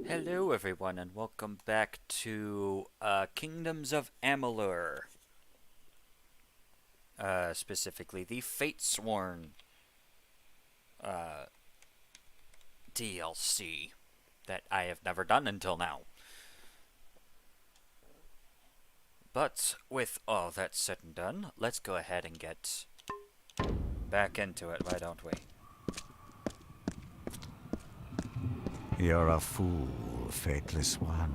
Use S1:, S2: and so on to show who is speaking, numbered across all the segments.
S1: Hello everyone and welcome back to Kingdoms of Amalur. Specifically the Fatesworn DLC that I have never done until now. But with all that said and done, let's go ahead and get back into it, why don't we?
S2: You're a fool, Fateless One.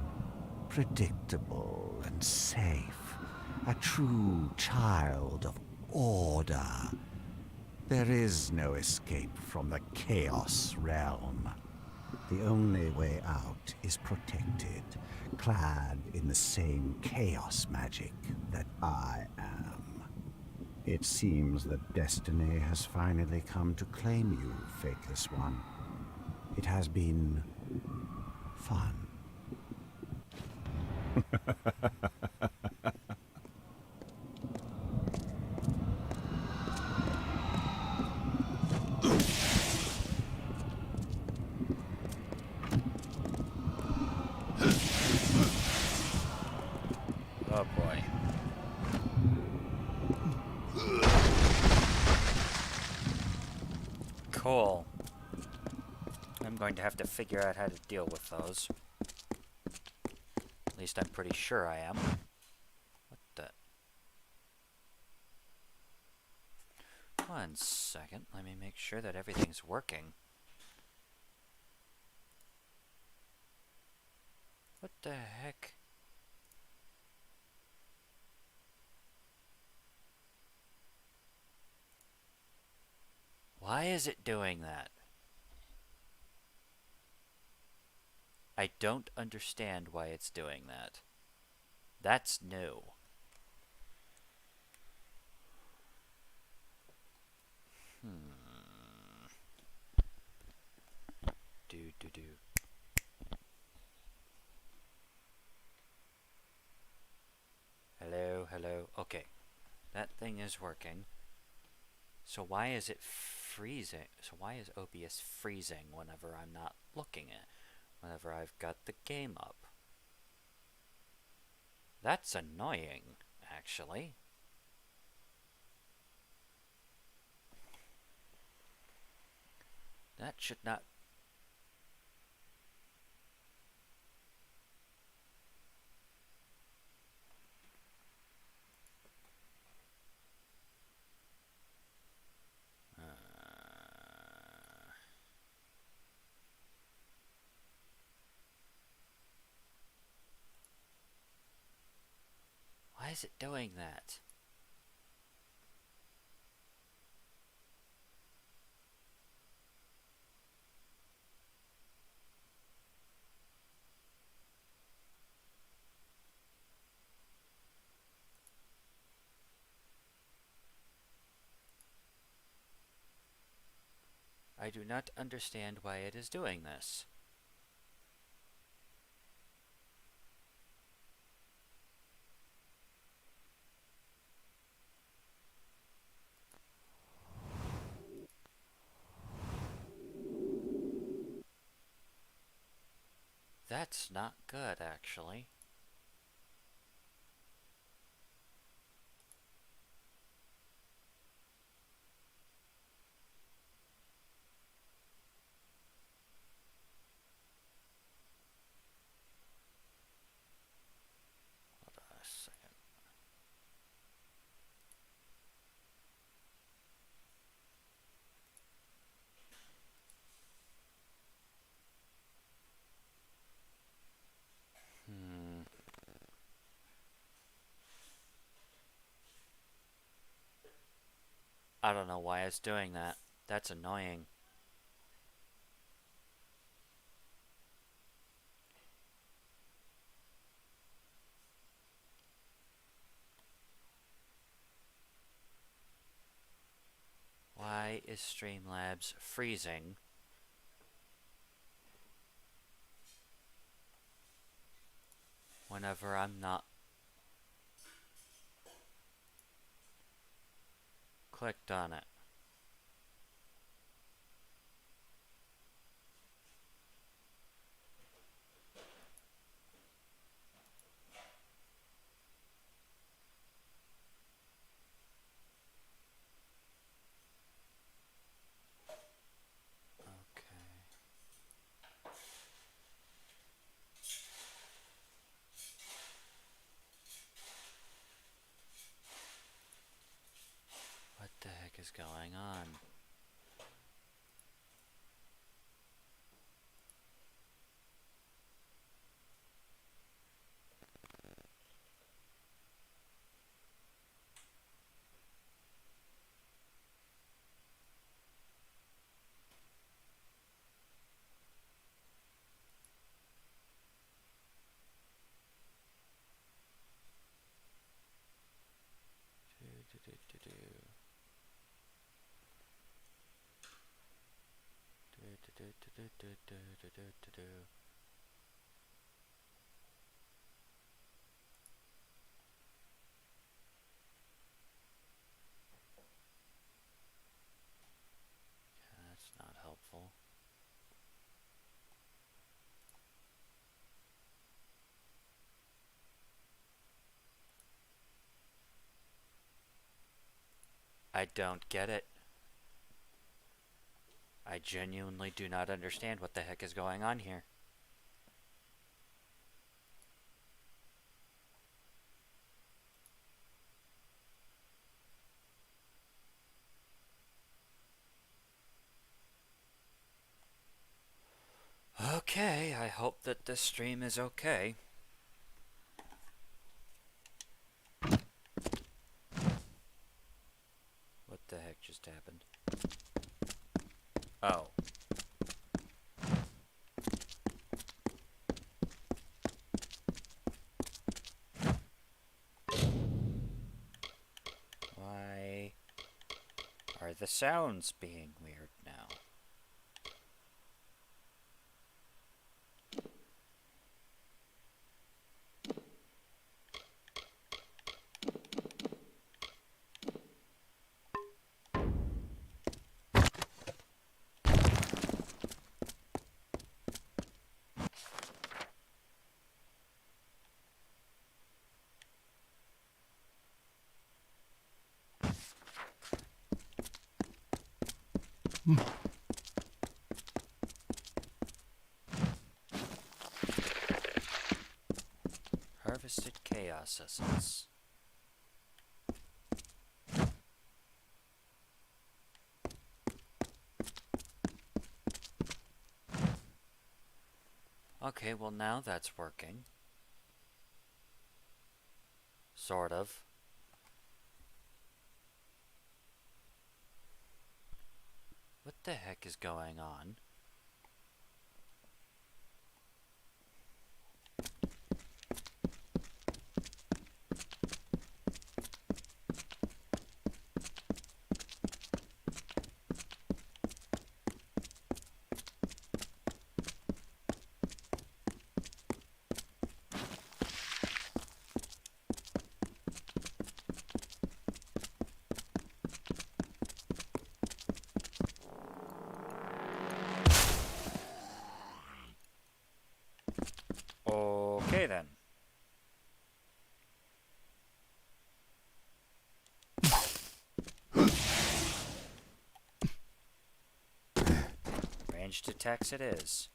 S2: Predictable and safe. A true child of order. There is no escape from the Chaos Realm. The only way out is protected, clad in the same chaos magic that I am. It seems that destiny has finally come to claim you, Fateless One. It has been fun.
S1: Oh boy. Cool. I'm going to have to figure out how to deal with those. At least I'm pretty sure I am. What the? One second, let me make sure that everything's working. What the heck? Why is it doing that? I don't understand why it's doing that. That's new. Do. Hello. Okay. That thing is working. So why is it freezing? So why is OBS freezing whenever I'm not looking at, whenever I've got the game up? That's annoying, actually. That should not... Why is it doing that? I do not understand why it is doing this. That's not good, actually. Hold on a second. I don't know why it's doing that. That's annoying. is Streamlabs freezing whenever I'm not clicked on it? What the heck is going on? That's not helpful. I don't get it. I genuinely do not understand what the heck is going on here. Okay, I hope that this stream is okay. What the heck just happened? Oh. Why are the sounds being weird now? Harvested chaos essence. Okay, well now that's working. Sort of. What the heck is going on? Okay then. Ranged attacks it is.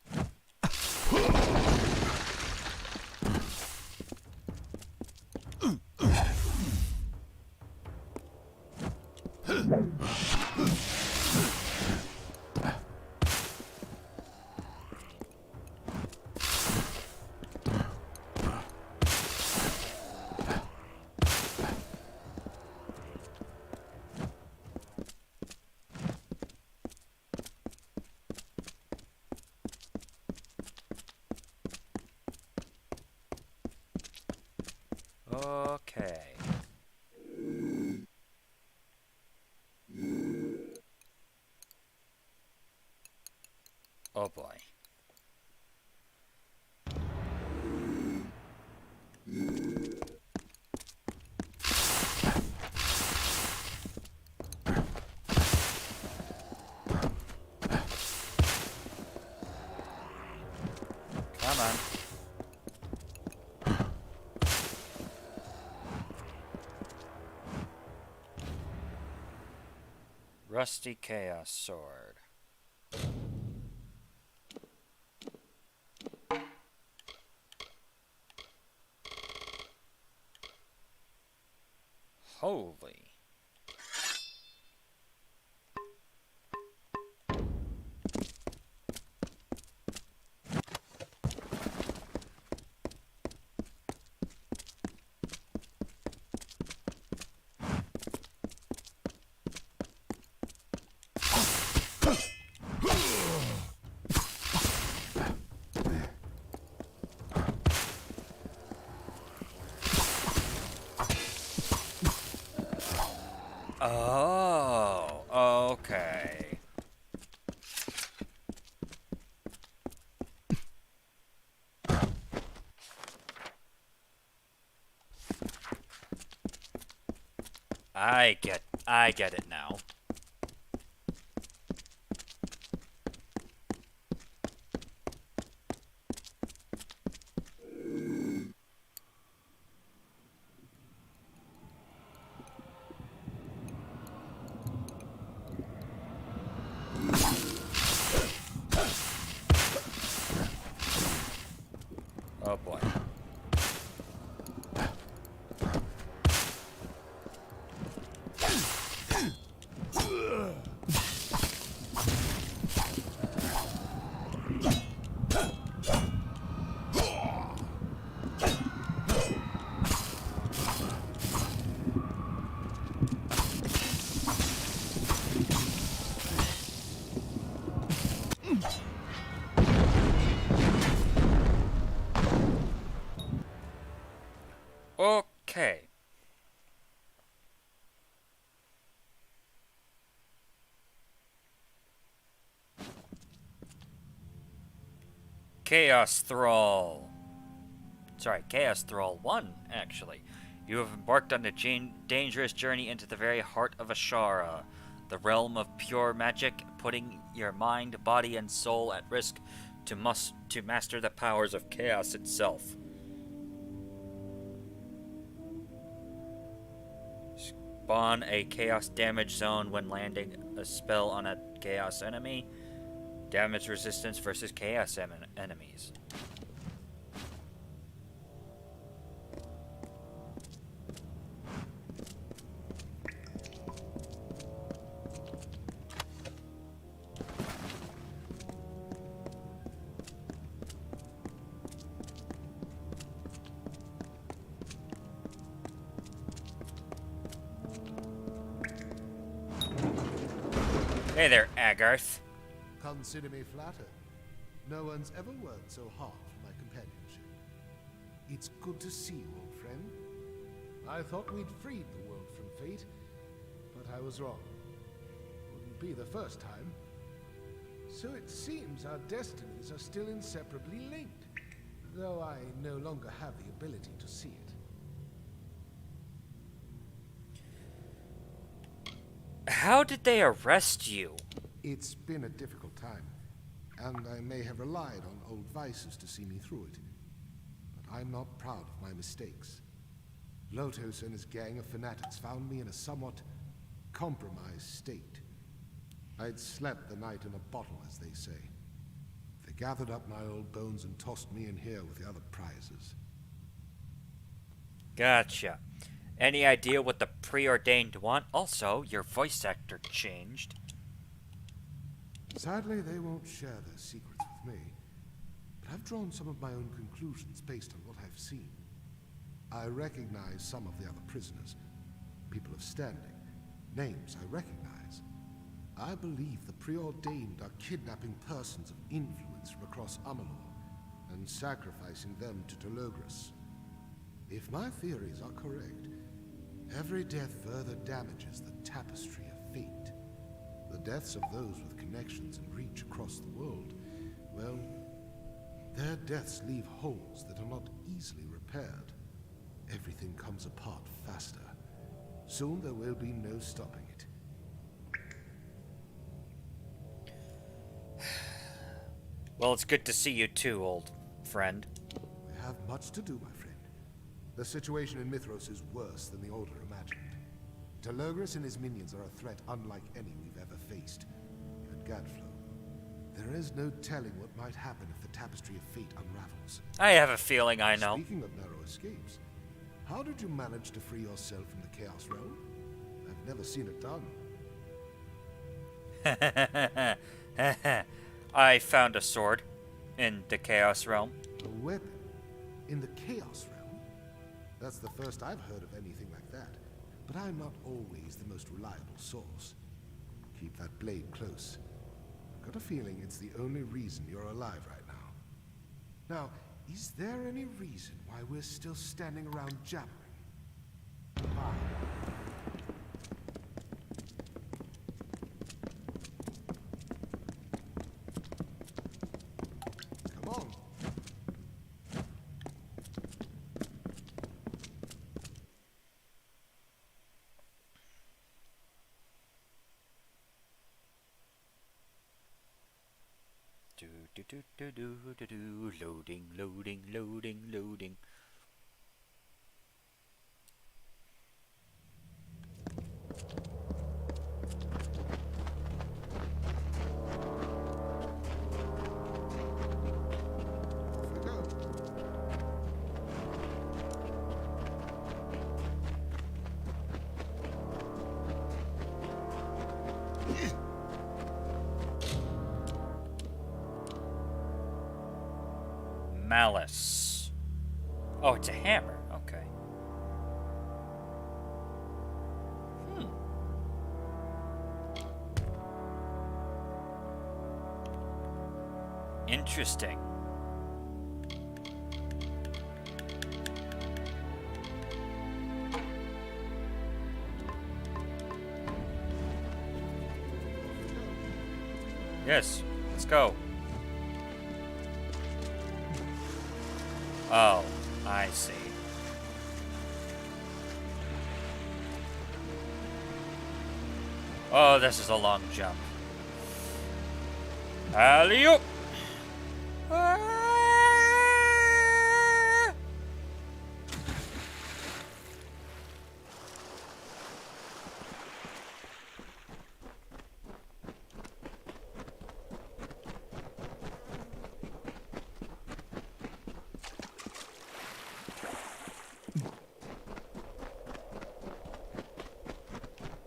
S1: Oh boy. Come on. Rusty Chaos Sword. Holy. Oh, okay. I get it now. Oh boy. Okay. Chaos Thrall. Sorry, Chaos Thrall 1, actually. You have embarked on a dangerous journey into the very heart of Ashara, the realm of pure magic, putting your mind, body, and soul at risk to master the powers of chaos itself. Spawn a chaos damage zone when landing a spell on a chaos enemy. Damage resistance versus chaos enemies. Hey there, Agarth.
S3: Consider me flattered. No one's ever worked so hard for my companionship. It's good to see you, old friend. I thought we'd freed the world from fate, but I was wrong. Wouldn't be the first time. So it seems our destinies are still inseparably linked, though I no longer have the ability to see it.
S1: How did they arrest you?
S3: It's been a difficult time, and I may have relied on old vices to see me through it. But I'm not proud of my mistakes. Lotos and his gang of fanatics found me in a somewhat compromised state. I'd slept the night in a bottle, as they say. They gathered up my old bones and tossed me in here with the other prizes.
S1: Gotcha. Any idea what the preordained want? Also, your voice actor changed.
S3: Sadly, they won't share their secrets with me, but I've drawn some of my own conclusions based on what I've seen. I recognize some of the other prisoners, people of standing, names I recognize. I believe the preordained are kidnapping persons of influence from across Amalur and sacrificing them to Telogris. If my theories are correct, every death further damages the tapestry of fate. The deaths of those with connections and reach across the world Well, their deaths leave holes that are not easily repaired. Everything comes apart faster. Soon there will be no stopping it.
S1: Well, it's good to see you too, old friend.
S3: We have much to do, my friend. The situation in Mithros is worse than the Order imagined. Telogris and his minions are a threat unlike any we've ever faced. And Gadflow, there is no telling what might happen if the Tapestry of Fate unravels.
S1: I have a feeling I know.
S3: Speaking of narrow escapes, how did you manage to free yourself from the Chaos Realm? I've never seen it done.
S1: I found a sword in the Chaos Realm.
S3: A weapon? In the Chaos Realm? That's the first I've heard of anything like that. But I'm not always the most reliable source. Keep that blade close. I've got a feeling it's the only reason you're alive right now. Now, is there any reason why we're still standing around jabbering? Fine. Come on.
S1: Loading, loading, loading, loading.
S3: Off we go.
S1: Malice. Oh, it's a hammer. Okay. Interesting. Yes, let's go. Oh, I see. Oh, this is a long jump. Alley-oop! Ah!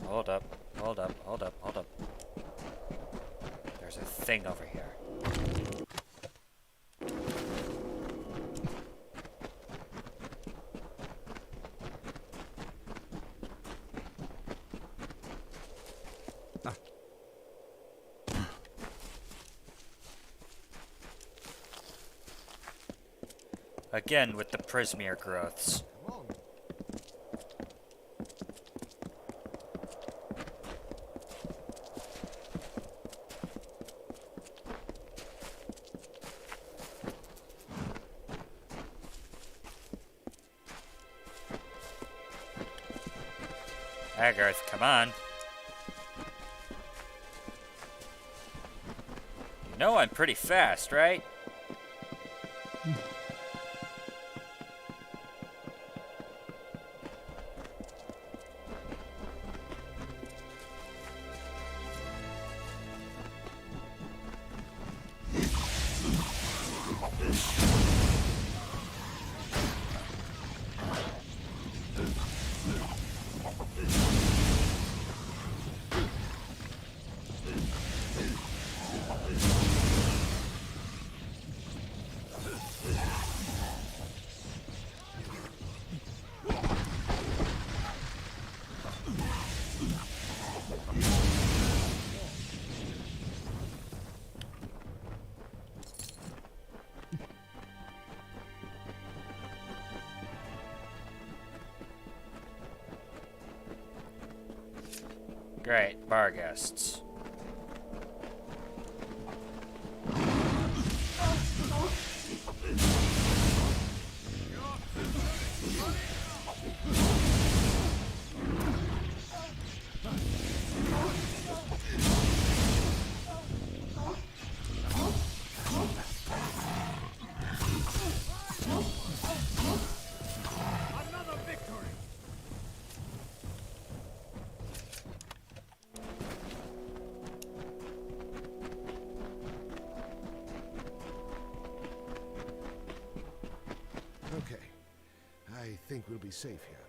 S1: Hold up, hold up, hold up, hold up. There's a thing over here. Again with the Prismere growths.
S3: Come on.
S1: Agarth, come on. You know I'm pretty fast, right? Great, bar guests.
S3: Okay. I think we'll be safe here.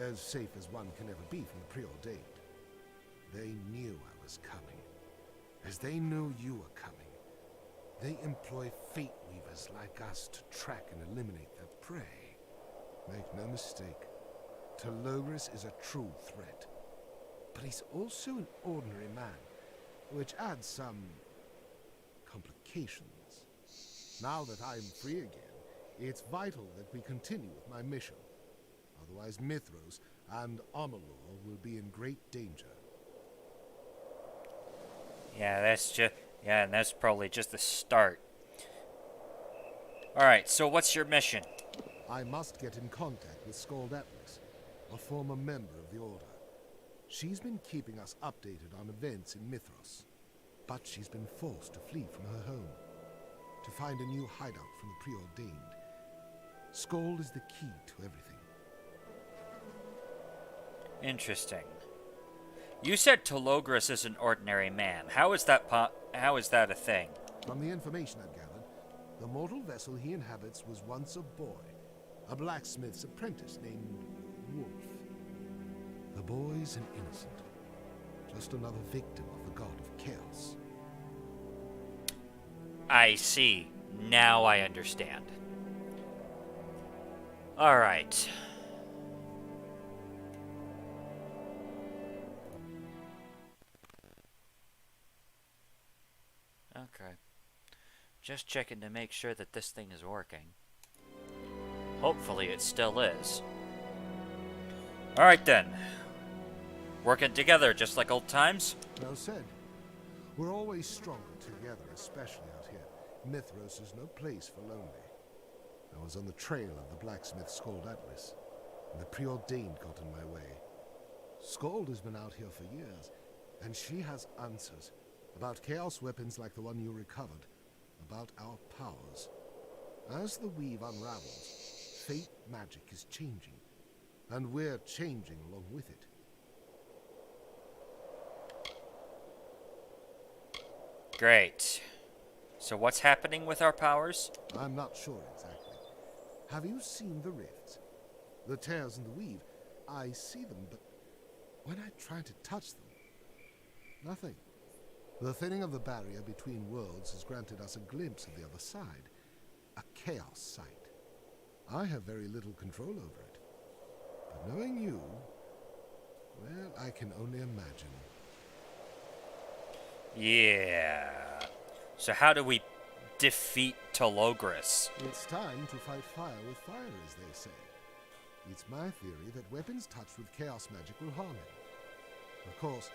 S3: As safe as one can ever be from the preordained. They knew I was coming. As they know you are coming. They employ fate weavers like us to track and eliminate their prey. Make no mistake. Telogris is a true threat. But he's also an ordinary man, which adds some complications. Now that I'm free again, it's vital that we continue with my mission. Otherwise Mithros and Amalur will be in great danger.
S1: Yeah, and that's probably just the start. Alright, so what's your mission?
S3: I must get in contact with Skald Atlas, a former member of the Order. She's been keeping us updated on events in Mithros, but she's been forced to flee from her home, to find a new hideout from the preordained. Skald is the key to everything.
S1: Interesting. You said Telogris is an ordinary man. How is that a thing?
S3: From the information I've gathered, the mortal vessel he inhabits was once a boy, a blacksmith's apprentice named Wolf. The boy's an innocent, just another victim of the god of chaos.
S1: I see. Now I understand. Alright. Okay. Just checking to make sure that this thing is working. Hopefully it still is. Alright then. Working together just like old times?
S3: Well said. We're always stronger together, especially out here. Mithros is no place for lonely. I was on the trail of the blacksmith Skald Atlas, and the preordained got in my way. Skald has been out here for years, and she has answers about chaos weapons like the one you recovered, about our powers. As the weave unravels, fate magic is changing, and we're changing along with it.
S1: Great. So what's happening with our powers?
S3: I'm not sure exactly. Have you seen the rifts? The tears in the weave? I see them, but when I try to touch them, nothing. The thinning of the barrier between worlds has granted us a glimpse of the other side. A chaos sight. I have very little control over it. But knowing you, well, I can only imagine.
S1: Yeah. So how do we defeat Telogris?
S3: It's time to fight fire with fire, as they say. It's my theory that weapons touched with chaos magic will harm him. Of course,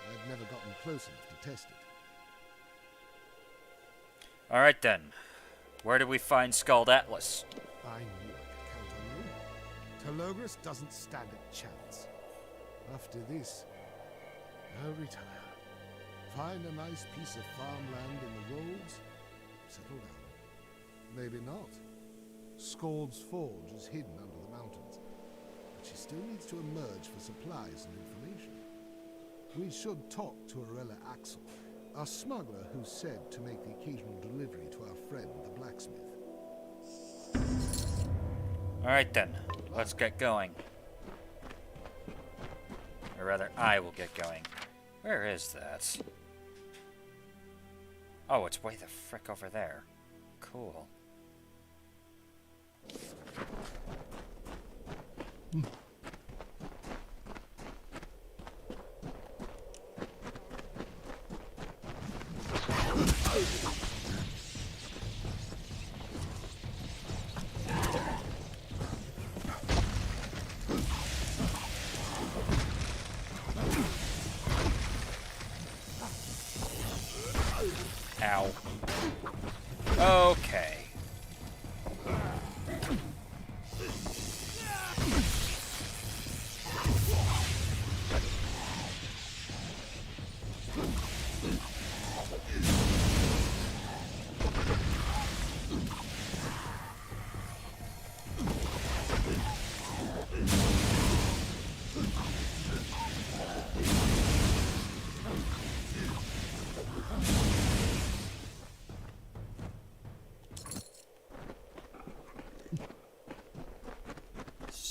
S3: I've never gotten close enough to test it.
S1: Alright then. Where do we find Skald Atlas?
S3: I knew I could count on you. Telogris doesn't stand a chance. After this, I'll retire. Find a nice piece of farmland in the Wolves, settle down. Maybe not. Skald's forge is hidden under the mountains, but she still needs to emerge for supplies and information. We should talk to Arella Axel, a smuggler who's said to make the occasional delivery to our friend, the blacksmith.
S1: Alright then, let's get going. Or rather, I will get going. Where is that? Oh, it's way the frick over there. Cool. Ow. Okay.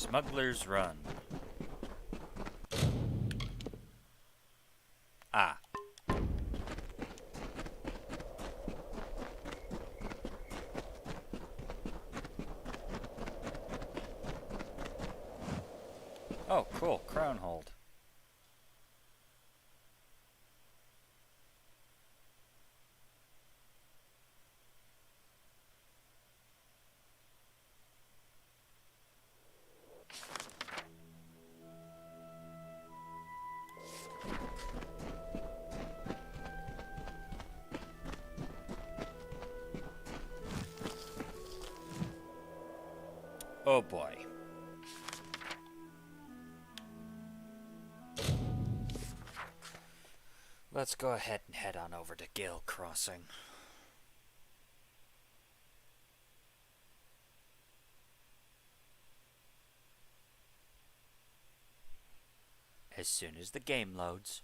S1: Smuggler's Run. Ah. Oh, cool. Crown hold. Oh boy. Let's go ahead and head on over to Gale Crossing. As soon as the game loads.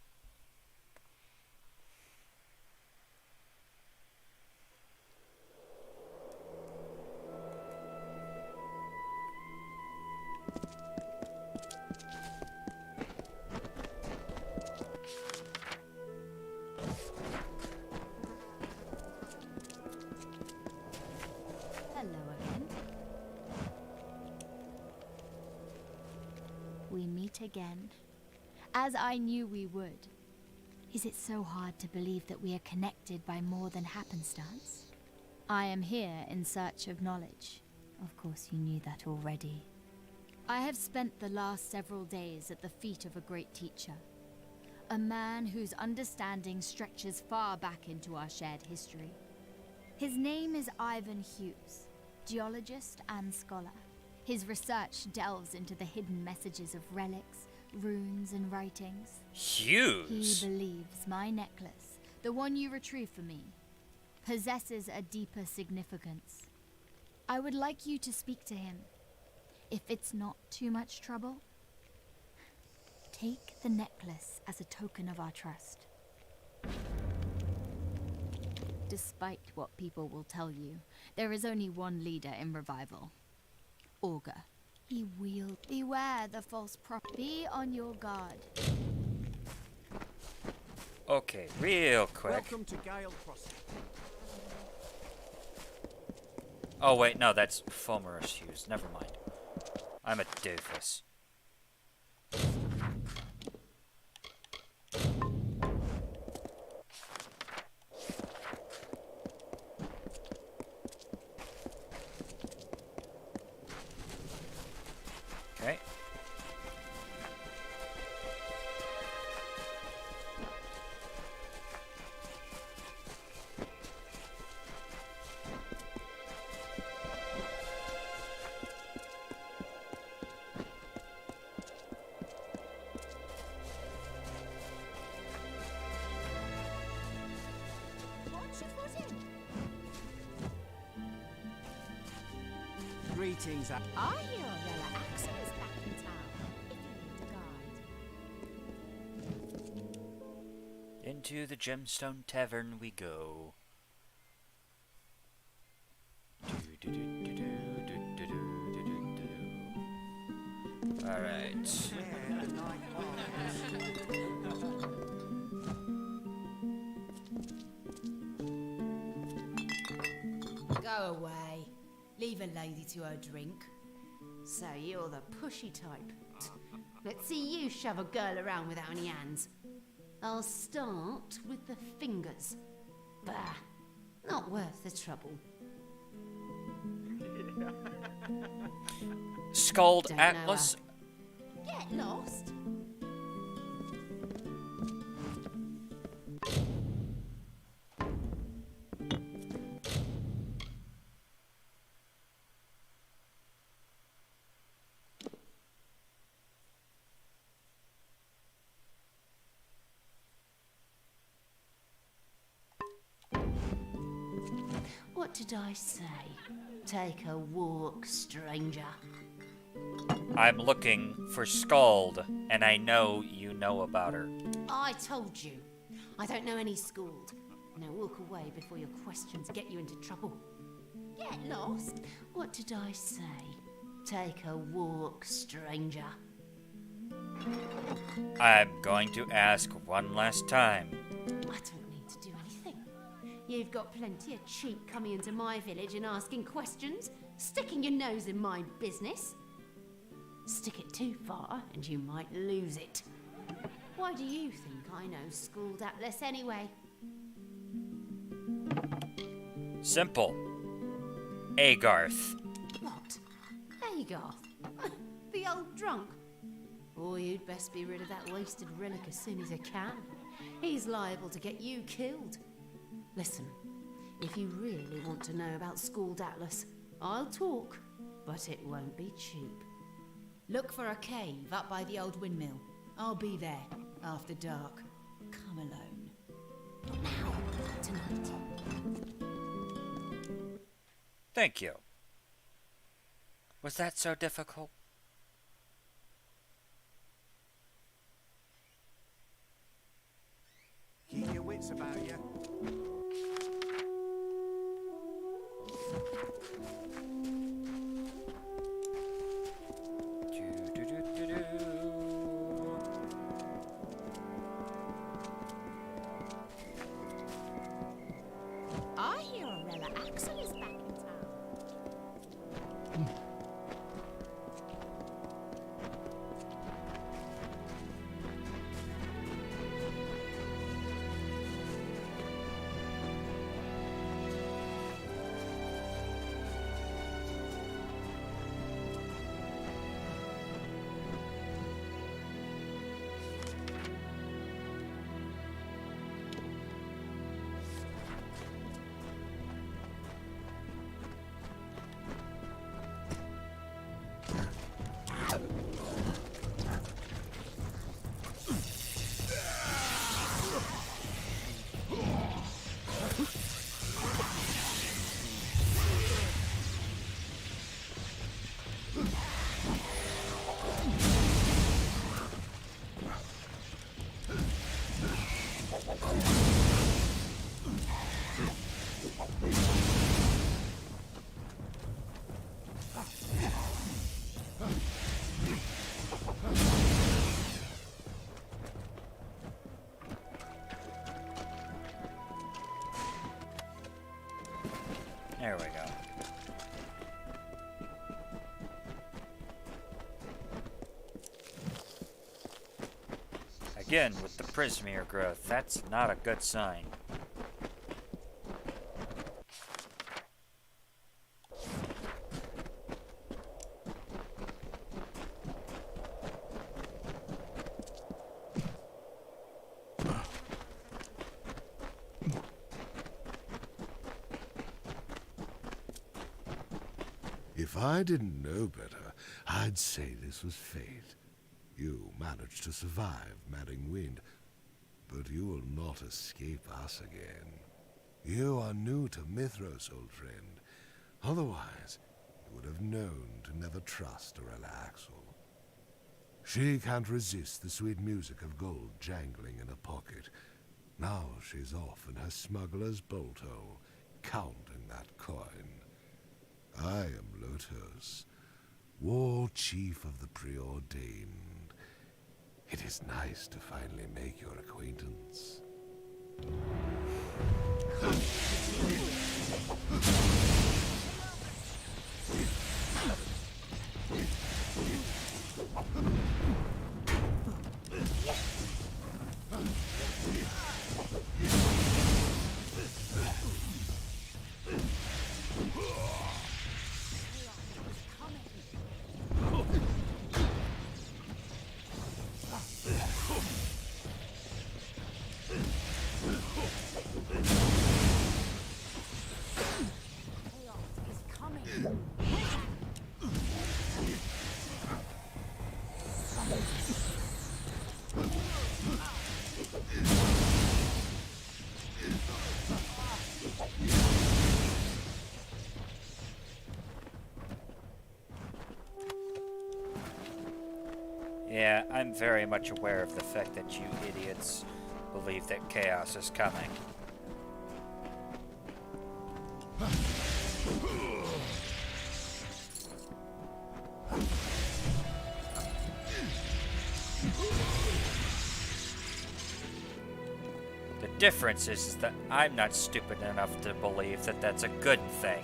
S4: Hello again. We meet again, as I knew we would. Is it so hard to believe that we are connected by more than happenstance? I am here in search of knowledge. Of course you knew that already. I have spent the last several days at the feet of a great teacher. A man whose understanding stretches far back into our shared history. His name is Ivan Hughes, geologist and scholar. His research delves into the hidden messages of relics, runes, and writings.
S1: Hughes?
S4: He believes my necklace, the one you retrieved for me, possesses a deeper significance. I would like you to speak to him. If it's not too much trouble, take the necklace as a token of our trust. Despite what people will tell you, there is only one leader in Revival. Augur. He wields. Beware the false Be on your guard.
S1: Okay, real quick.
S5: Welcome to Gale Crossing.
S1: Oh wait, no, that's Fulmerus Hughes. Never mind. I'm a doofus. Okay.
S5: Greetings.
S6: I hear Orella Axel is back in town, if you need a guide.
S1: Into the Gemstone Tavern we go. Alright.
S6: Go away. Leave a lady to her drink. So you're the pushy type. Let's see you shove a girl around without any hands. I'll start with the fingers. Bah, not worth the trouble.
S1: Scald
S6: Don't know
S1: Atlas.
S6: Get lost. What did I say? Take a walk, stranger.
S1: I'm looking for Scald, and I know you know about her.
S6: I told you. I don't know any Scald. Now walk away before your questions get you into trouble. Get lost? What did I say? Take a walk, stranger.
S1: I'm going to ask one last time.
S6: I don't need to do anything. You've got plenty of cheek coming into my village and asking questions, sticking your nose in my business. Stick it too far and you might lose it. Why do you think I know Schooled Atlas anyway?
S1: Simple. Agarth.
S6: What? Agarth? The old drunk? Boy, you'd best be rid of that wasted relic as soon as you can. He's liable to get you killed. Listen, if you really want to know about Schooled Atlas, I'll talk, but it won't be cheap.
S7: Look for a cave up by the old windmill. I'll be there after dark. Come alone.
S6: Not now, tonight.
S1: Thank you. Was that so difficult?
S5: Keep your wits about you.
S7: I hear Orella Axel is back in town.
S1: There we go. Again, with the Prismere growth, that's not a good sign.
S3: If I didn't know better, I'd say this was fate. You managed to survive Madding Wind, but you will not escape us again. You are new to Mithros, old friend. Otherwise, you would have known to never trust Orella Axel. She can't resist the sweet music of gold jangling in her pocket. Now she's off in her smuggler's bolt hole, counting that coin. I am Lotus, war chief of the Preordained. It is nice to finally make your acquaintance.
S1: Yeah, I'm very much aware of the fact that you idiots believe that chaos is coming. difference is that I'm not stupid enough to believe that that's a good thing.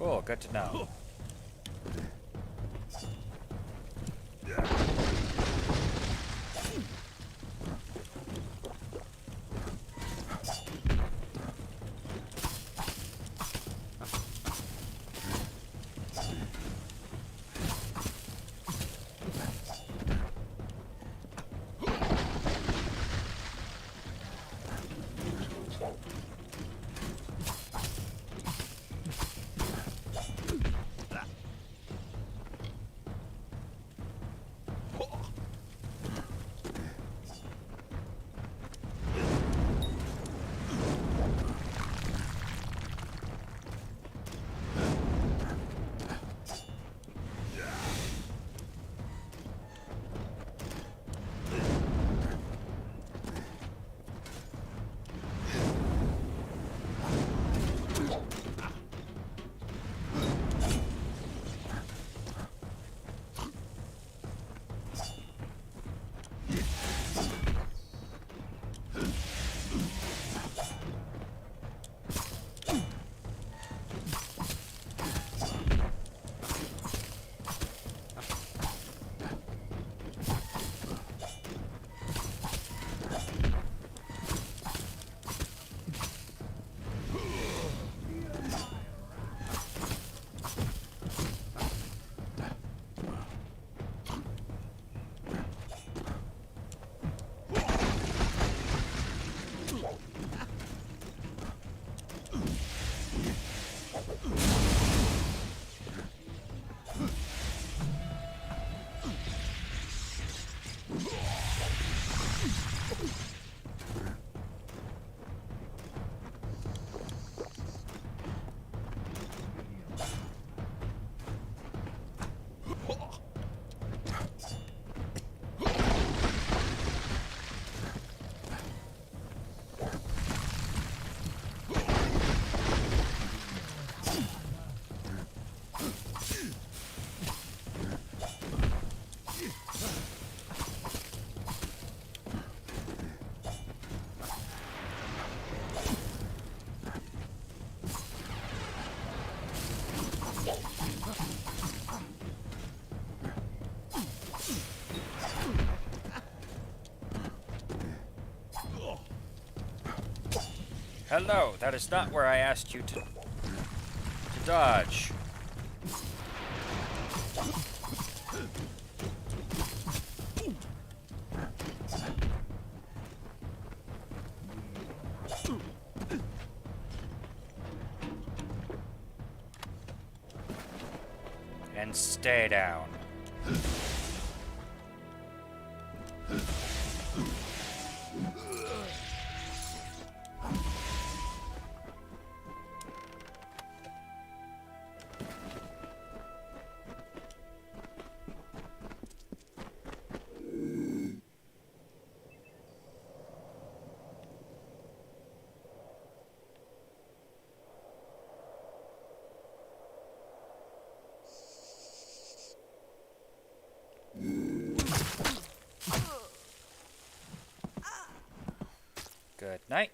S1: Cool, good to know. Hello, that is not where I asked you to dodge. And stay down. Good night.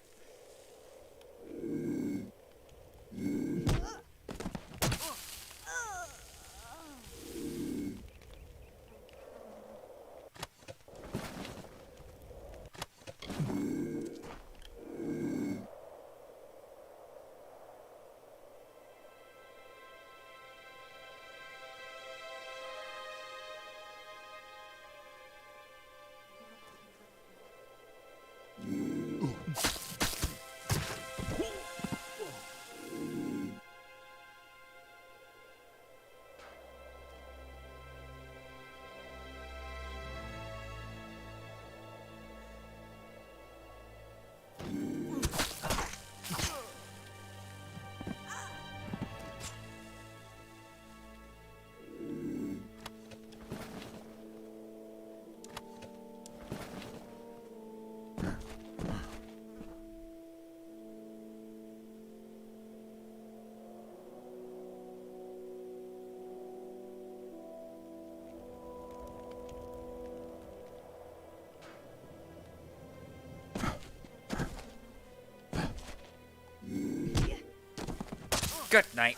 S1: Good night.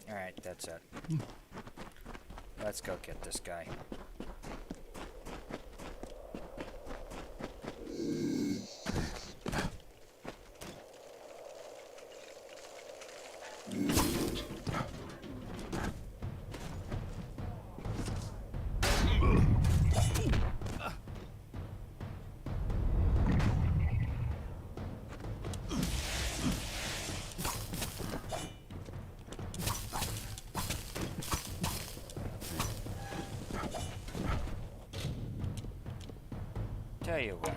S1: Alright, that's it. Let's go get this guy. Tell you what.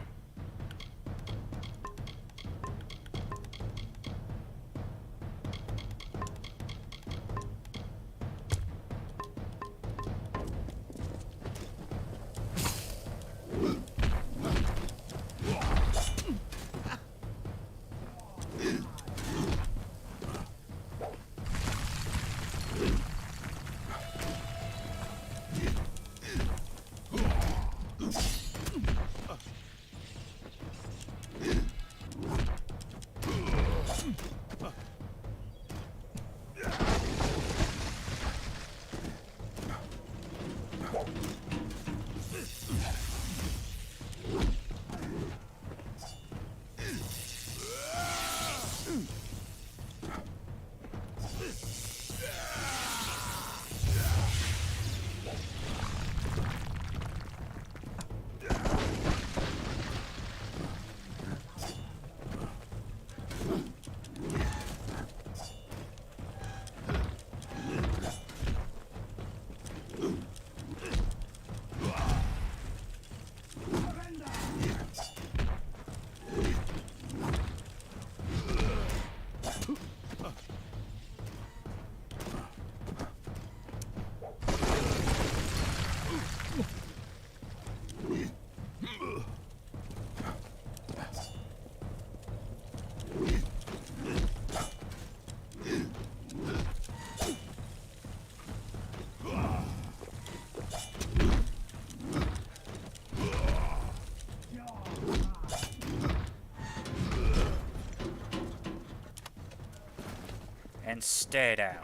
S1: And stay down.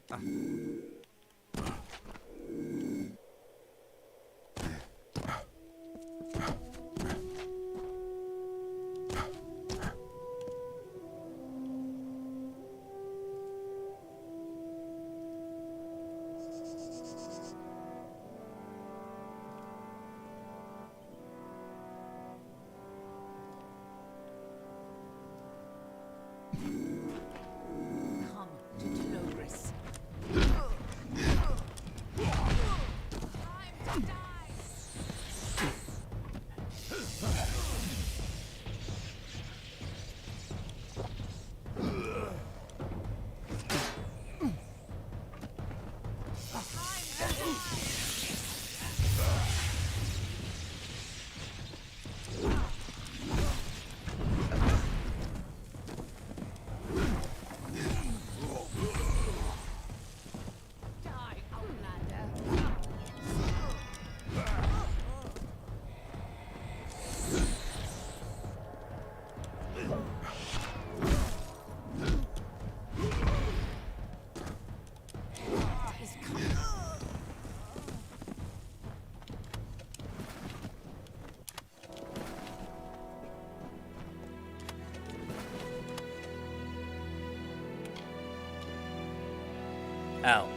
S7: Come to Dolores.
S6: Die, Outlander. He's coming.
S1: Oh.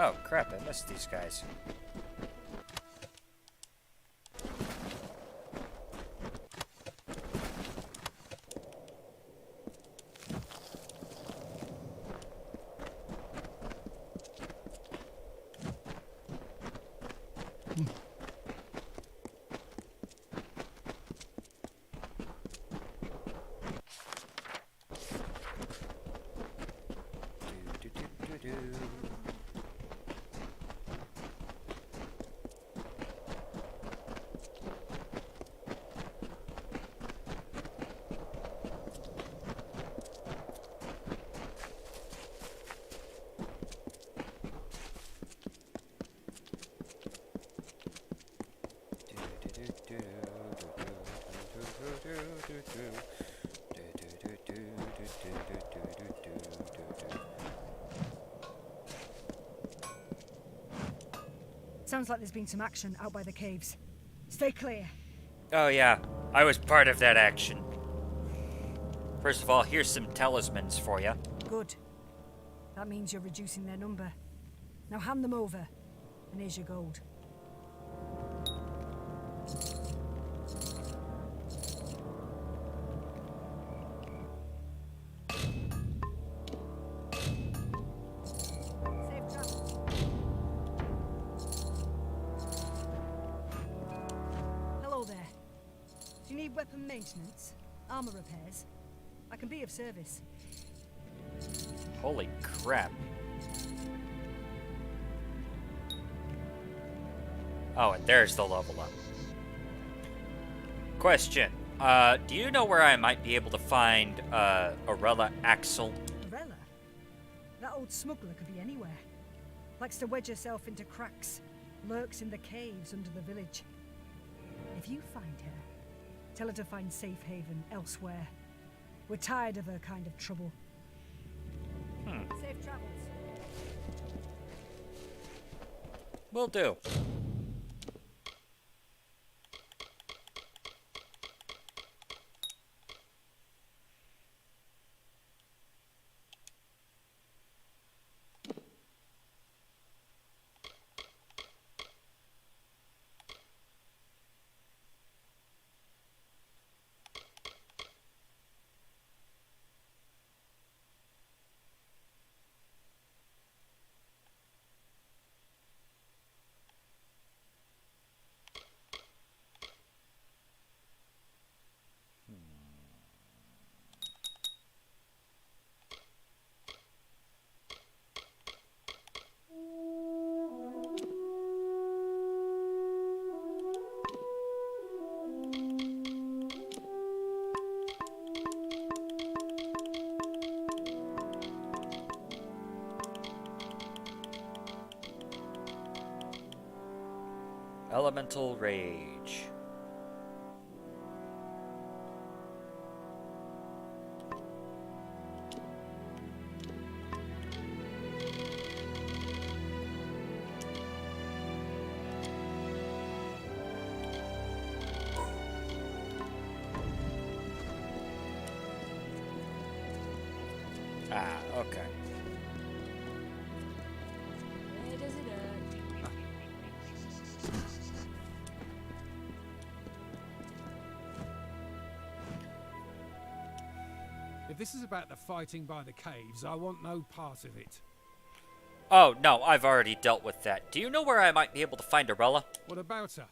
S1: Oh crap, I missed these guys.
S8: Sounds like there's been some action out by the caves. Stay clear.
S1: Oh yeah, I was part of that action. First of all, here's some talismans for you.
S8: Good. That means you're reducing their number. Now hand them over, and here's your gold. Safe travels. Hello there. Do you need weapon maintenance? Armor repairs? I can be of service.
S1: Holy crap. Oh, and there's the level up. Question. Do you know where I might be able to find, Arella Axel?
S8: Rella? That old smuggler could be anywhere. Likes to wedge herself into cracks. Lurks in the caves under the village. If you find her, tell her to find safe haven elsewhere. We're tired of her kind of trouble. Safe travels.
S1: Will do. Elemental Rage. Ah, okay.
S4: Where does it hurt?
S9: If this is about the fighting by the caves, I want no part of it.
S1: Oh, no, I've already dealt with that. Do you know where I might be able to find Arella?
S9: What about her?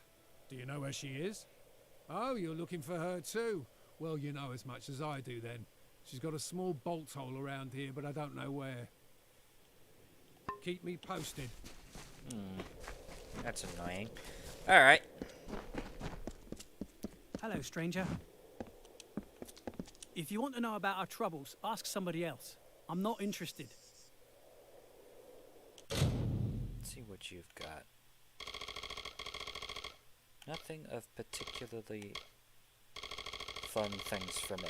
S9: Do you know where she is? Oh, you're looking for her too? Well, you know as much as I do then. She's got a small bolt hole around here, but I don't know where. Keep me posted.
S1: That's annoying. Alright.
S10: Hello, stranger. If you want to know about our troubles, ask somebody else. I'm not interested.
S1: Let's see what you've got. Nothing of particularly fun things for me.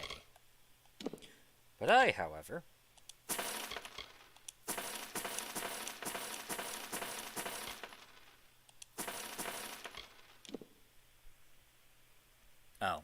S1: But I, however... Oh.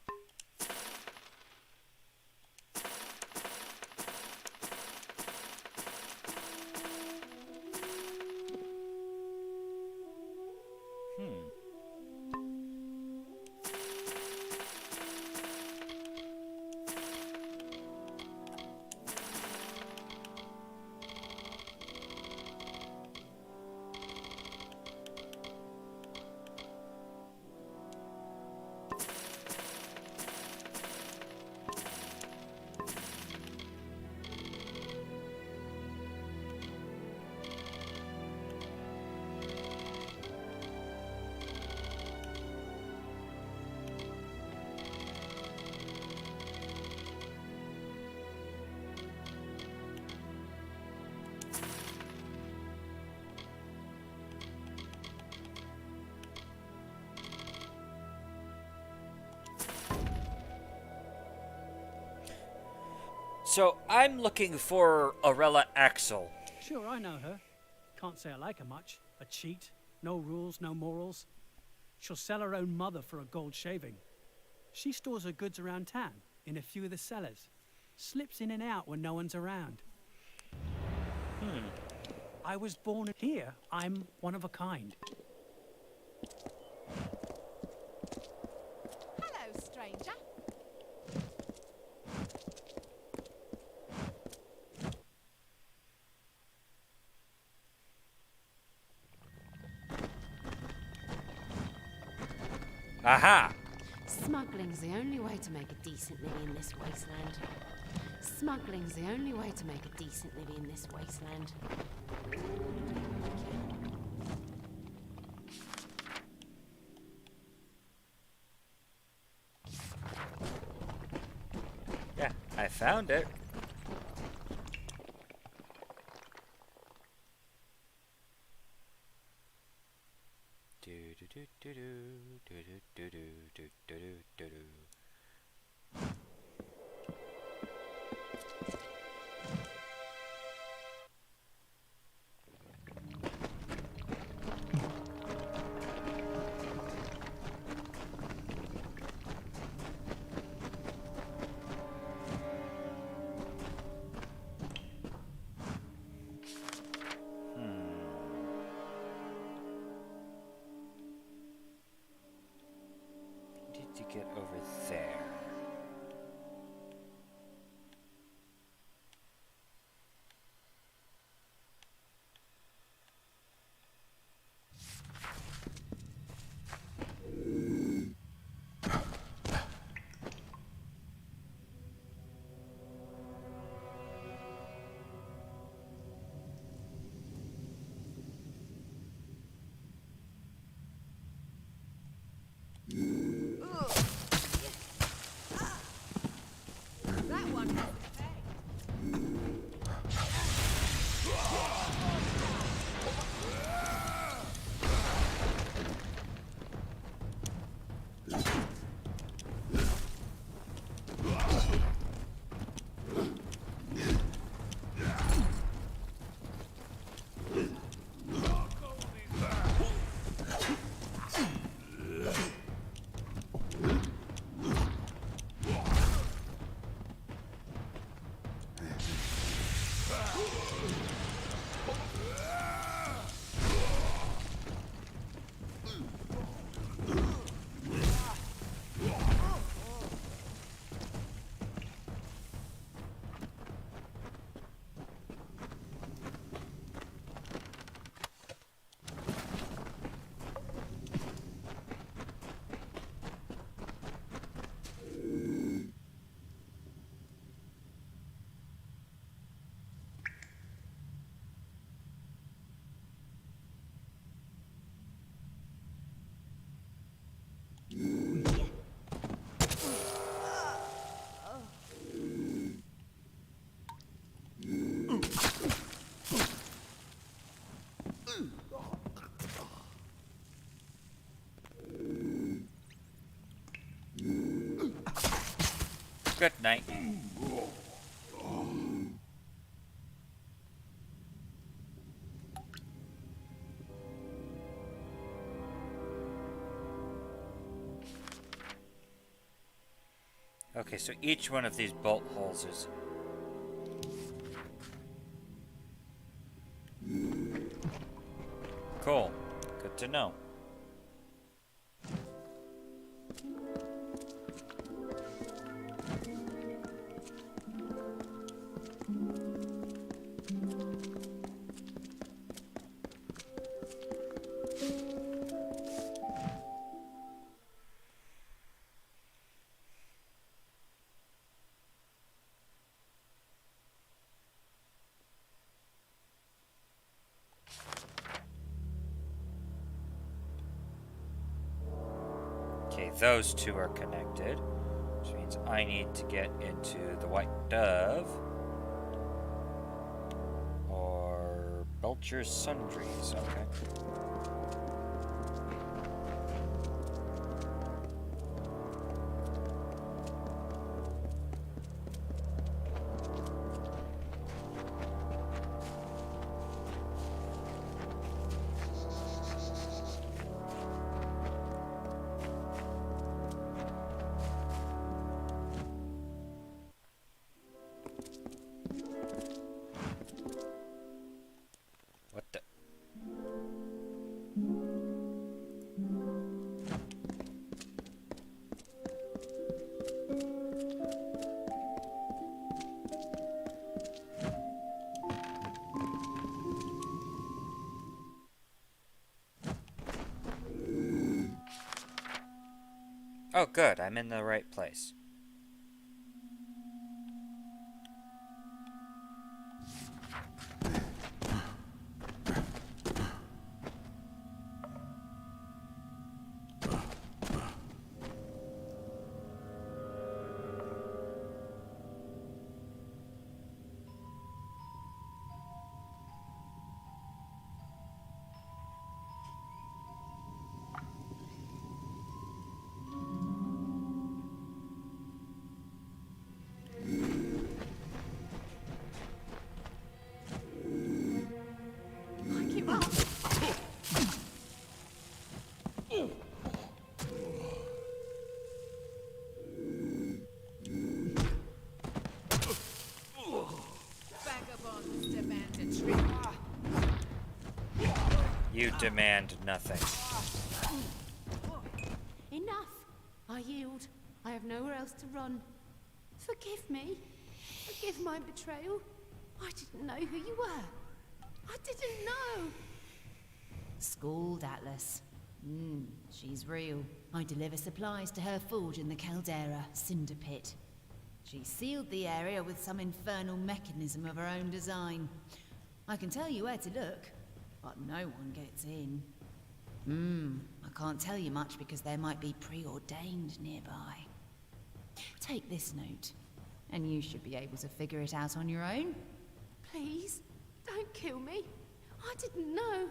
S1: So, I'm looking for Arella Axel.
S10: Sure, I know her. Can't say I like her much. A cheat. No rules, no morals. She'll sell her own mother for a gold shaving. She stores her goods around town, in a few of the cellars. Slips in and out when no one's around. I was born here. I'm one of a kind.
S6: Hello, stranger.
S1: Aha!
S6: Smuggling's the only way to make a decent living in this wasteland. Smuggling's the only way to make a decent living in this wasteland.
S1: Yeah, I found it. Do do do do do do do do do do do do. Did you get over there? Good night. Okay, so each one of these bolt holes is... Cool. Good to know. Okay, those two are connected, which means I need to get into the White Dove or Belcher's Sundries. Okay. What the? Oh, good. I'm in the right place. You demand nothing.
S6: Enough. I yield. I have nowhere else to run. Forgive me. Forgive my betrayal. I didn't know who you were. I didn't know.
S7: Schooled Atlas. She's real. I deliver supplies to her forge in the Caldera, Cinder Pit. She sealed the area with some infernal mechanism of her own design. I can tell you where to look, but no one gets in. I can't tell you much because there might be preordained nearby. Take this note, and you should be able to figure it out on your own.
S6: Please, don't kill me. I didn't know.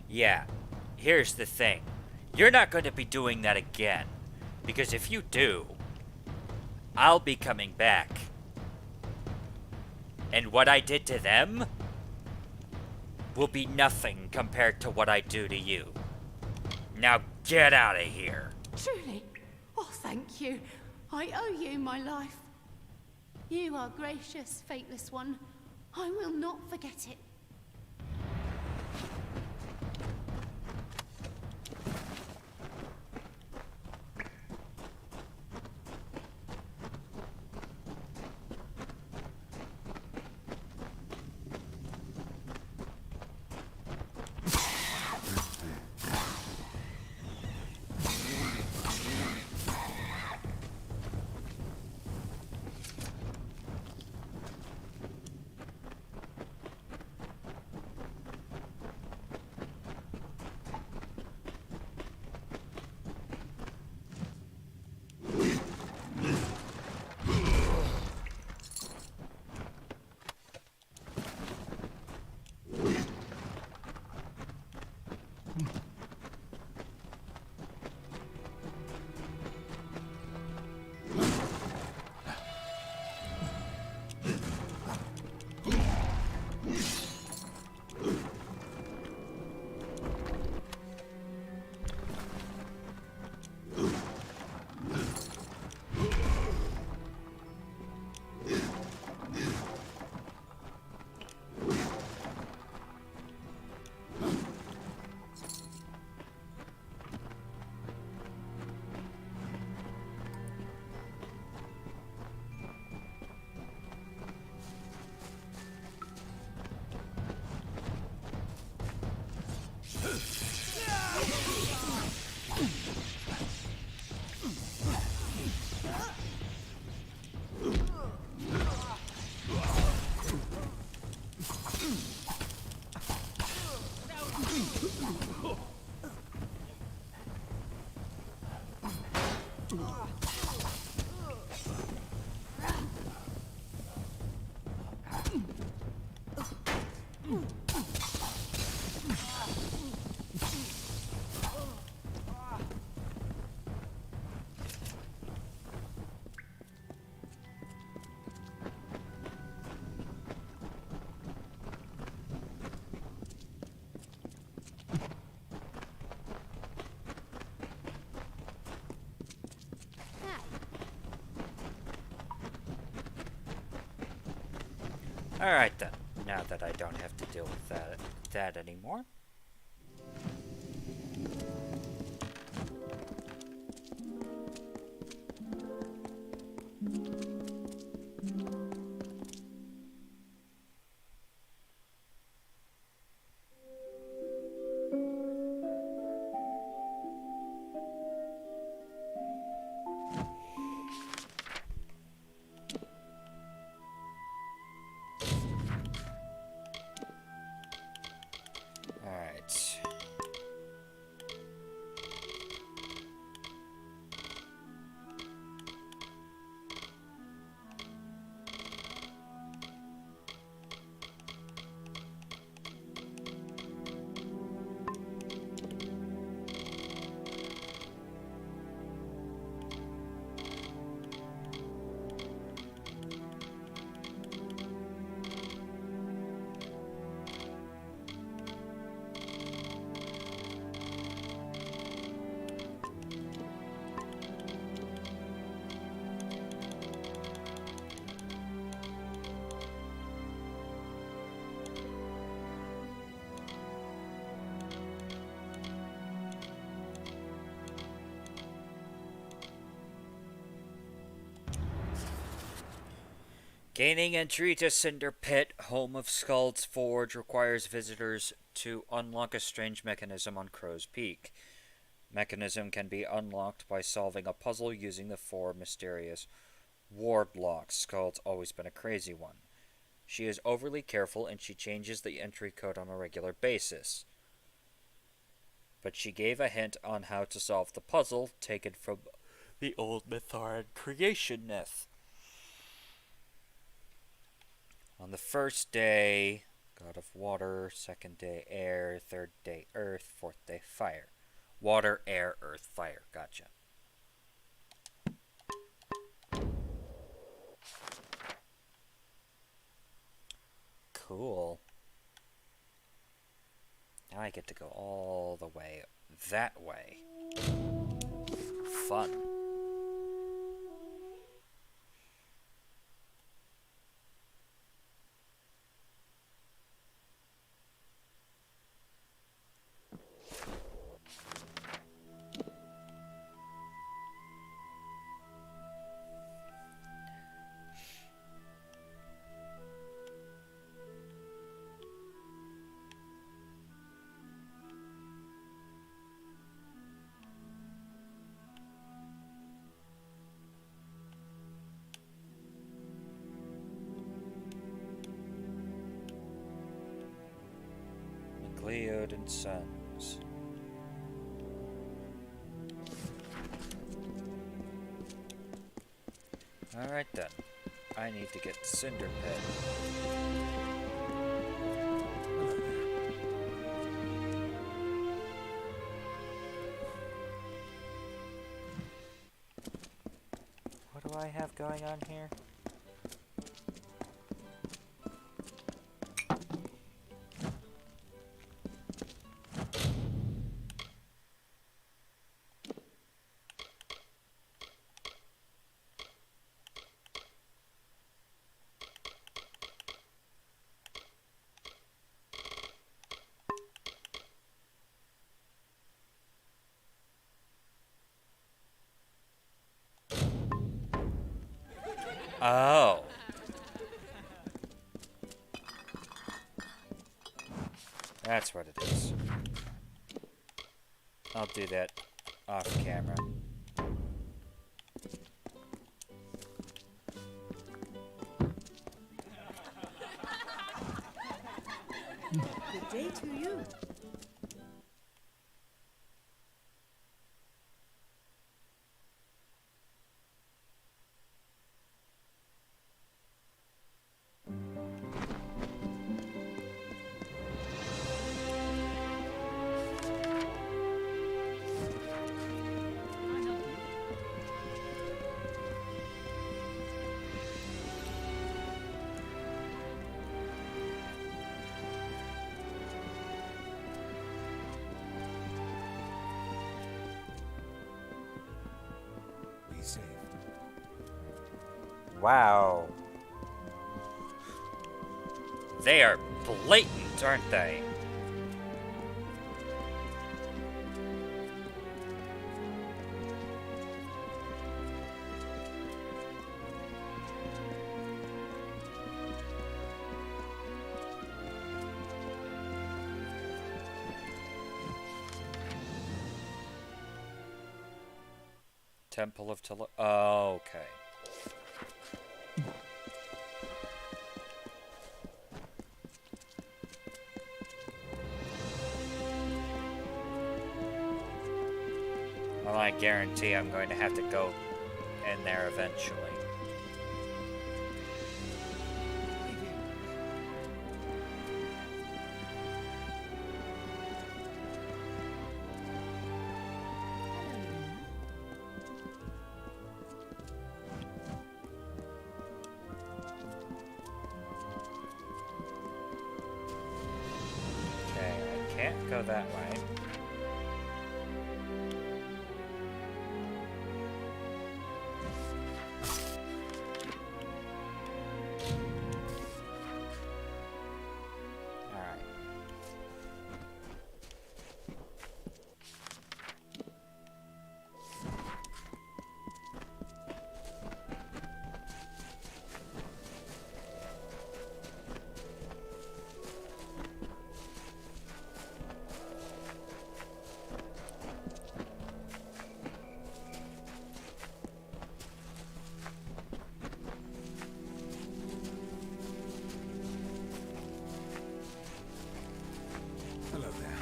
S1: Yeah, here's the thing. You're not going to be doing that again. Because if you do, I'll be coming back. And what I did to them will be nothing compared to what I do to you. Now get out of here.
S6: Truly? Oh, thank you. I owe you my life. You are gracious, Fateless One. I will not forget it.
S1: Alright then, now that I don't have to deal with that anymore. Alright. Gaining entry to Cinder Pit, home of Scald's Forge, requires visitors to unlock a strange mechanism on Crow's Peak. Mechanism can be unlocked by solving a puzzle using the 4 mysterious ward locks. Scald's always been a crazy one. She is overly careful and she changes the entry code on a regular basis. But she gave a hint on how to solve the puzzle, taken from the old Mytharan creation myth. On the first day, god of water, second day air, third day earth, fourth day fire. Water, air, earth, fire. Gotcha. Cool. Now I get to go all the way that way. Fun. Cleod and Sons. Alright then. I need to get Cinder Pit. What do I have going on here? Oh. That's what it is. I'll do that off camera.
S6: Good day to you.
S2: Be safe.
S1: Wow. They are blatant, aren't they? Temple of Tolo. Oh, okay. Well, I guarantee I'm going to have to go in there eventually. Okay, I can't go that way. Alright.
S2: Hello there.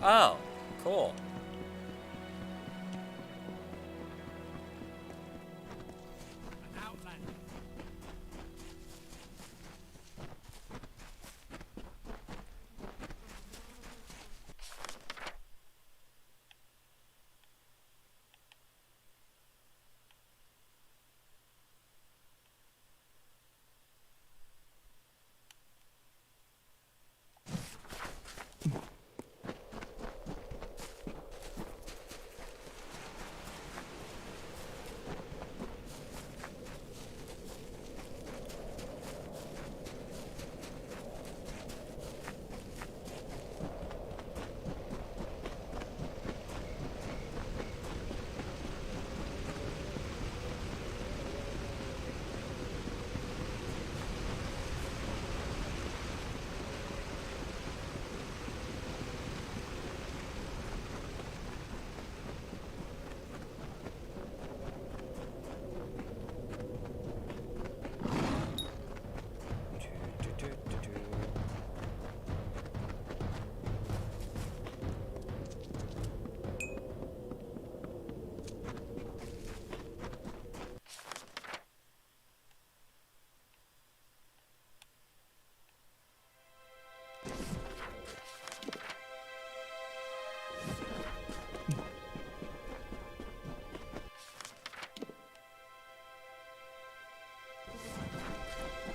S1: Oh, cool.
S10: An outlander.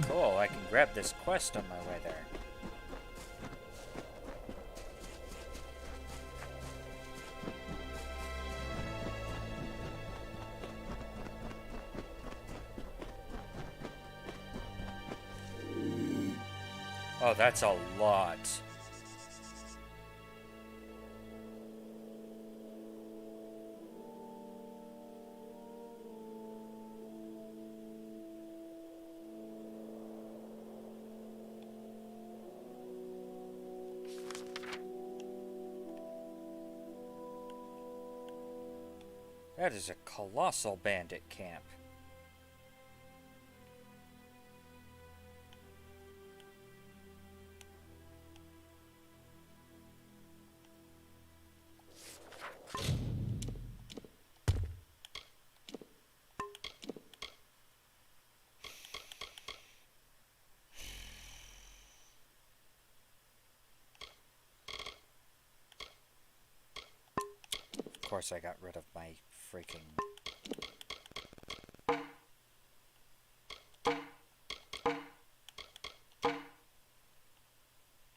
S1: Cool, I can grab this quest on my way there. Oh, that's a lot. That is a colossal bandit camp. Of course I got rid of my freaking...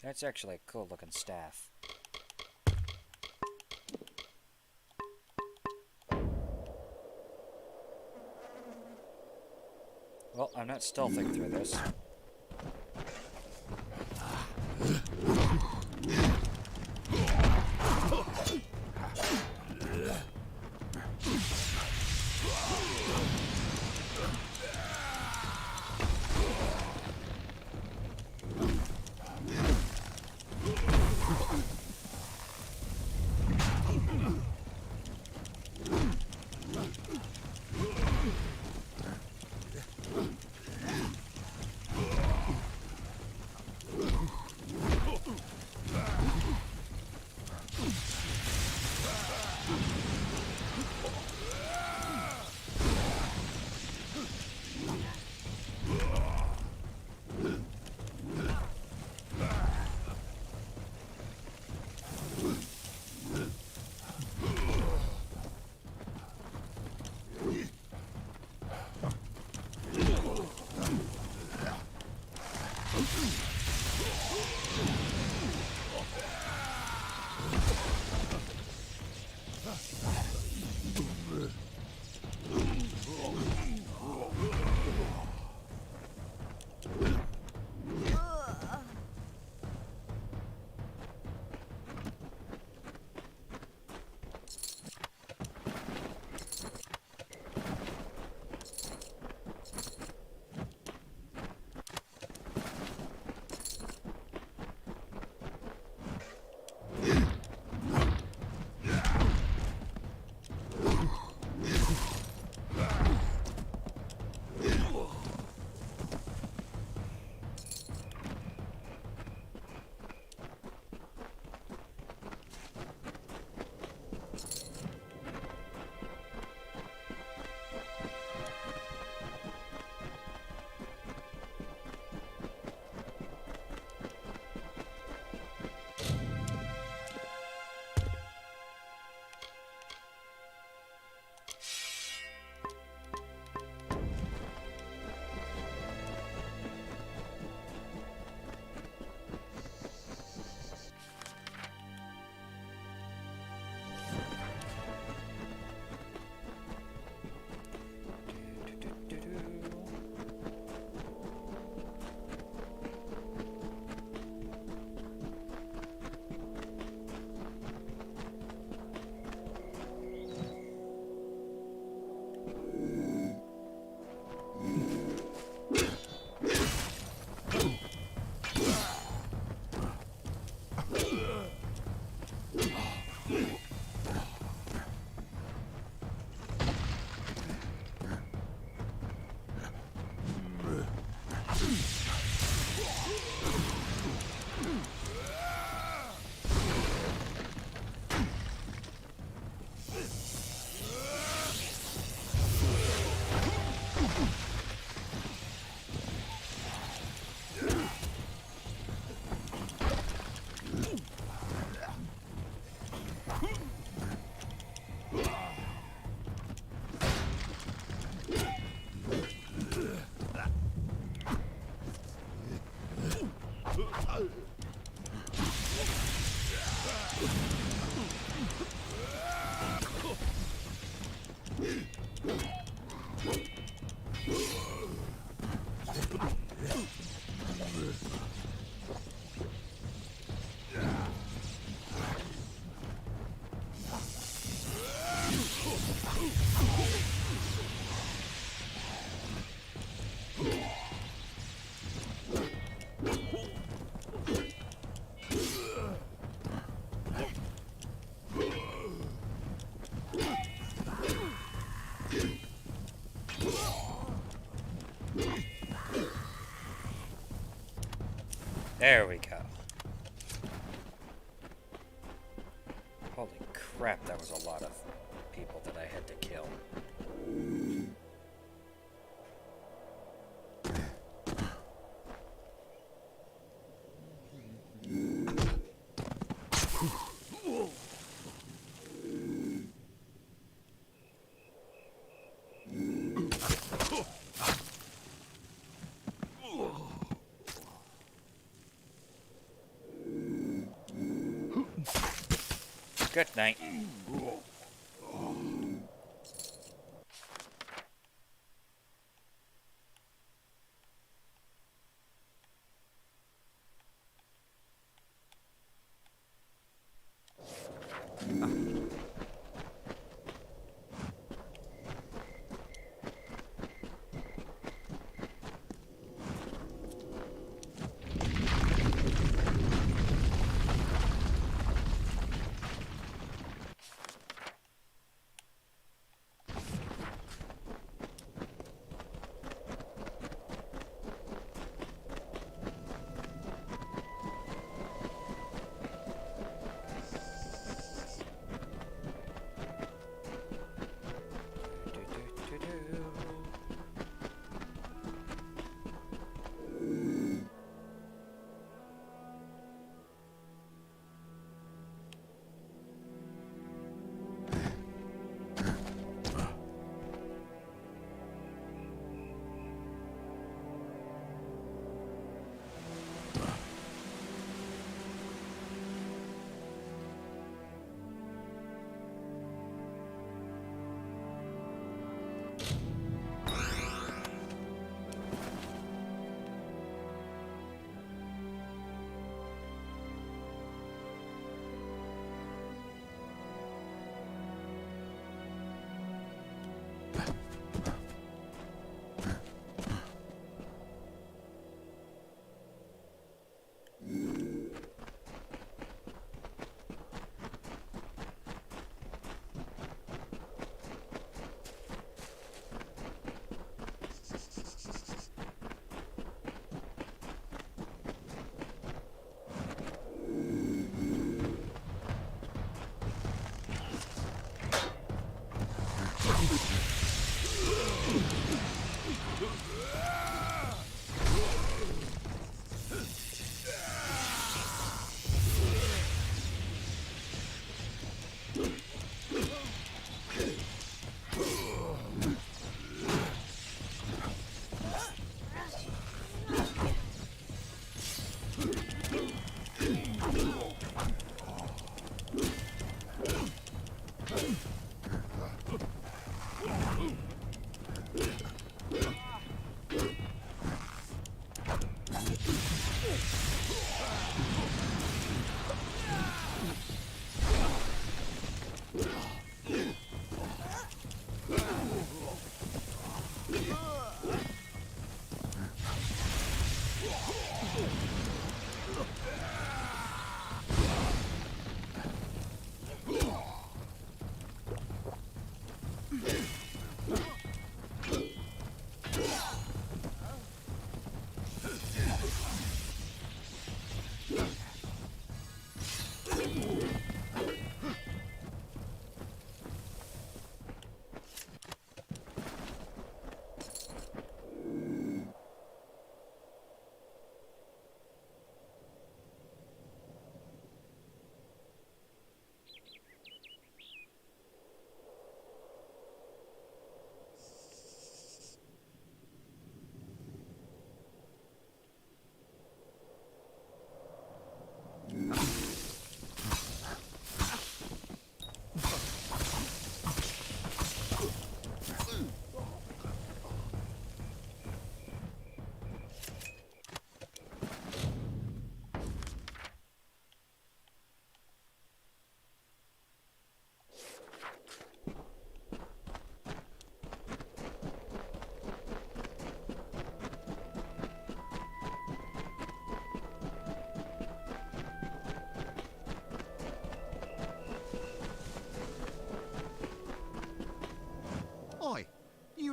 S1: That's actually a cool looking staff. Well, I'm not stealthing through this. There we go. Holy crap, that was a lot of people that I had to kill. Good night.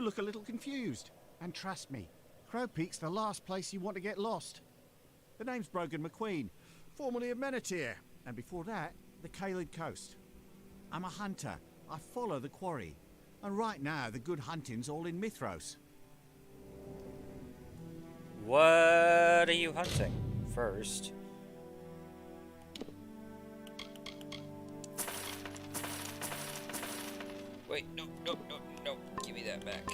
S11: You look a little confused. And trust me, Crow Peak's the last place you want to get lost. The name's Brogan McQueen, formerly of Menetier, and before that, the Caelid Coast. I'm a hunter. I follow the quarry. And right now, the good hunting's all in Mithros.
S1: What are you hunting first? Wait, no, no, no, no. Give me that back.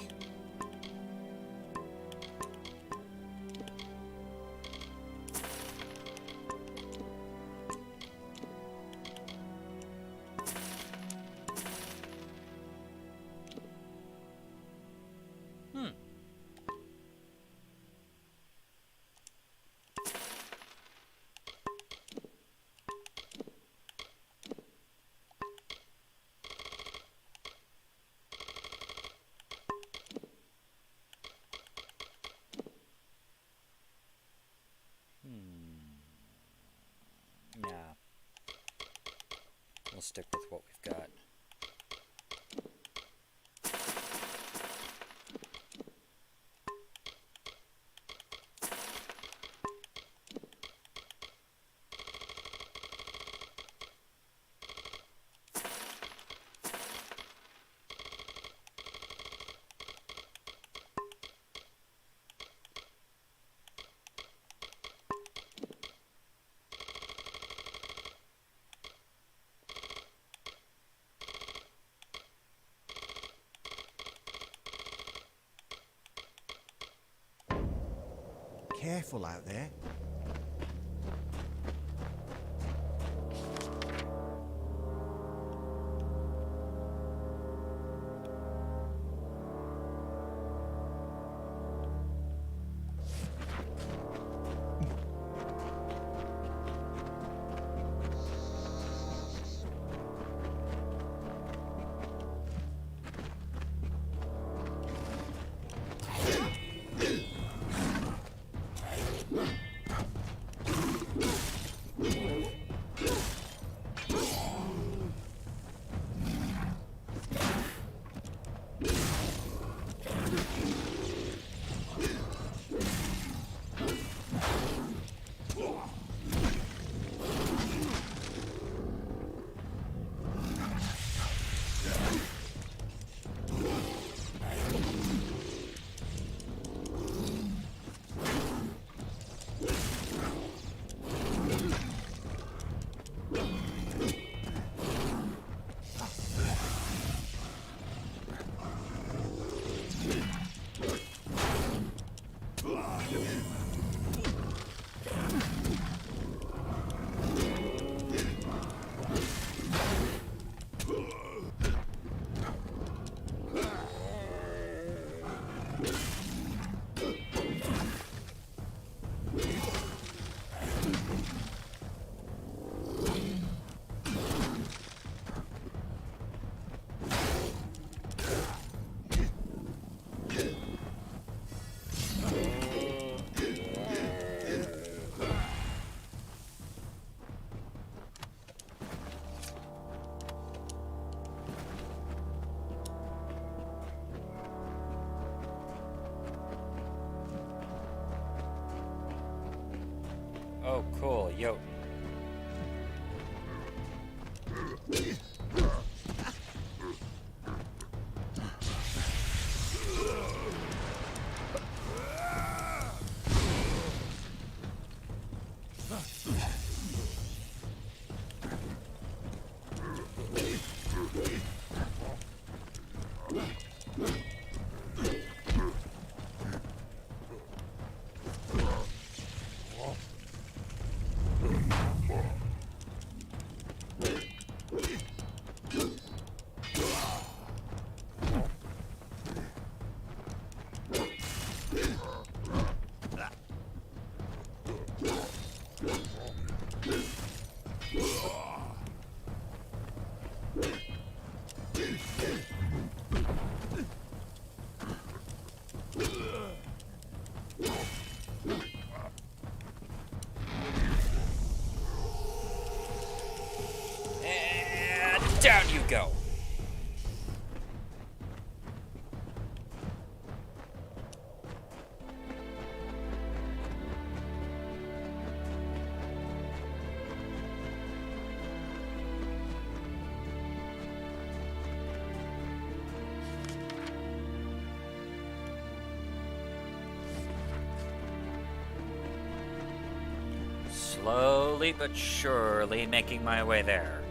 S1: Yeah. We'll stick with what we've got.
S11: Careful out there. Oh, cool. Yo.
S1: Slowly but surely making my way there.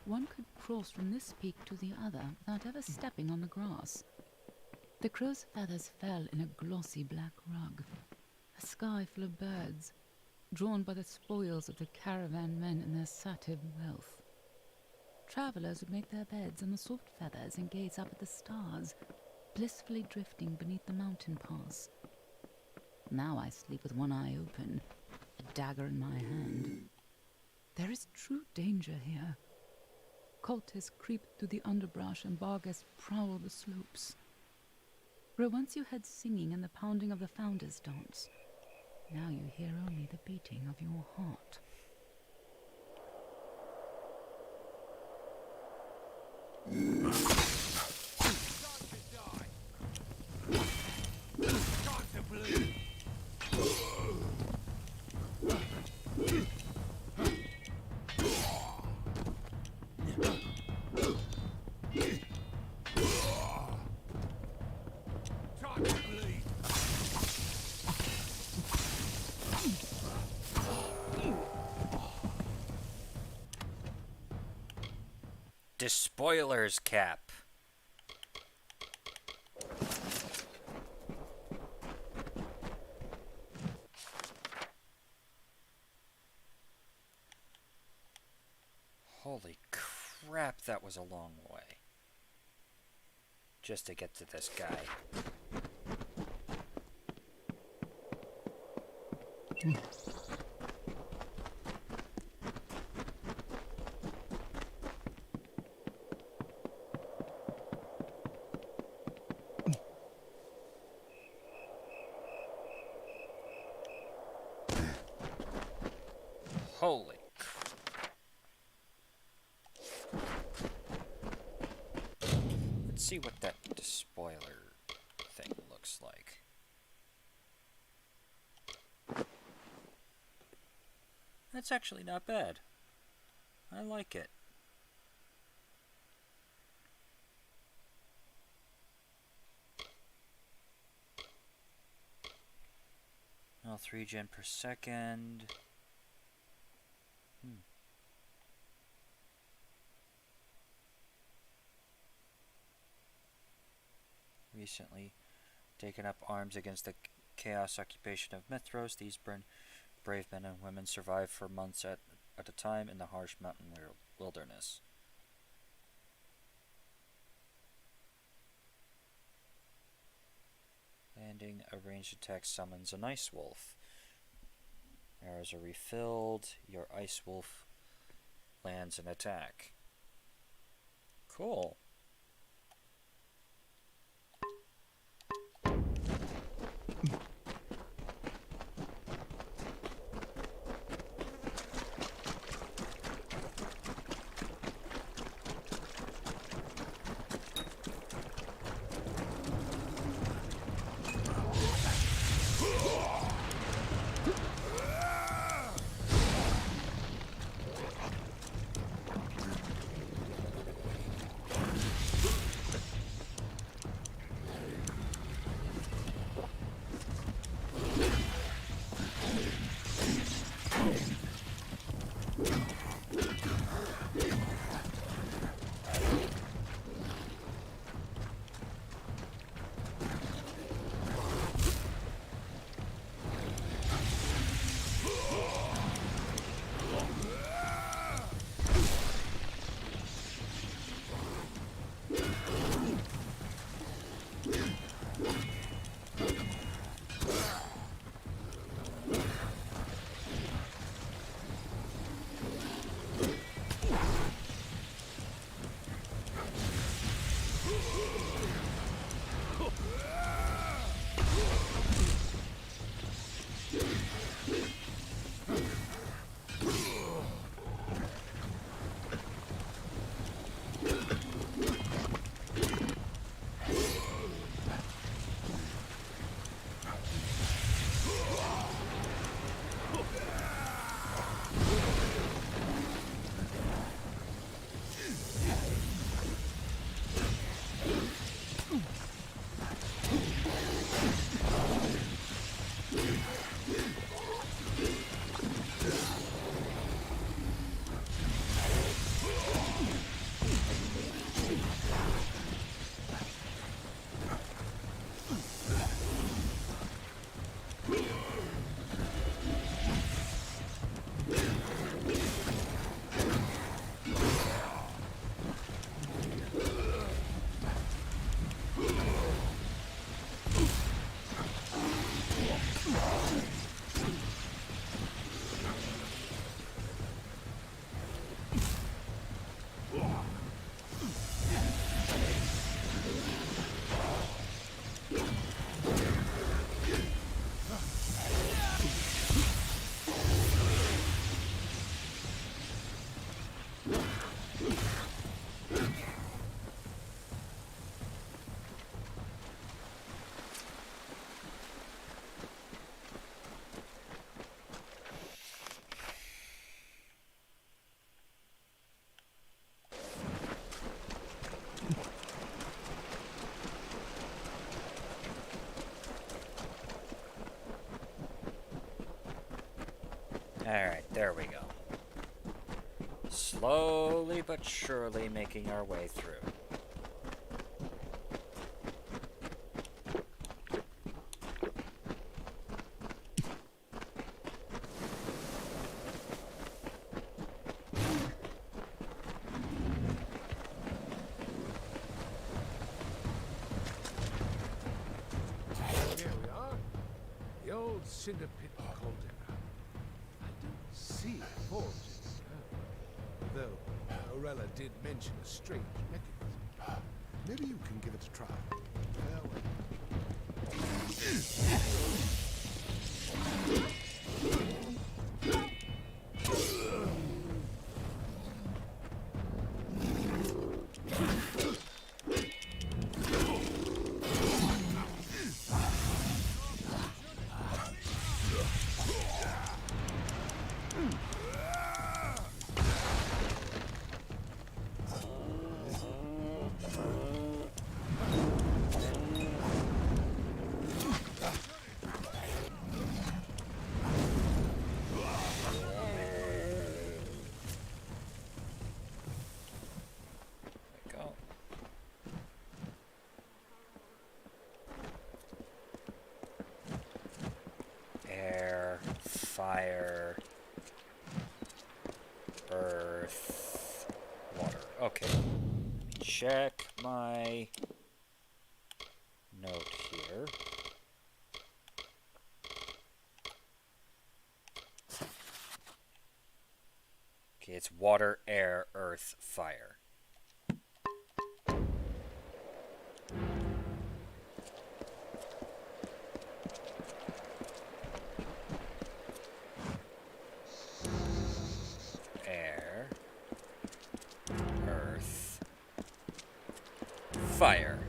S12: One could cross from this peak to the other without ever stepping on the grass. The crow's feathers fell in a glossy black rug, a sky full of birds, drawn by the spoils of the caravan men and their sative wealth. Travelers would make their beds on the soft feathers and gaze up at the stars, blissfully drifting beneath the mountain pass. Now I sleep with one eye open, a dagger in my hand. There is true danger here. Cultists creep through the underbrush and Barghest prowl the slopes. Where once you heard singing and the pounding of the founder's dance, now you hear only the beating of your heart.
S1: Despoiler's cap. Holy crap, that was a long way. Just to get to this guy. Holy crap. Let's see what that spoiler thing looks like. That's actually not bad. I like it. Well, 3 gen per second. Recently taken up arms against the chaos occupation of Mithros, these brave men and women survive for months at a time in the harsh mountain wilderness. Landing a ranged attack summons an ice wolf. Arrows are refilled. Your ice wolf lands an attack. Cool. Alright, there we go. Slowly but surely making our way through.
S5: cinder pit caldera. I don't see a forge in there, though Orella did mention a strange mechanism.
S3: Maybe you can give it a try. Farewell.
S1: Go. Air, fire, earth, water. Okay. Let me check my note here. Okay, it's water, air, earth, fire. Air, earth, fire.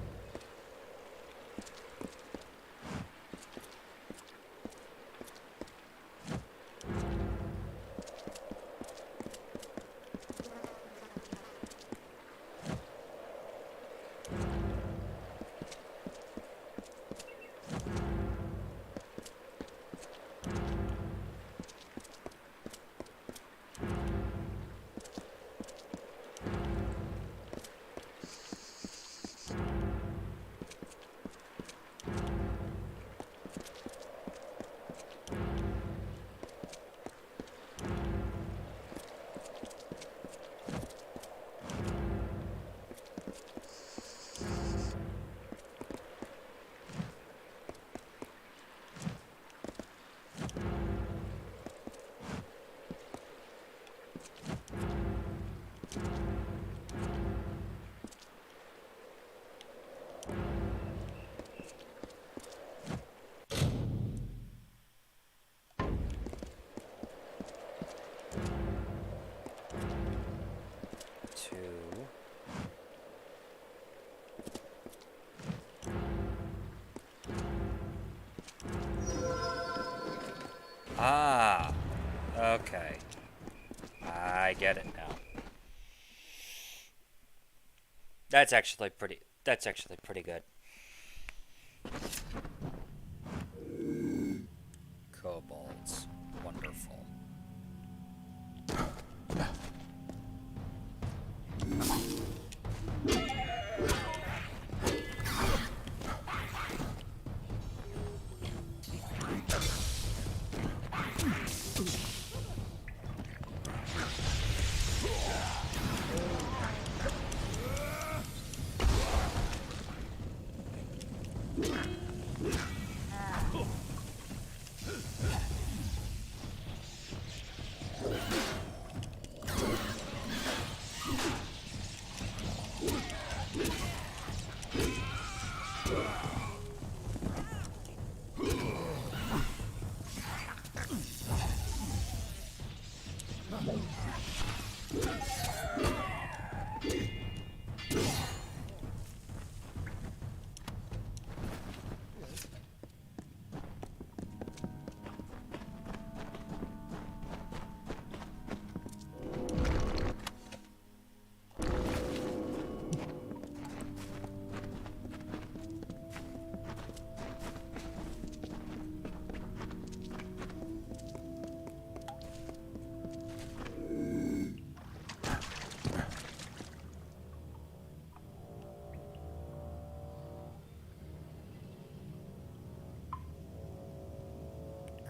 S1: Ah, okay. I get it now. That's actually pretty good. Kobolds. Wonderful.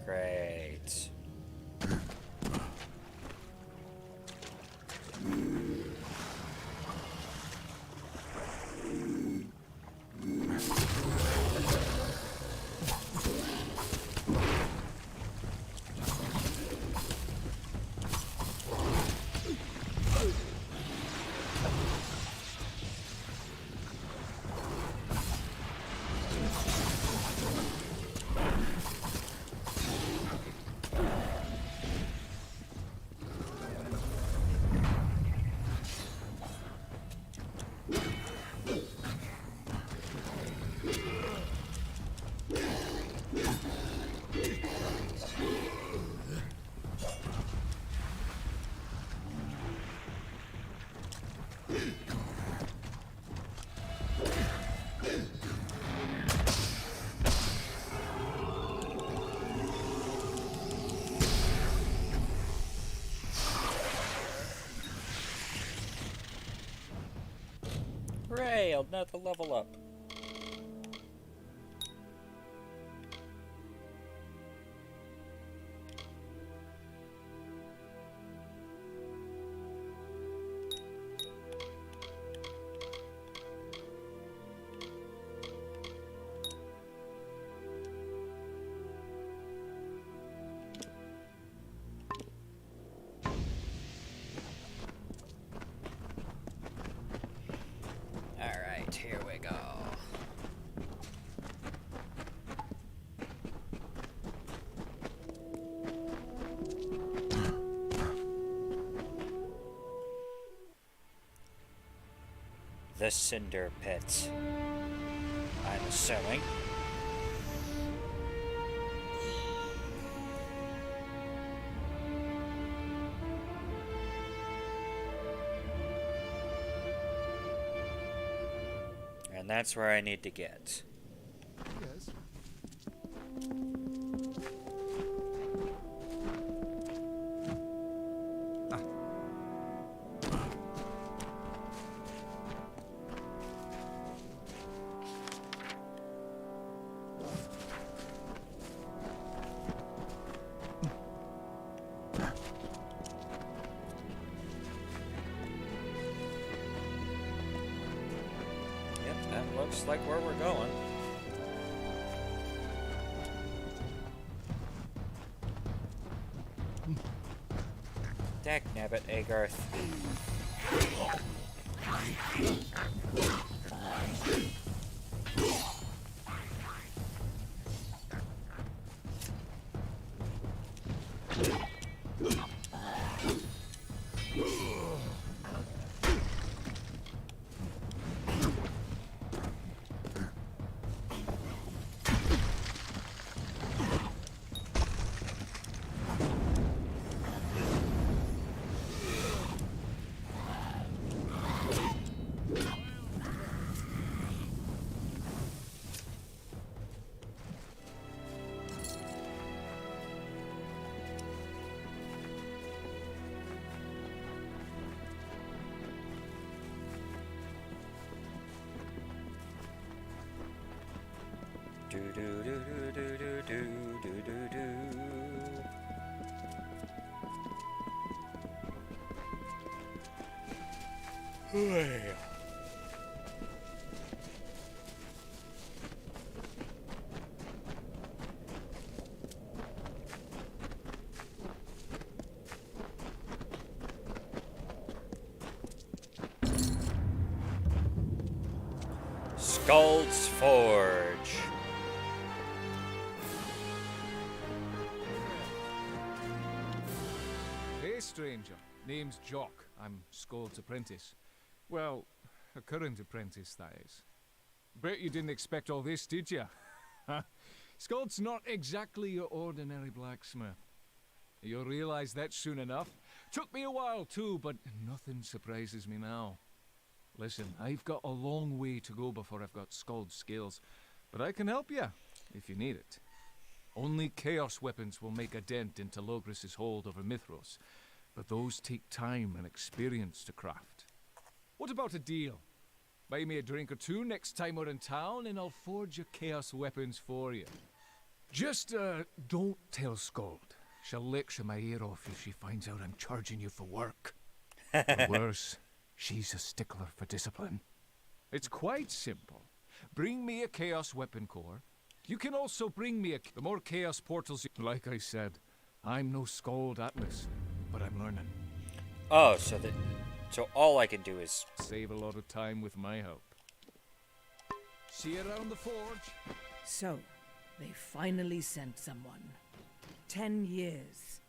S1: Great. failed another level up. Alright, here we go. The Cinder Pit, I'm assuming. And that's where I need to get.
S3: Yes.
S1: Yep, that looks like where we're going. Dagnabbit, Agarth. Do do do do do do do do do. Well. Scald's Forge.
S5: Hey, stranger. Name's Jock. I'm Scold's apprentice. Well, a current apprentice, that is. Bet you didn't expect all this, did you? Scold's not exactly your ordinary blacksmith. You'll realize that soon enough. Took me a while too, but nothing surprises me now. Listen, I've got a long way to go before I've got Scald's skills, but I can help you if you need it. Only chaos weapons will make a dent into Logris's hold over Mithros, but those take time and experience to craft. What about a deal? Buy me a drink or two next time we're in town, and I'll forge your chaos weapons for you. Just, don't tell Scald. She'll lecture my ear off if she finds out I'm charging you for work. Or worse, she's a stickler for discipline. It's quite simple. Bring me a chaos weapon core. You can also bring me the more chaos portals you... Like I said, I'm no Scald Atlas, but I'm learning.
S1: Oh, so all I can do is
S5: save a lot of time with my help. See you around the forge.
S8: So, they finally sent someone. 10 years.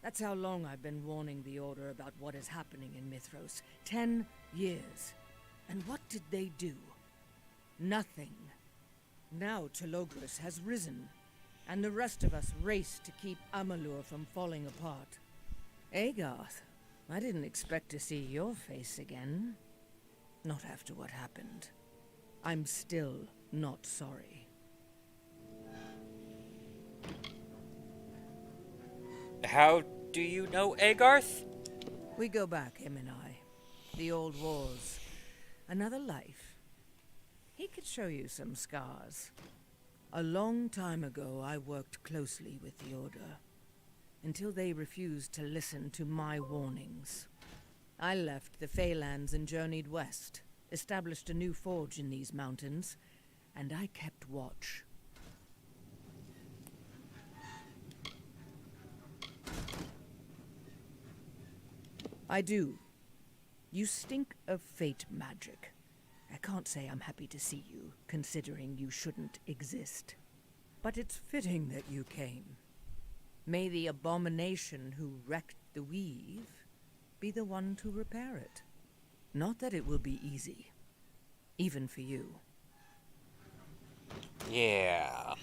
S8: That's how long I've been warning the Order about what is happening in Mithros. 10 years. And what did they do? Nothing. Now Telogris has risen, and the rest of us race to keep Amalur from falling apart. Agarth, I didn't expect to see your face again. Not after what happened. I'm still not sorry.
S1: How do you know Agarth?
S8: We go back, him and I. The old wars. Another life.
S13: could show you some scars. A long time ago, I worked closely with the Order, until they refused to listen to my warnings. I left the Feylands and journeyed west, established a new forge in these mountains, and I kept watch. I do. You stink of fate magic. I can't say I'm happy to see you, considering you shouldn't exist. But it's fitting that you came. May the abomination who wrecked the weave be the one to repair it. Not that it will be easy, even for you.
S1: Yeah.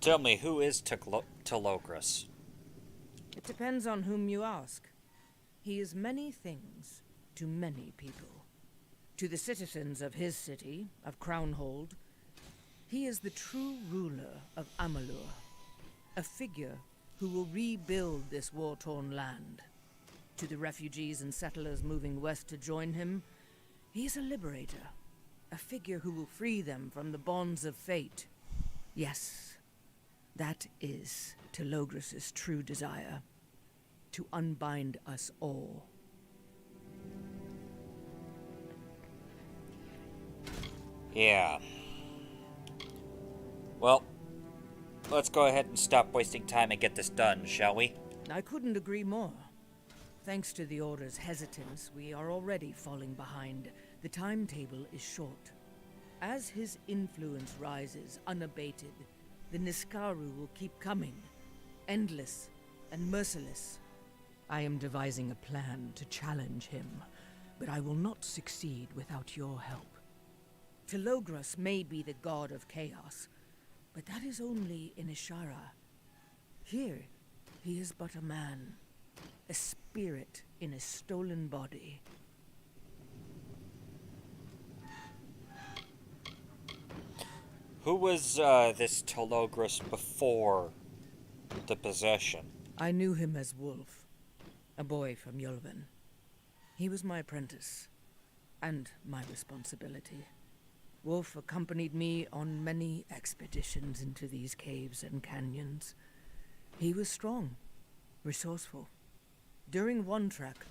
S1: Tell me, who is Telogris?
S13: It depends on whom you ask. He is many things to many people. To the citizens of his city, of Crownhold, he is the true ruler of Amalur, a figure who will rebuild this war-torn land. To the refugees and settlers moving west to join him, he is a liberator, a figure who will free them from the bonds of fate. Yes, that is Telogris' true desire, to unbind us all.
S1: Yeah. Well, let's go ahead and stop wasting time and get this done, shall we?
S13: I couldn't agree more. Thanks to the Order's hesitance, we are already falling behind. The timetable is short. As his influence rises unabated, the Niskaru will keep coming, endless and merciless. I am devising a plan to challenge him, but I will not succeed without your help. Telogris may be the god of chaos, but that is only in Ishara. Here, he is but a man, a spirit in a stolen body.
S1: Who was this Telogris before the possession?
S13: I knew him as Wolf, a boy from Yulven. He was my apprentice, and my responsibility. Wolf accompanied me on many expeditions into these caves and canyons. He was strong, resourceful. During one trek,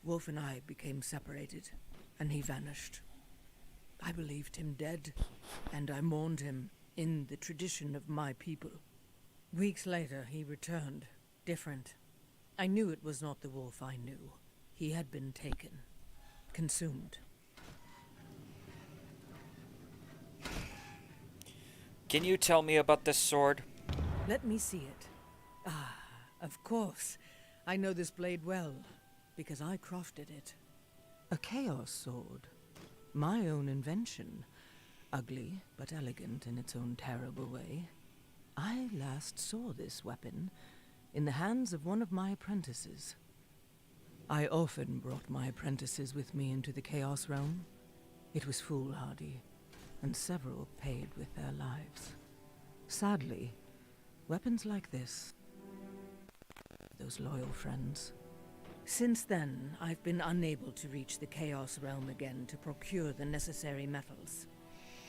S13: Wolf and I became separated, and he vanished. I believed him dead, and I mourned him in the tradition of my people. Weeks later, he returned, different. I knew it was not the Wolf I knew. He had been taken, consumed.
S1: Can you tell me about this sword?
S13: Let me see it. Ah, of course. I know this blade well, because I crafted it. A chaos sword. My own invention. Ugly, but elegant in its own terrible way. I last saw this weapon in the hands of one of my apprentices. I often brought my apprentices with me into the Chaos Realm. It was foolhardy, and several paid with their lives. Sadly, weapons like this, those loyal friends. Since then, I've been unable to reach the Chaos Realm again to procure the necessary metals.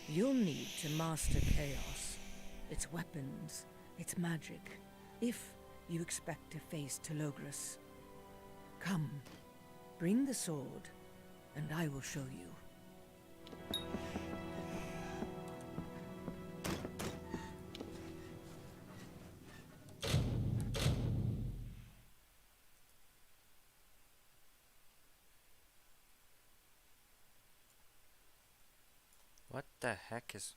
S13: You'll need to master Chaos, its weapons, its magic, if you expect to face Telogris. Come, bring the sword, and I will show you.
S1: What the heck is...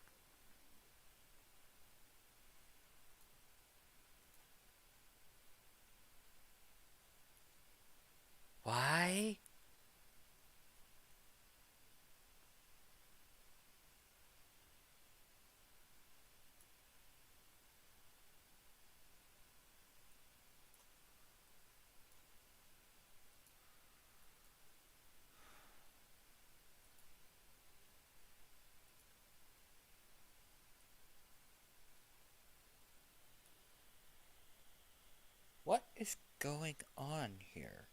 S1: Why? What is going on here?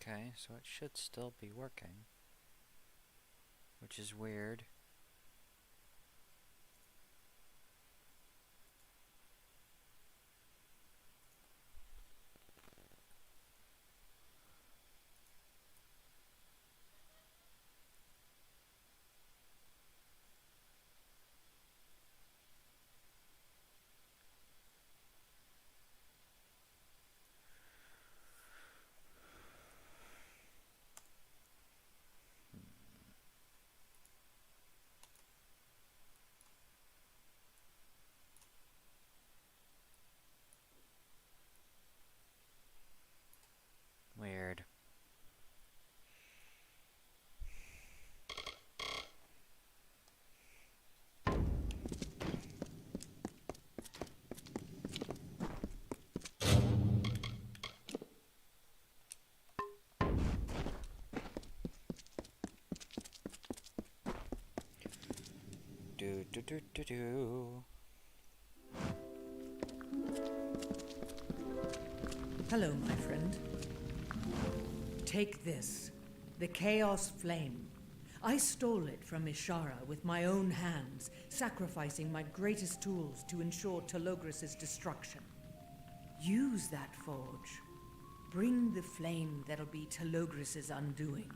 S1: Okay, so it should still be working. Which is weird. Weird. Do do do do do.
S13: Hello, my friend. Take this, the Chaos Flame. I stole it from Ishara with my own hands, sacrificing my greatest tools to ensure Telogris' destruction. Use that forge. Bring the flame that'll be Telogris' undoing.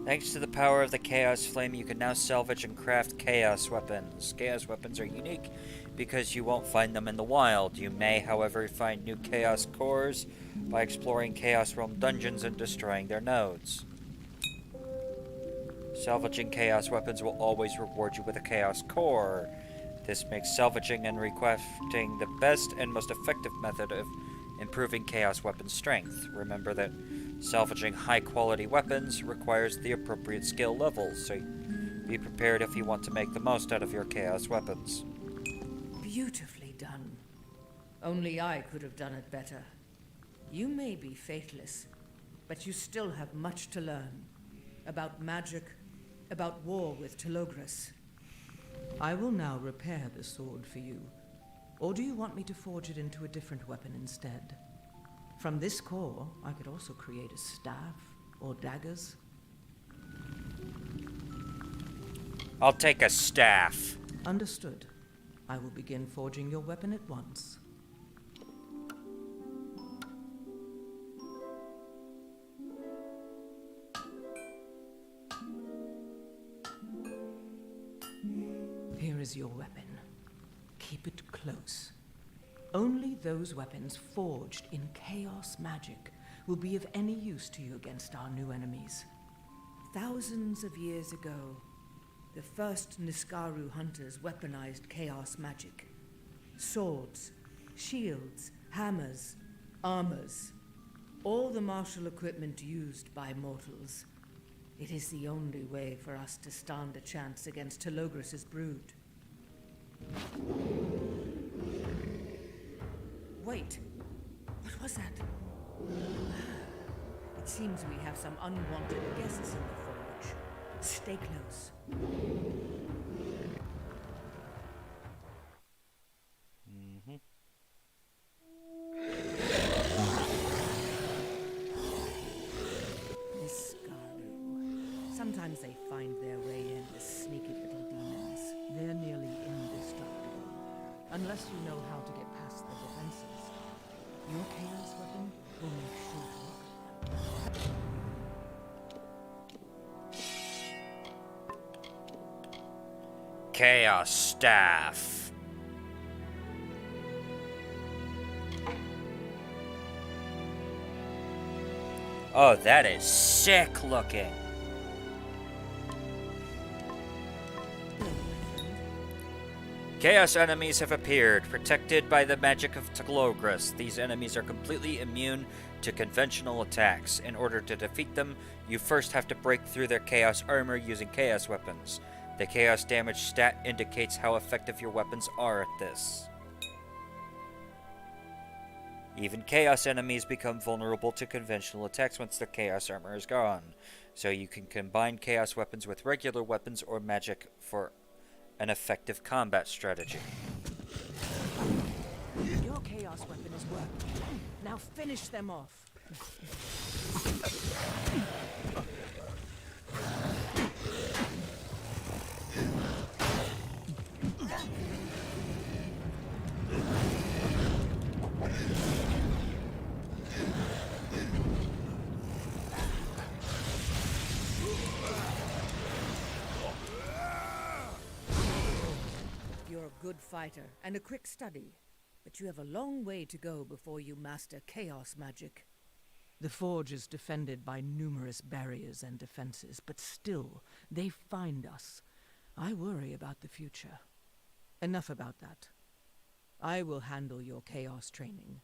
S1: Thanks to the power of the Chaos Flame, you can now salvage and craft Chaos Weapons. Chaos Weapons are unique because you won't find them in the wild. You may, however, find new Chaos Cores by exploring Chaos Realm dungeons and destroying their nodes. Salvaging Chaos Weapons will always reward you with a Chaos Core. This makes salvaging and recrafting the best and most effective method of improving Chaos Weapon strength. Remember that salvaging high-quality weapons requires the appropriate skill levels, so be prepared if you want to make the most out of your Chaos Weapons.
S13: Beautifully done. Only I could have done it better. You may be faithless, but you still have much to learn. About magic, about war with Telogris. I will now repair the sword for you. Or do you want me to forge it into a different weapon instead? From this core, I could also create a staff or daggers.
S1: I'll take a staff.
S13: Understood. I will begin forging your weapon at once. Here is your weapon. Keep it close. Only those weapons forged in chaos magic will be of any use to you against our new enemies. Thousands of years ago, the first Niskaru hunters weaponized chaos magic. Swords, shields, hammers, armors. All the martial equipment used by mortals. It is the only way for us to stand a chance against Telogris' brood. Wait, what was that? It seems we have some unwanted guests in the forge. Stay close. Sometimes they find their way in, the sneaky little demons. They're nearly indestructible. Unless you know how to get past the defenses. Your chaos weapon will make short work.
S1: Chaos Staff. Oh, that is sick looking. Chaos enemies have appeared, protected by the magic of Telogris. These enemies are completely immune to conventional attacks. In order to defeat them, you first have to break through their chaos armor using chaos weapons. The chaos damage stat indicates how effective your weapons are at this. Even chaos enemies become vulnerable to conventional attacks once their chaos armor is gone. So you can combine chaos weapons with regular weapons or magic for an effective combat strategy.
S13: Your chaos weapon is working. Now finish them off. You're a good fighter and a quick study, but you have a long way to go before you master chaos magic. The forge is defended by numerous barriers and defenses, but still, they find us. I worry about the future. Enough about that. I will handle your chaos training,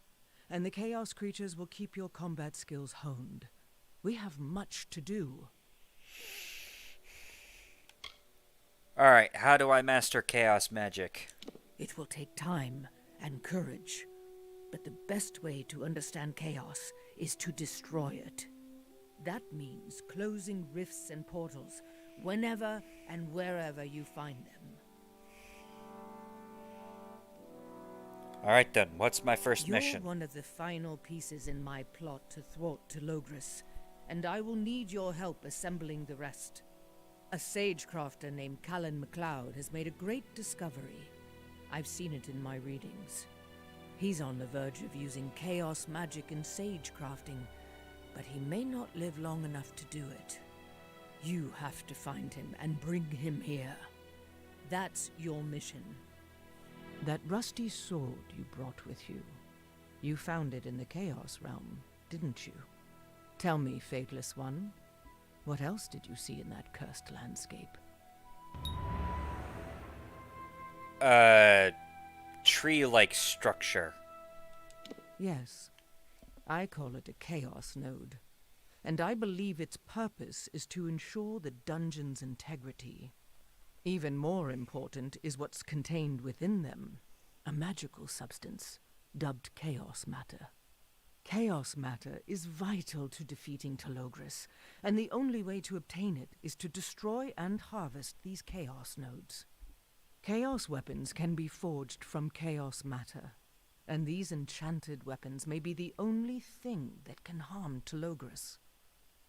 S13: and the chaos creatures will keep your combat skills honed. We have much to do.
S1: Alright, how do I master chaos magic?
S13: It will take time and courage, but the best way to understand chaos is to destroy it. That means closing rifts and portals whenever and wherever you find them.
S1: Alright then, what's my first mission?
S13: You're one of the final pieces in my plot to thwart Telogris, and I will need your help assembling the rest. A sagecrafter named Callan MacLeod has made a great discovery. I've seen it in my readings. He's on the verge of using chaos magic in sagecrafting, but he may not live long enough to do it. You have to find him and bring him here. That's your mission. That rusty sword you brought with you, you found it in the Chaos Realm, didn't you? Tell me, Faithless One, what else did you see in that cursed landscape?
S1: Tree-like structure.
S13: Yes, I call it a Chaos Node, and I believe its purpose is to ensure the dungeon's integrity. Even more important is what's contained within them, a magical substance dubbed Chaos Matter. Chaos Matter is vital to defeating Telogris, and the only way to obtain it is to destroy and harvest these Chaos Nodes. Chaos weapons can be forged from Chaos Matter, and these enchanted weapons may be the only thing that can harm Telogris.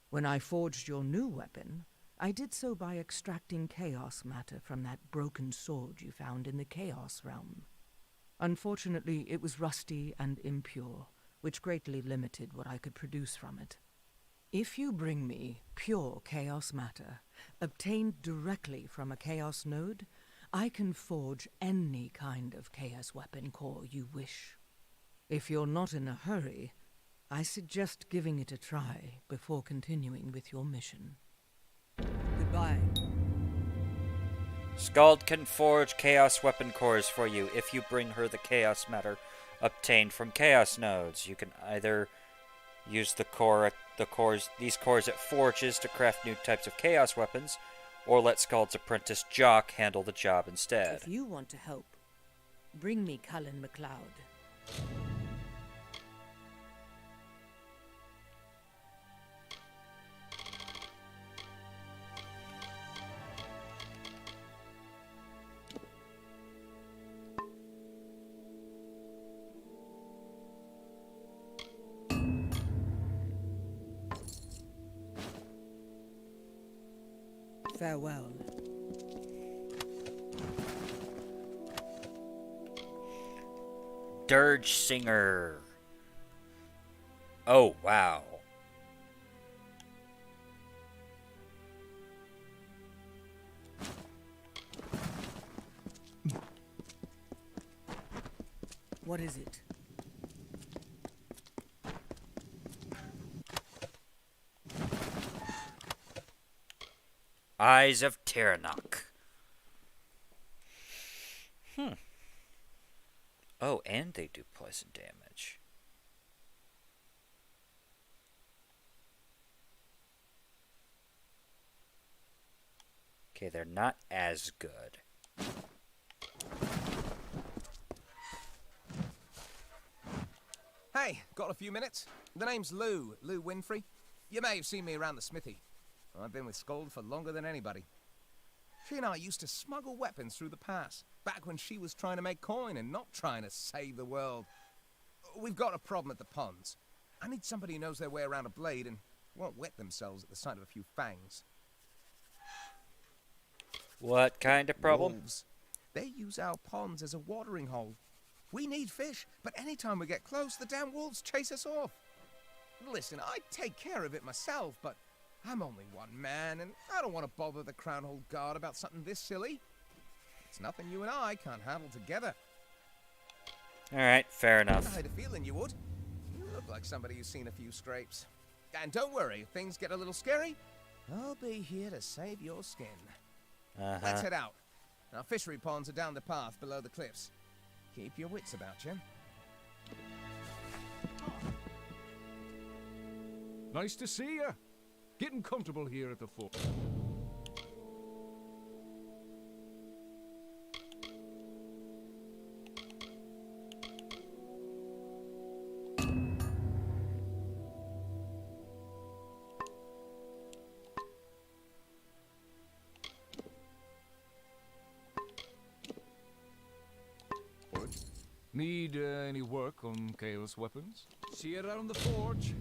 S13: When I forged your new weapon, I did so by extracting Chaos Matter from that broken sword you found in the Chaos Realm. Unfortunately, it was rusty and impure, which greatly limited what I could produce from it. If you bring me pure Chaos Matter, obtained directly from a Chaos Node, I can forge any kind of Chaos weapon core you wish. If you're not in a hurry, I suggest giving it a try before continuing with your mission. Goodbye.
S1: Skald can forge chaos weapon cores for you if you bring her the chaos matter obtained from chaos nodes. You can either use these cores at forges to craft new types of chaos weapons, or let Skald's apprentice Jock handle the job instead.
S13: If you want to help, bring me Callan MacLeod. Farewell.
S1: Dirge Singer. Oh, wow.
S13: What is it?
S1: Eyes of Tyrannoch. Oh, and they do poison damage. Okay, they're not as good.
S14: Hey, got a few minutes? The name's Lou Winfrey. You may have seen me around the smithy. I've been with Skald for longer than anybody. She and I used to smuggle weapons through the pass, back when she was trying to make coin and not trying to save the world. We've got a problem at the ponds. I need somebody who knows their way around a blade and won't wet themselves at the sight of a few fangs.
S1: What kind of problem?
S14: Wolves. They use our ponds as a watering hole. We need fish, but anytime we get close, the damn wolves chase us off. Listen, I'd take care of it myself, but I'm only one man, and I don't want to bother the Crown Hold Guard about something this silly. It's nothing you and I can't handle together.
S1: Alright, fair enough.
S14: I had a feeling you would. You look like somebody who's seen a few scrapes. And don't worry, if things get a little scary, I'll be here to save your skin. Let's head out. Our fishery ponds are down the path below the cliffs. Keep your wits about you.
S5: Nice to see you. Getting comfortable here at the fort. Need any work on Kale's weapons?
S9: See you around the forge.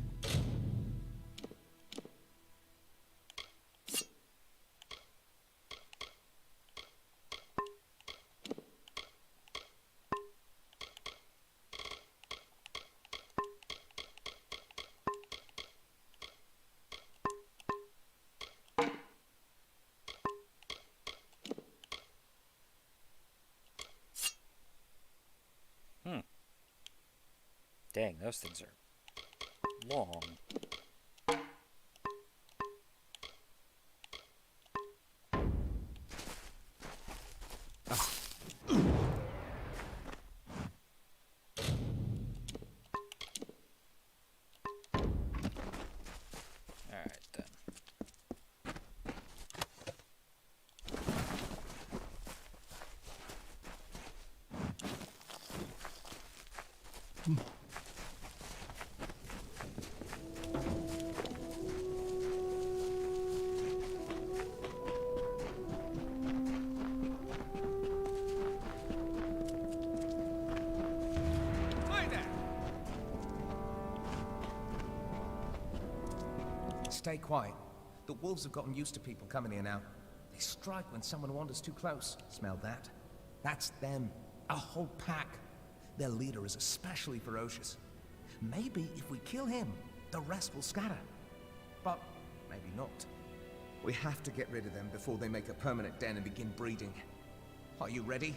S1: Dang, those things are long. Alright then.
S14: Stay quiet. The wolves have gotten used to people coming here now. They strike when someone wanders too close. Smell that? That's them. A whole pack. Their leader is especially ferocious. Maybe if we kill him, the rest will scatter. But maybe not. We have to get rid of them before they make a permanent den and begin breeding. Are you ready?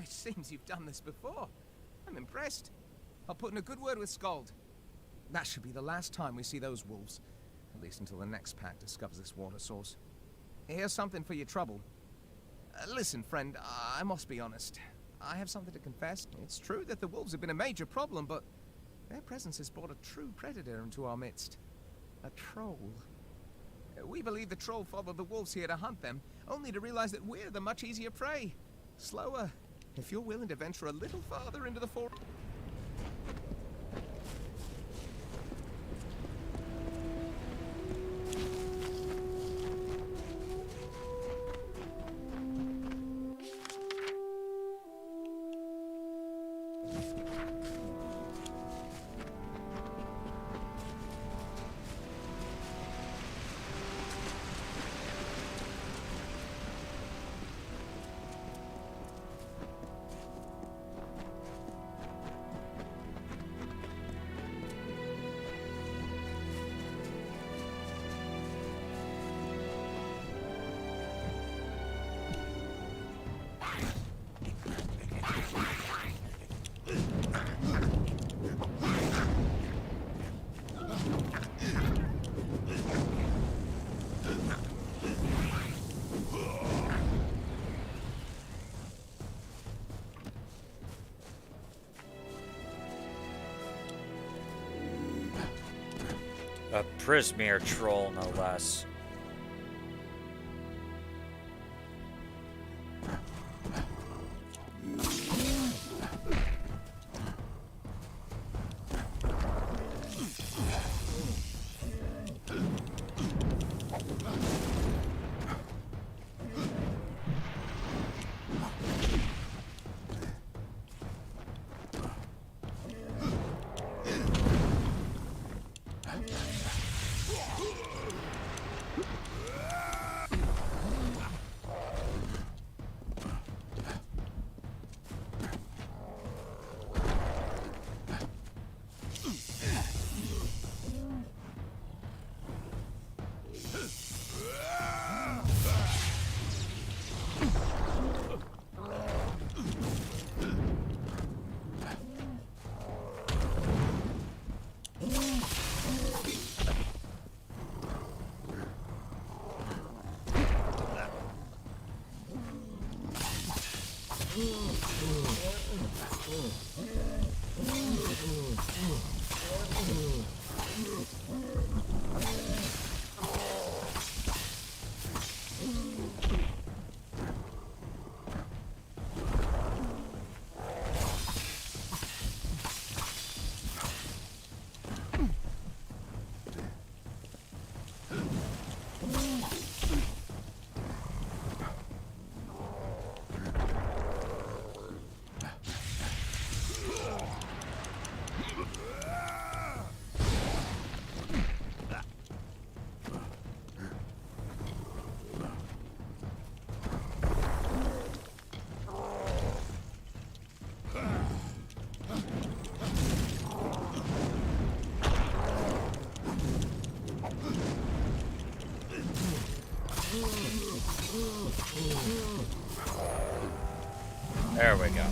S14: Seems you've done this before. I'm impressed. I'll put in a good word with Skald. That should be the last time we see those wolves. At least until the next pack discovers this water source. Here's something for your trouble. Listen, friend, I must be honest. I have something to confess. It's true that the wolves have been a major problem, but their presence has brought a true predator into our midst. A troll. We believe the troll followed the wolves here to hunt them, only to realize that we're the much easier prey. Slower. If you're willing to venture a little farther into the forest...
S1: A Prismere troll, no less. There we go.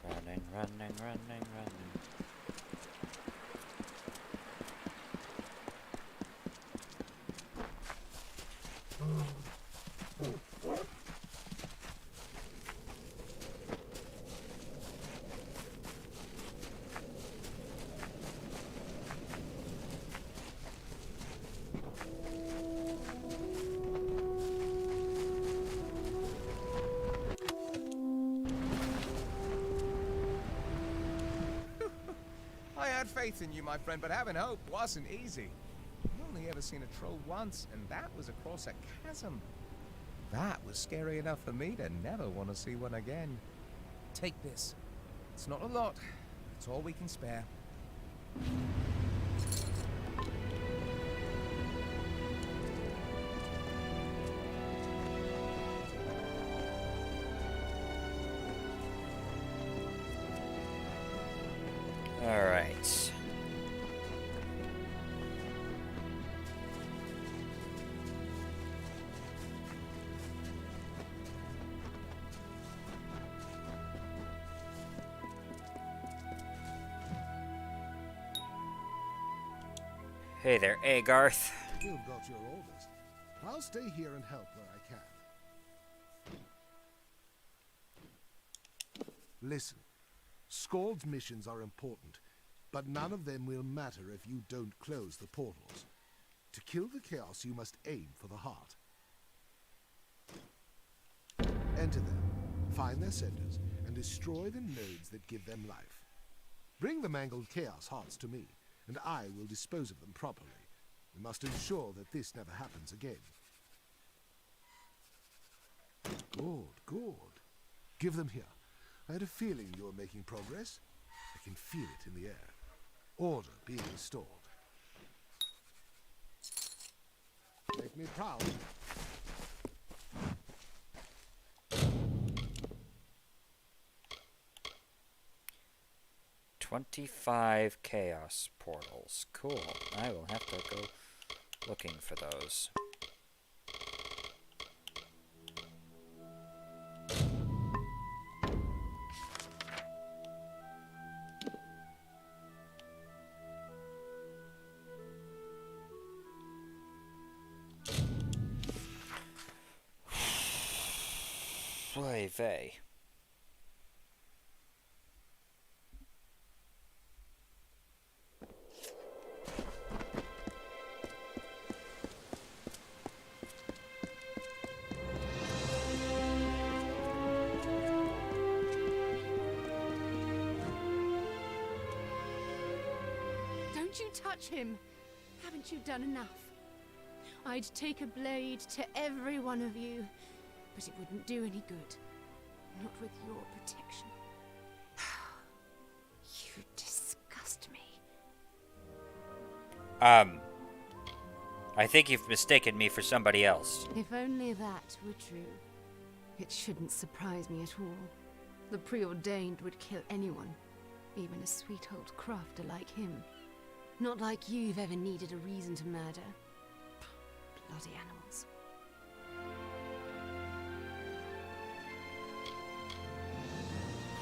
S1: Running, running, running, running.
S14: I had faith in you, my friend, but having hope wasn't easy. I've only ever seen a troll once, and that was across a chasm. That was scary enough for me to never want to see one again. Take this. It's not a lot. It's all we can spare.
S1: All right. Hey there, Agarth.
S3: You've got your orders. I'll stay here and help where I can. Listen, Skald's missions are important, but none of them will matter if you don't close the portals. To kill the chaos, you must aim for the heart. Enter them, find their centers, and destroy the nodes that give them life. Bring the mangled chaos hearts to me, and I will dispose of them properly. We must ensure that this never happens again. Good, good. Give them here. I had a feeling you were making progress. I can feel it in the air. Order being restored. Make me proud.
S1: 25 chaos portals. Cool. I will have to go looking for those. Oy vey.
S6: Don't you touch him! Haven't you done enough? I'd take a blade to every one of you, but it wouldn't do any good. Not with your protection. You disgust me.
S1: I think you've mistaken me for somebody else.
S6: If only that were true. It shouldn't surprise me at all. The preordained would kill anyone, even a sweet old crafter like him. Not like you've ever needed a reason to murder. Bloody animals.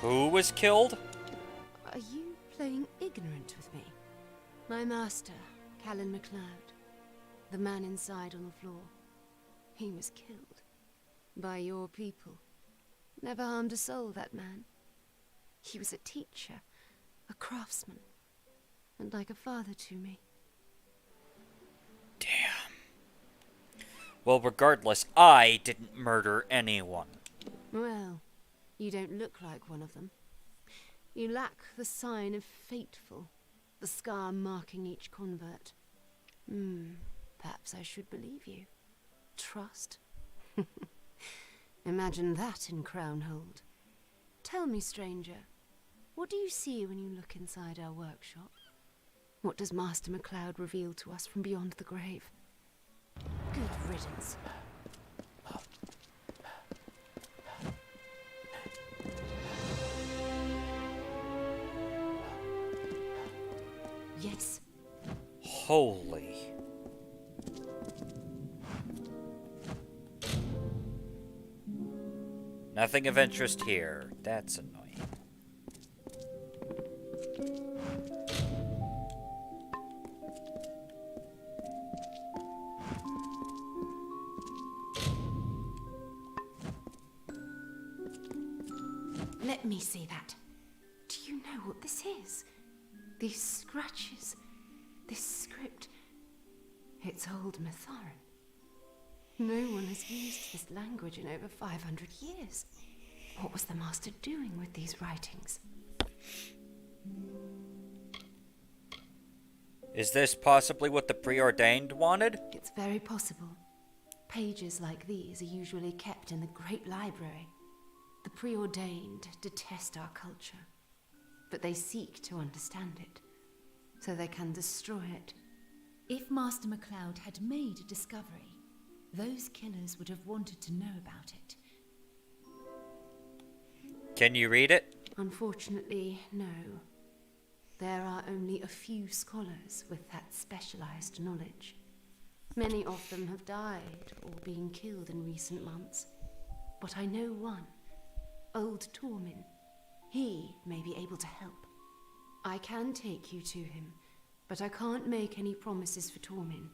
S1: Who was killed?
S6: Are you playing ignorant with me? My master, Callan MacLeod. The man inside on the floor. He was killed. By your people. Never harmed a soul, that man. He was a teacher. A craftsman. And like a father to me.
S1: Damn. Well, regardless, I didn't murder anyone.
S6: Well, you don't look like one of them. You lack the sign of fateful, the scar marking each convert. Perhaps I should believe you. Trust? Imagine that in Crownhold. Tell me, stranger, what do you see when you look inside our workshop? What does Master MacLeod reveal to us from beyond the grave? Good riddance. Yes.
S1: Holy. Nothing of interest here. That's annoying.
S6: Let me see that. Do you know what this is? These scratches, this script. It's old Matharan. No one has used this language in over 500 years. What was the Master doing with these writings?
S1: Is this possibly what the preordained wanted?
S6: It's very possible. Pages like these are usually kept in the Great Library. The preordained detest our culture, but they seek to understand it, so they can destroy it.
S7: If Master MacLeod had made a discovery, those killers would have wanted to know about it.
S1: Can you read it?
S6: Unfortunately, no. There are only a few scholars with that specialized knowledge. Many of them have died or been killed in recent months. But I know one, Old Tormin. He may be able to help. I can take you to him, but I can't make any promises for Tormin.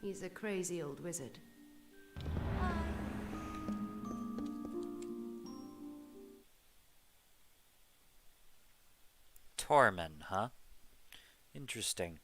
S6: He's a crazy old wizard.
S1: Tormin, huh? Interesting.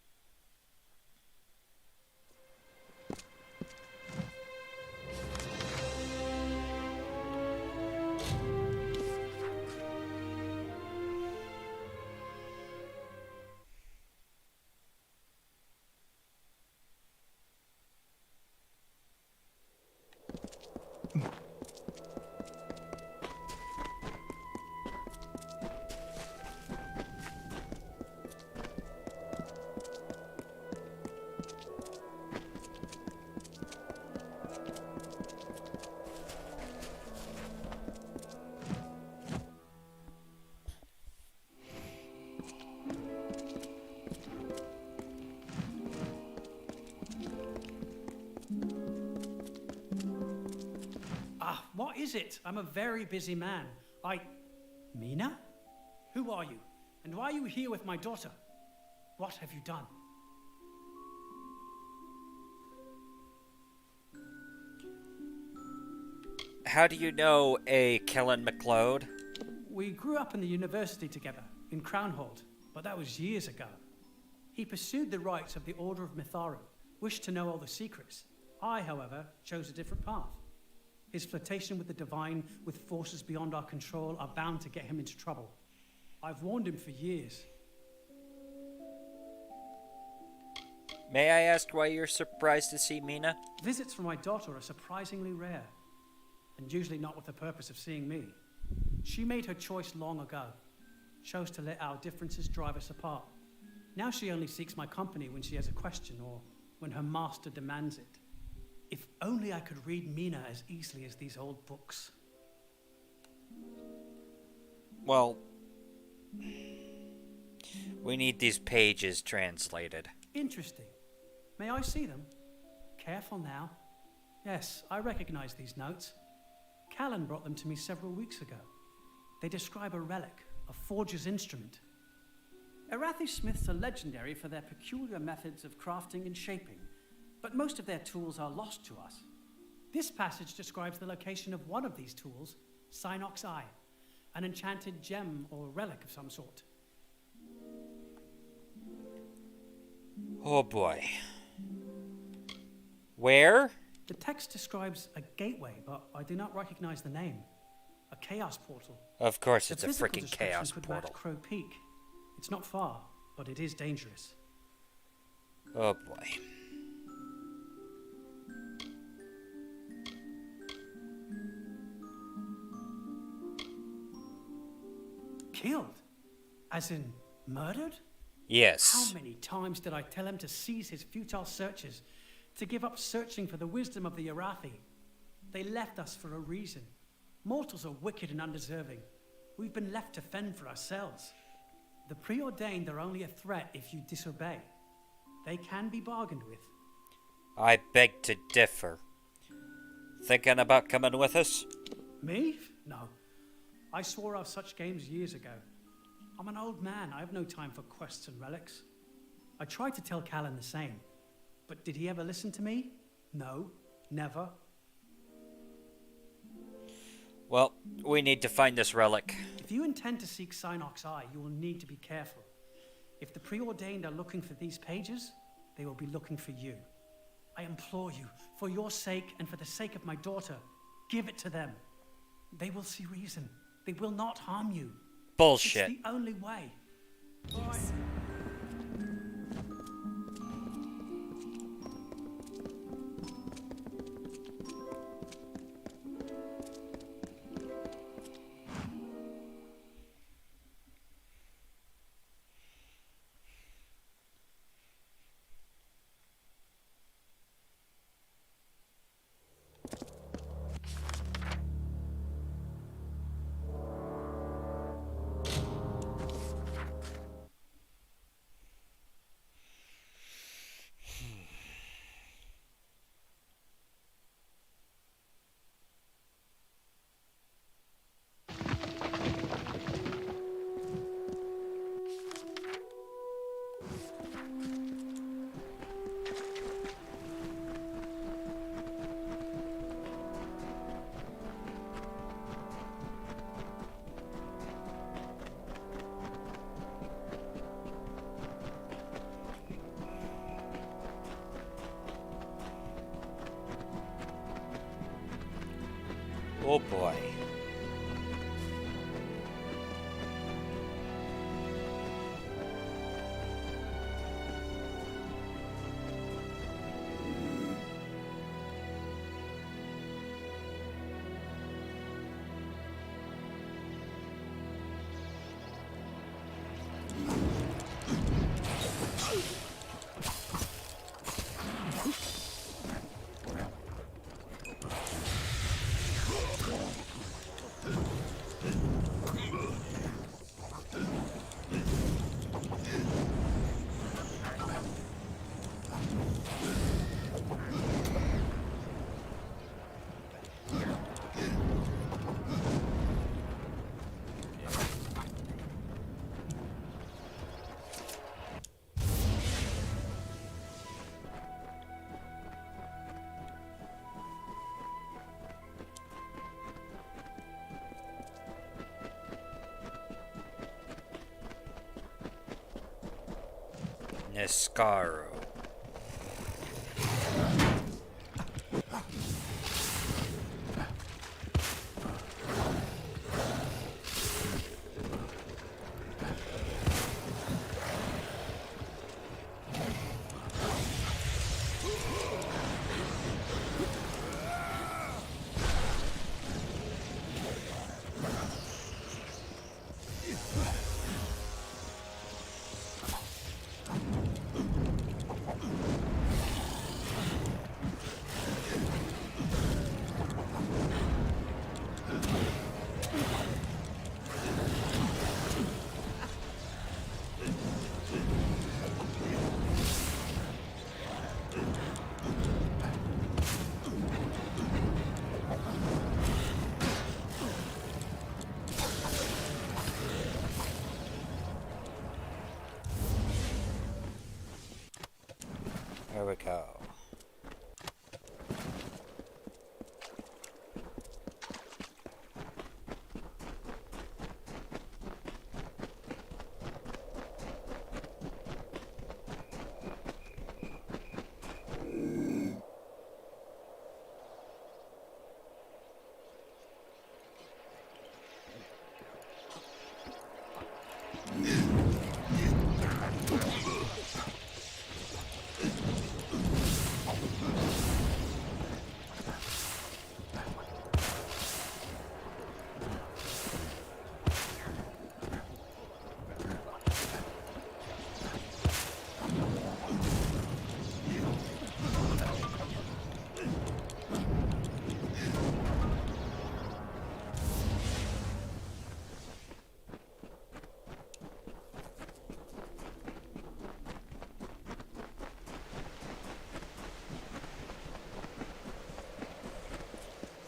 S10: is it? I'm a very busy man. Mina? Who are you? And why are you here with my daughter? What have you done?
S1: How do you know a Kellen MacLeod?
S10: We grew up in the university together, in Crownhold, but that was years ago. He pursued the rites of the Order of Mitharu, wished to know all the secrets. I, however, chose a different path. His flirtation with the divine, with forces beyond our control, are bound to get him into trouble. I've warned him for years.
S1: May I ask why you're surprised to see Mina?
S10: Visits from my daughter are surprisingly rare, and usually not with the purpose of seeing me. She made her choice long ago, chose to let our differences drive us apart. Now she only seeks my company when she has a question or when her master demands it. If only I could read Mina as easily as these old books.
S1: Well, we need these pages translated.
S10: Interesting. May I see them? Careful now. Yes, I recognize these notes. Callan brought them to me several weeks ago. They describe a relic, a forger's instrument. Arathi smiths are legendary for their peculiar methods of crafting and shaping, but most of their tools are lost to us. This passage describes the location of one of these tools, Synox Eye, an enchanted gem or relic of some sort.
S1: Oh boy. Where?
S10: The text describes a gateway, but I do not recognize the name. A chaos portal.
S1: Of course it's
S10: The
S1: a
S10: physical
S1: freaking
S10: description
S1: chaos
S10: could
S1: portal.
S10: match Crow Peak. It's not far, but it is dangerous.
S1: Oh boy.
S10: Killed? As in murdered?
S1: Yes.
S10: How many times did I tell him to cease his futile searches, to give up searching for the wisdom of the Arathi? They left us for a reason. Mortals are wicked and undeserving. We've been left to fend for ourselves. The preordained are only a threat if you disobey. They can be bargained with.
S1: I beg to differ. Thinking about coming with us?
S10: Me? No. I swore off such games years ago. I'm an old man. I have no time for quests and relics. I tried to tell Callan the same. But did he ever listen to me? No. Never.
S1: Well, we need to find this relic.
S10: If you intend to seek Synox Eye, you will need to be careful. If the preordained are looking for these pages, they will be looking for you. I implore you, for your sake and for the sake of my daughter, give it to them. They will see reason. They will not harm you.
S1: Bullshit.
S10: It's the only way.
S4: Yes.
S1: Oh boy. Niscaro. There we go.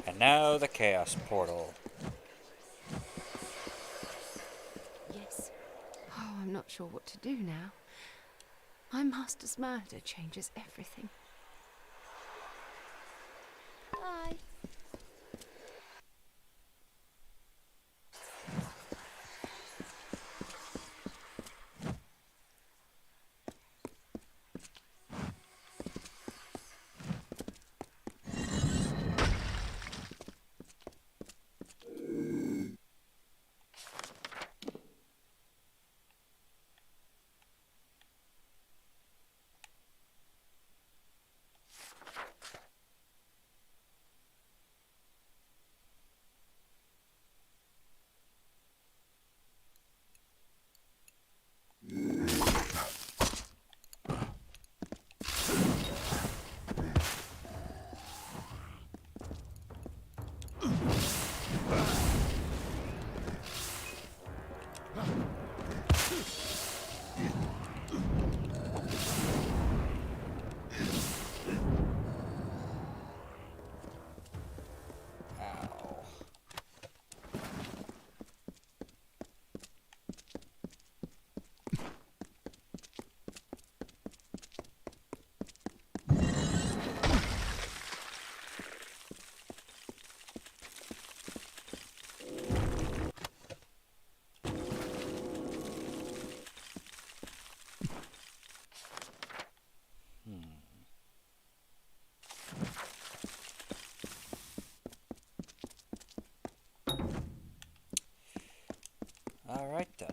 S1: And now the Chaos Portal.
S6: Yes. Oh, I'm not sure what to do now. My master's murder changes everything. Bye. All right then.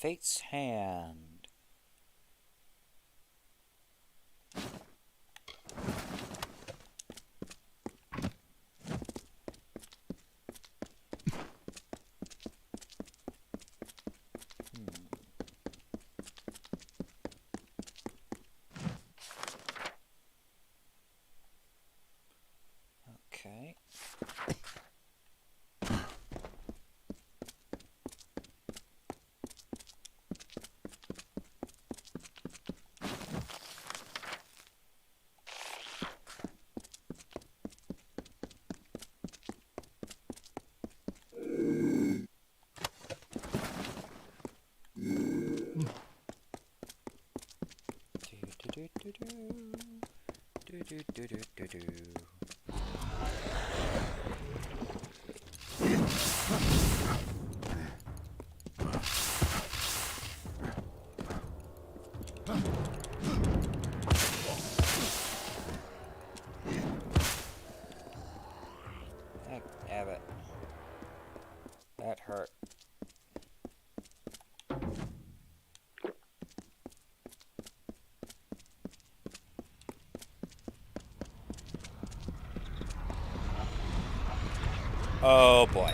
S1: Fate's Hand. Okay. Heck, Abbott. That hurt. Oh boy.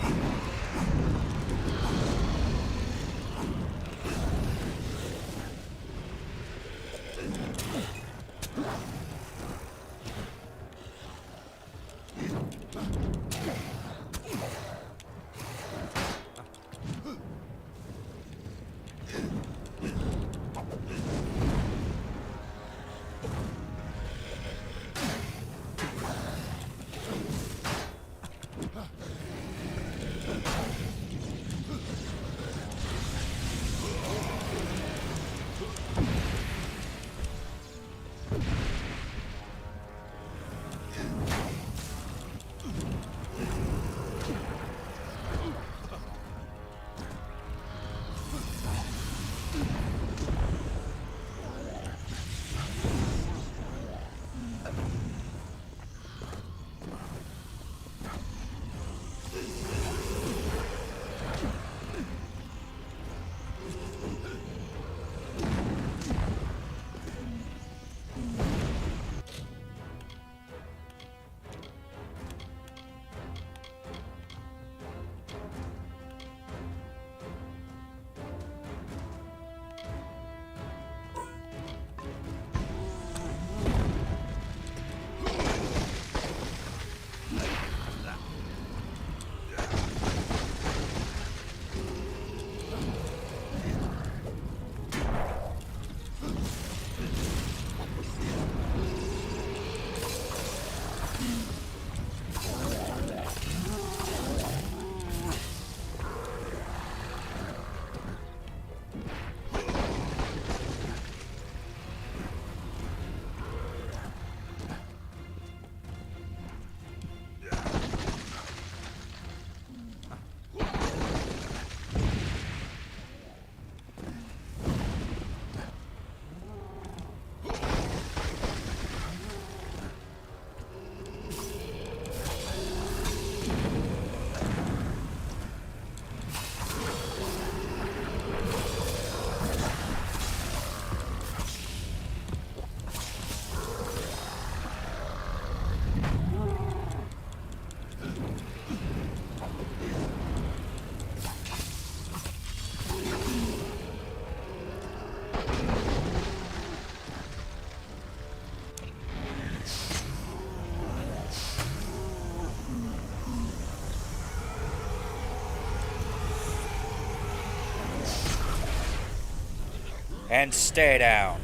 S1: And stay down.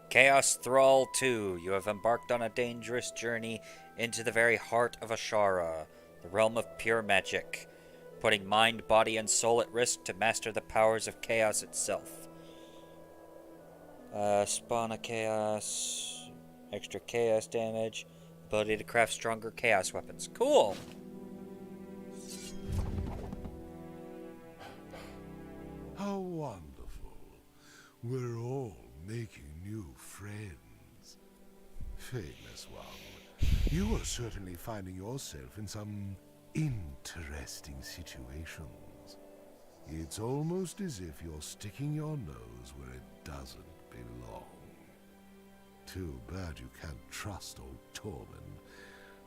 S1: Chaos Thrall 2, you have embarked on a dangerous journey into the very heart of Ashara, the realm of pure magic, putting mind, body, and soul at risk to master the powers of chaos itself. Spawn of chaos, extra chaos damage, ability to craft stronger chaos weapons. Cool!
S3: How wonderful. We're all making new friends. Fadeless One, you are certainly finding yourself in some interesting situations. It's almost as if you're sticking your nose where it doesn't belong. Too bad you can't trust old Tormund.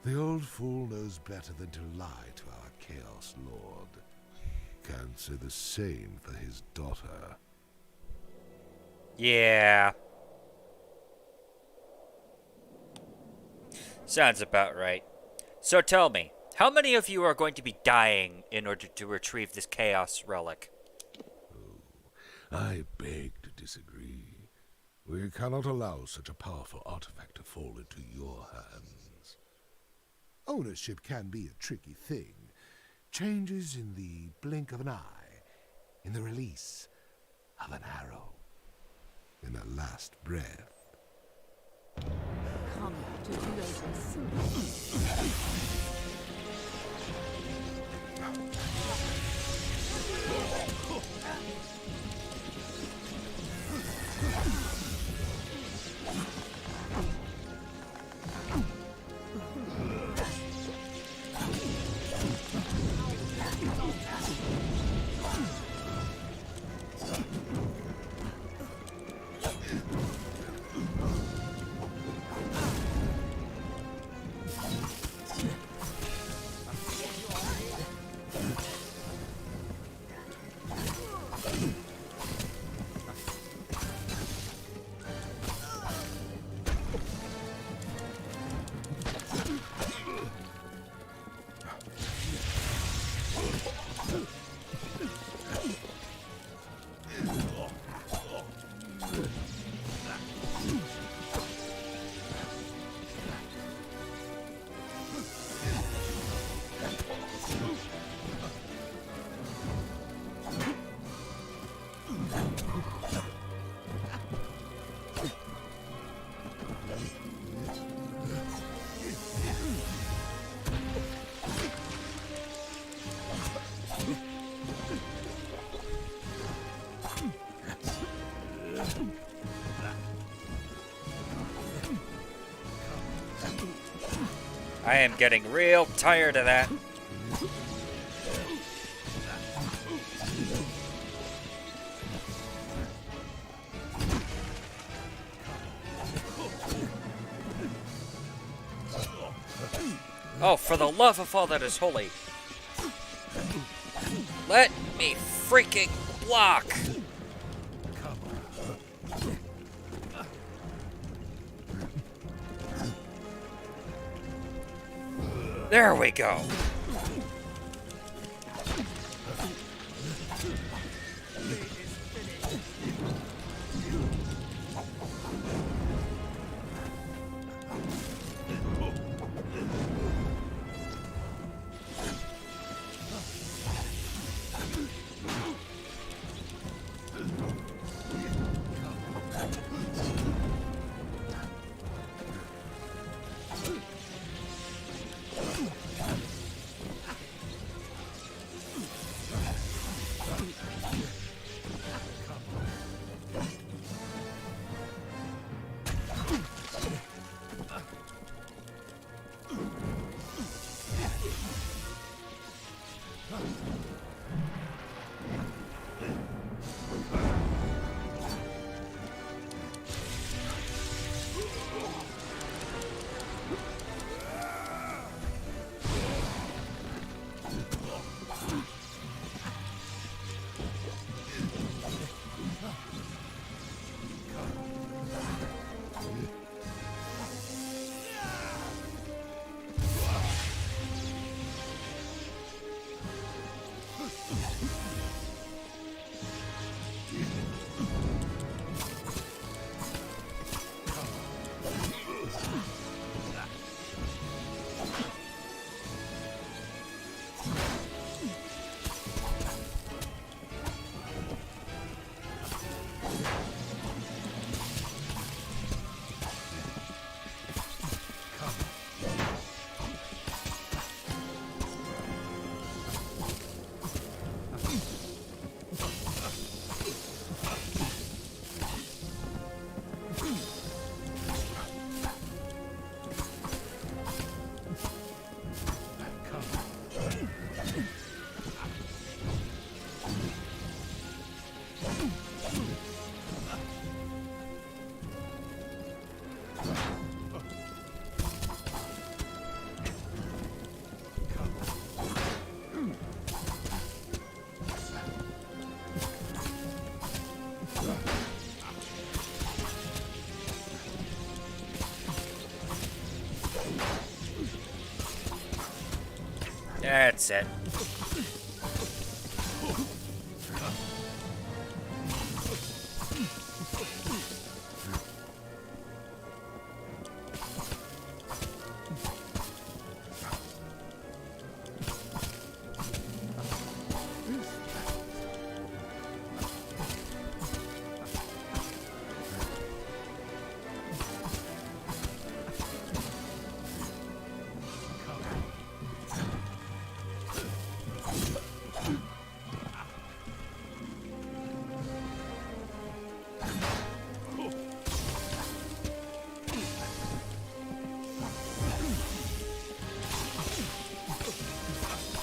S3: The old fool knows better than to lie to our Chaos Lord. Can't say the same for his daughter.
S1: Yeah. Sounds about right. So tell me, how many of you are going to be dying in order to retrieve this Chaos Relic?
S3: Oh, I beg to disagree. We cannot allow such a powerful artifact to fall into your hands. Ownership can be a tricky thing. Changes in the blink of an eye, in the release of an arrow, in a last breath.
S12: Come to Lotus.
S1: I am getting real tired of that. Oh, for the love of all that is holy. Let me freaking block! There we go. That's it.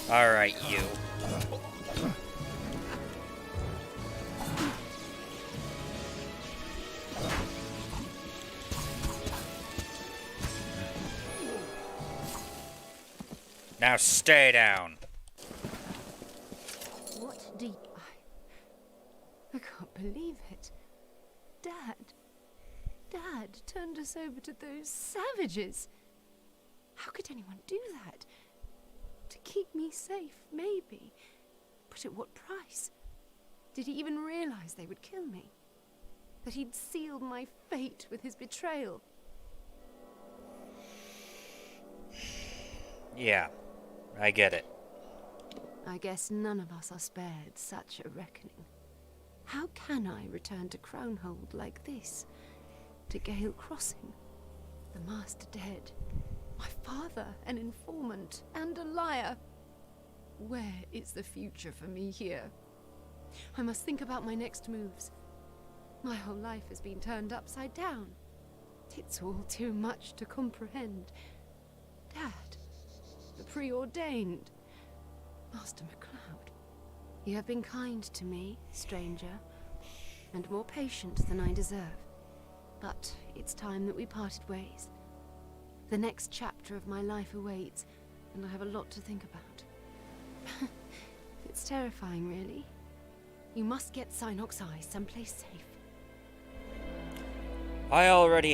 S1: Alright, you. Now stay down.
S6: What do you... I can't believe it. Dad. Dad turned us over to those savages. How could anyone do that? To keep me safe, maybe. But at what price? Did he even realize they would kill me? That he'd sealed my fate with his betrayal?
S1: Yeah, I get it.
S6: I guess none of us are spared such a reckoning. How can I return to Crownhold like this? To Gale Crossing? The Master dead. My father, an informant, and a liar. Where is the future for me here? I must think about my next moves. My whole life has been turned upside down. It's all too much to comprehend. Dad, the preordained. Master MacLeod, you have been kind to me, stranger, and more patient than I deserve. But it's time that we parted ways. The next chapter of my life awaits, and I have a lot to think about. It's terrifying, really. You must get Synox Eye someplace safe.
S1: I already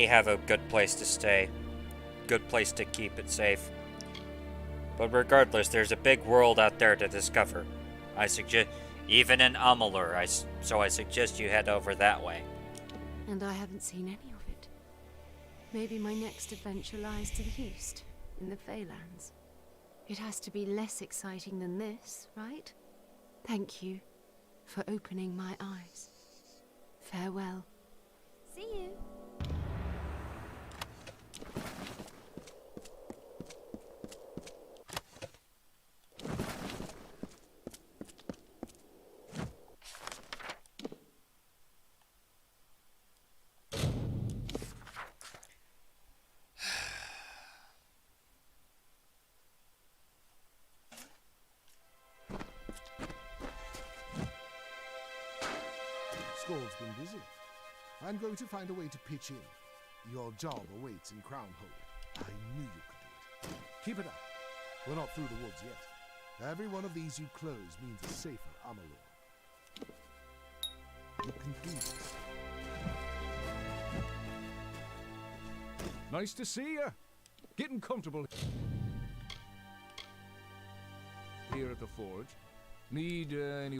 S1: have a good place to stay. Good place to keep it safe. But regardless, there's a big world out there to discover. I suggest, even in Amalur, so I suggest you head over that way.
S6: And I haven't seen any of it. Maybe my next adventure lies to the east, in the Feylands. It has to be less exciting than this, right? Thank you for opening my eyes. Farewell.
S4: See you.
S3: Skull's been busy. I'm going to find a way to pitch in. Your job awaits in Crownhold. I knew you could do it. Keep it up. We're not through the woods yet. Every one of these you close means a safer Amalur. You can do this.
S5: Nice to see you. Getting comfortable here at the forge. Need any...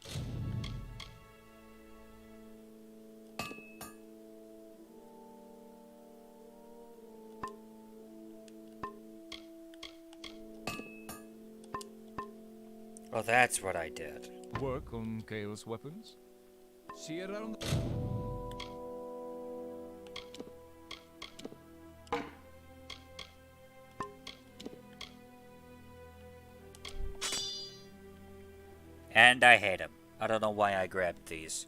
S1: Well, that's what I did.
S5: Work on Gale's weapons? See you around the...
S1: And I hate him. I don't know why I grabbed these.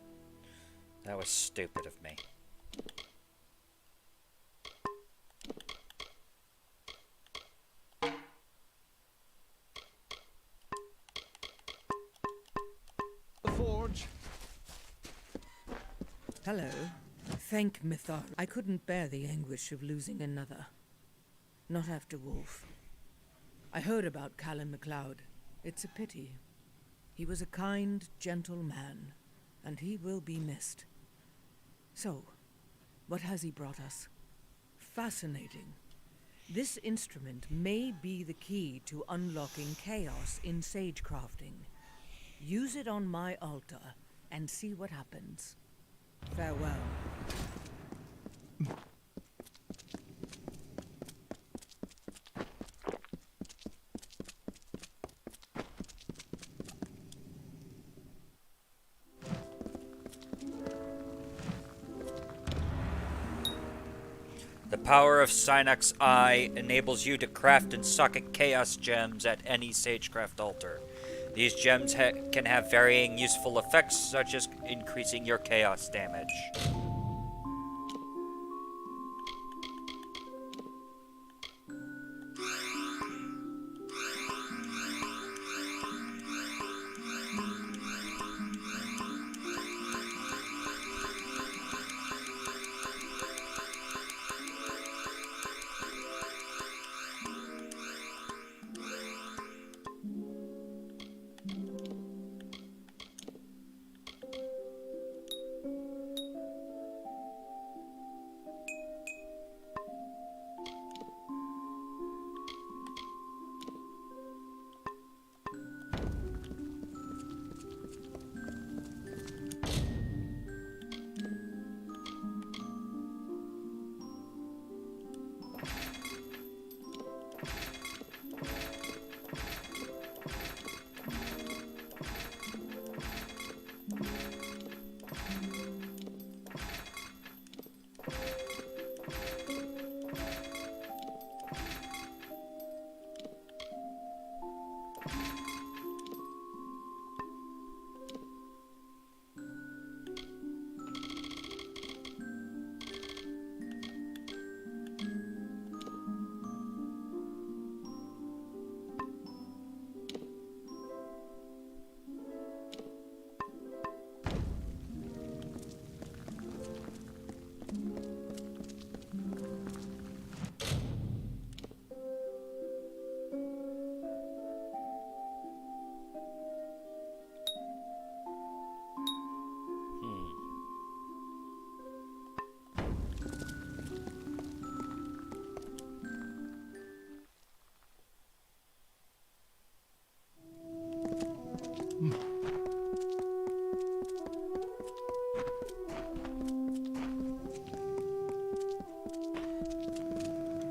S1: That was stupid of me.
S5: The forge.
S13: Hello. Thank Mythar. I couldn't bear the anguish of losing another. Not after Wolf. I heard about Callum MacLeod. It's a pity. He was a kind, gentle man, and he will be missed. So, what has he brought us? fascinating. This instrument may be the key to unlocking chaos in sagecrafting. Use it on my altar and see what happens. Farewell.
S1: The power of Synac's Eye enables you to craft and socket chaos gems at any sagecraft altar. These gems can have varying useful effects, such as increasing your chaos damage.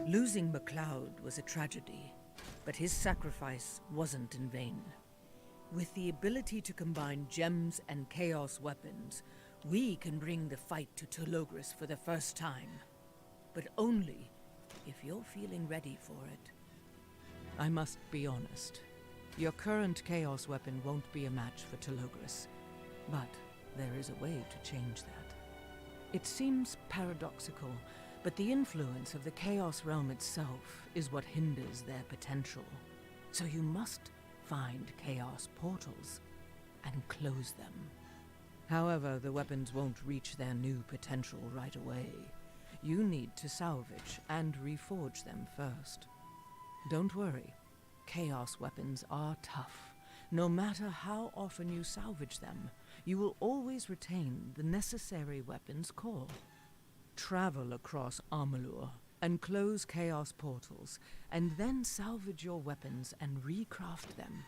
S13: Losing MacLeod was a tragedy, but his sacrifice wasn't in vain. With the ability to combine gems and chaos weapons, we can bring the fight to Telogris for the first time. But only if you're feeling ready for it. I must be honest. Your current chaos weapon won't be a match for Telogris, but there is a way to change that. It seems paradoxical, but the influence of the Chaos Realm itself is what hinders their potential. So you must find Chaos portals and close them. However, the weapons won't reach their new potential right away. You need to salvage and reforge them first. Don't worry, Chaos weapons are tough. No matter how often you salvage them, you will always retain the necessary weapons core. Travel across Amalur and close Chaos portals, and then salvage your weapons and recraft them.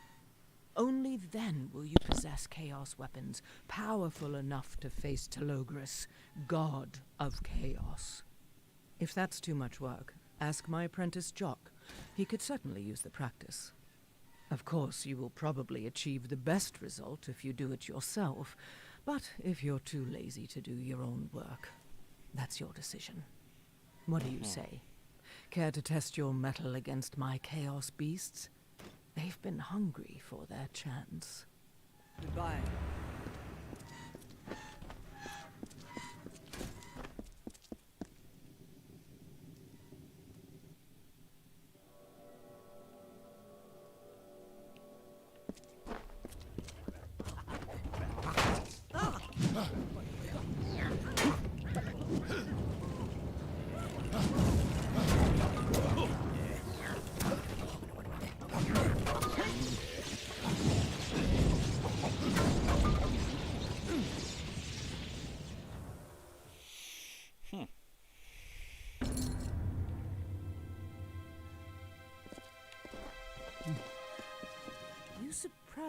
S13: Only then will you possess Chaos weapons powerful enough to face Telogris, God of Chaos. If that's too much work, ask my apprentice Jock. He could certainly use the practice. Of course, you will probably achieve the best result if you do it yourself, but if you're too lazy to do your own work, that's your decision. What do you say? Care to test your mettle against my Chaos beasts? They've been hungry for their chance.
S8: Goodbye.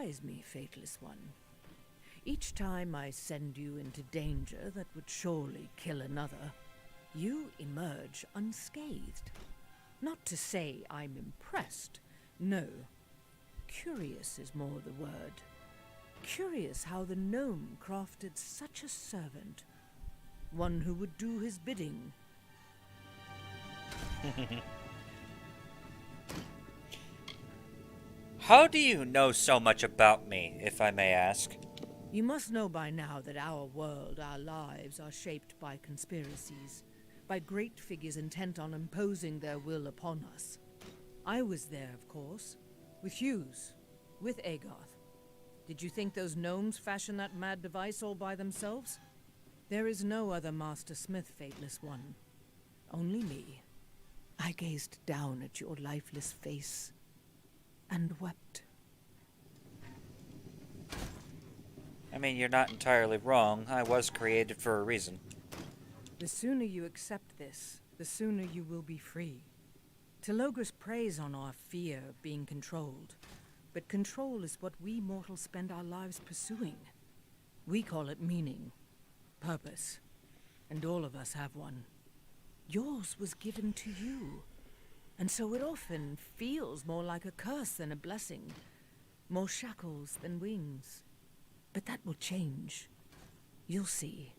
S13: surprise me, Fateless One. Each time I send you into danger that would surely kill another, you emerge unscathed. Not to say I'm impressed. No. Curious is more the word. Curious how the gnome crafted such a servant. One who would do his bidding.
S1: How do you know so much about me, if I may ask?
S13: You must know by now that our world, our lives, are shaped by conspiracies, by great figures intent on imposing their will upon us. I was there, of course, with Hughes, with Agarth. Did you think those gnomes fashioned that mad device all by themselves? There is no other master smith, Fateless One. Only me. I gazed down at your lifeless face and wept.
S1: I mean, you're not entirely wrong. I was created for a reason.
S13: The sooner you accept this, the sooner you will be free. Telogris preys on our fear of being controlled, but control is what we mortals spend our lives pursuing. We call it meaning, purpose, and all of us have one. Yours was given to you, and so it often feels more like a curse than a blessing, more shackles than wings. But that will change. You'll see.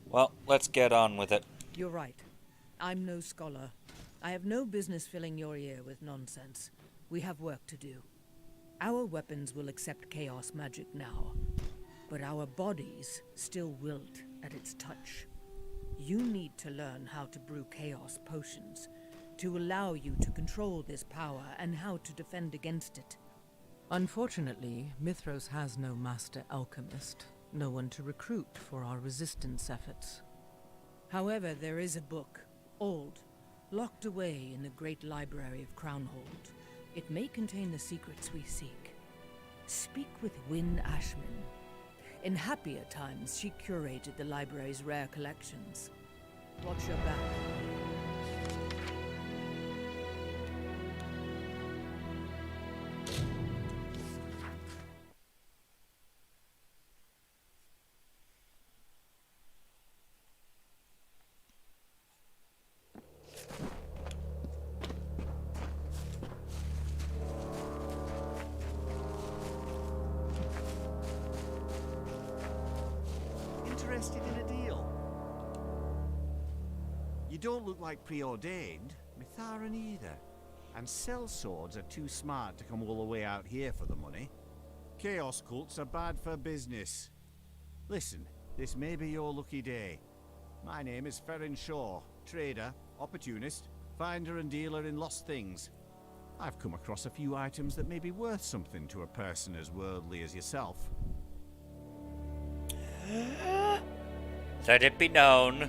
S1: Well, let's get on with it.
S13: You're right. I'm no scholar. I have no business filling your ear with nonsense. We have work to do. Our weapons will accept chaos magic now, but our bodies still wilt at its touch. You need to learn how to brew chaos potions, to allow you to control this power and how to defend against it. Unfortunately, Mithros has no master alchemist, no one to recruit for our resistance efforts. However, there is a book, old, locked away in the great library of Crownhold. It may contain the secrets we seek. Speak with Wynne Ashman. In happier times, she curated the library's rare collections. Watch your back.
S11: Interested in a deal? You don't look like preordained. Mitharan either. And cell swords are too smart to come all the way out here for the money. Chaos cults are bad for business. Listen, this may be your lucky day. My name is Ferrin Shaw, trader, opportunist, finder and dealer in lost things. I've come across a few items that may be worth something to a person as worldly as yourself.
S1: Let it be known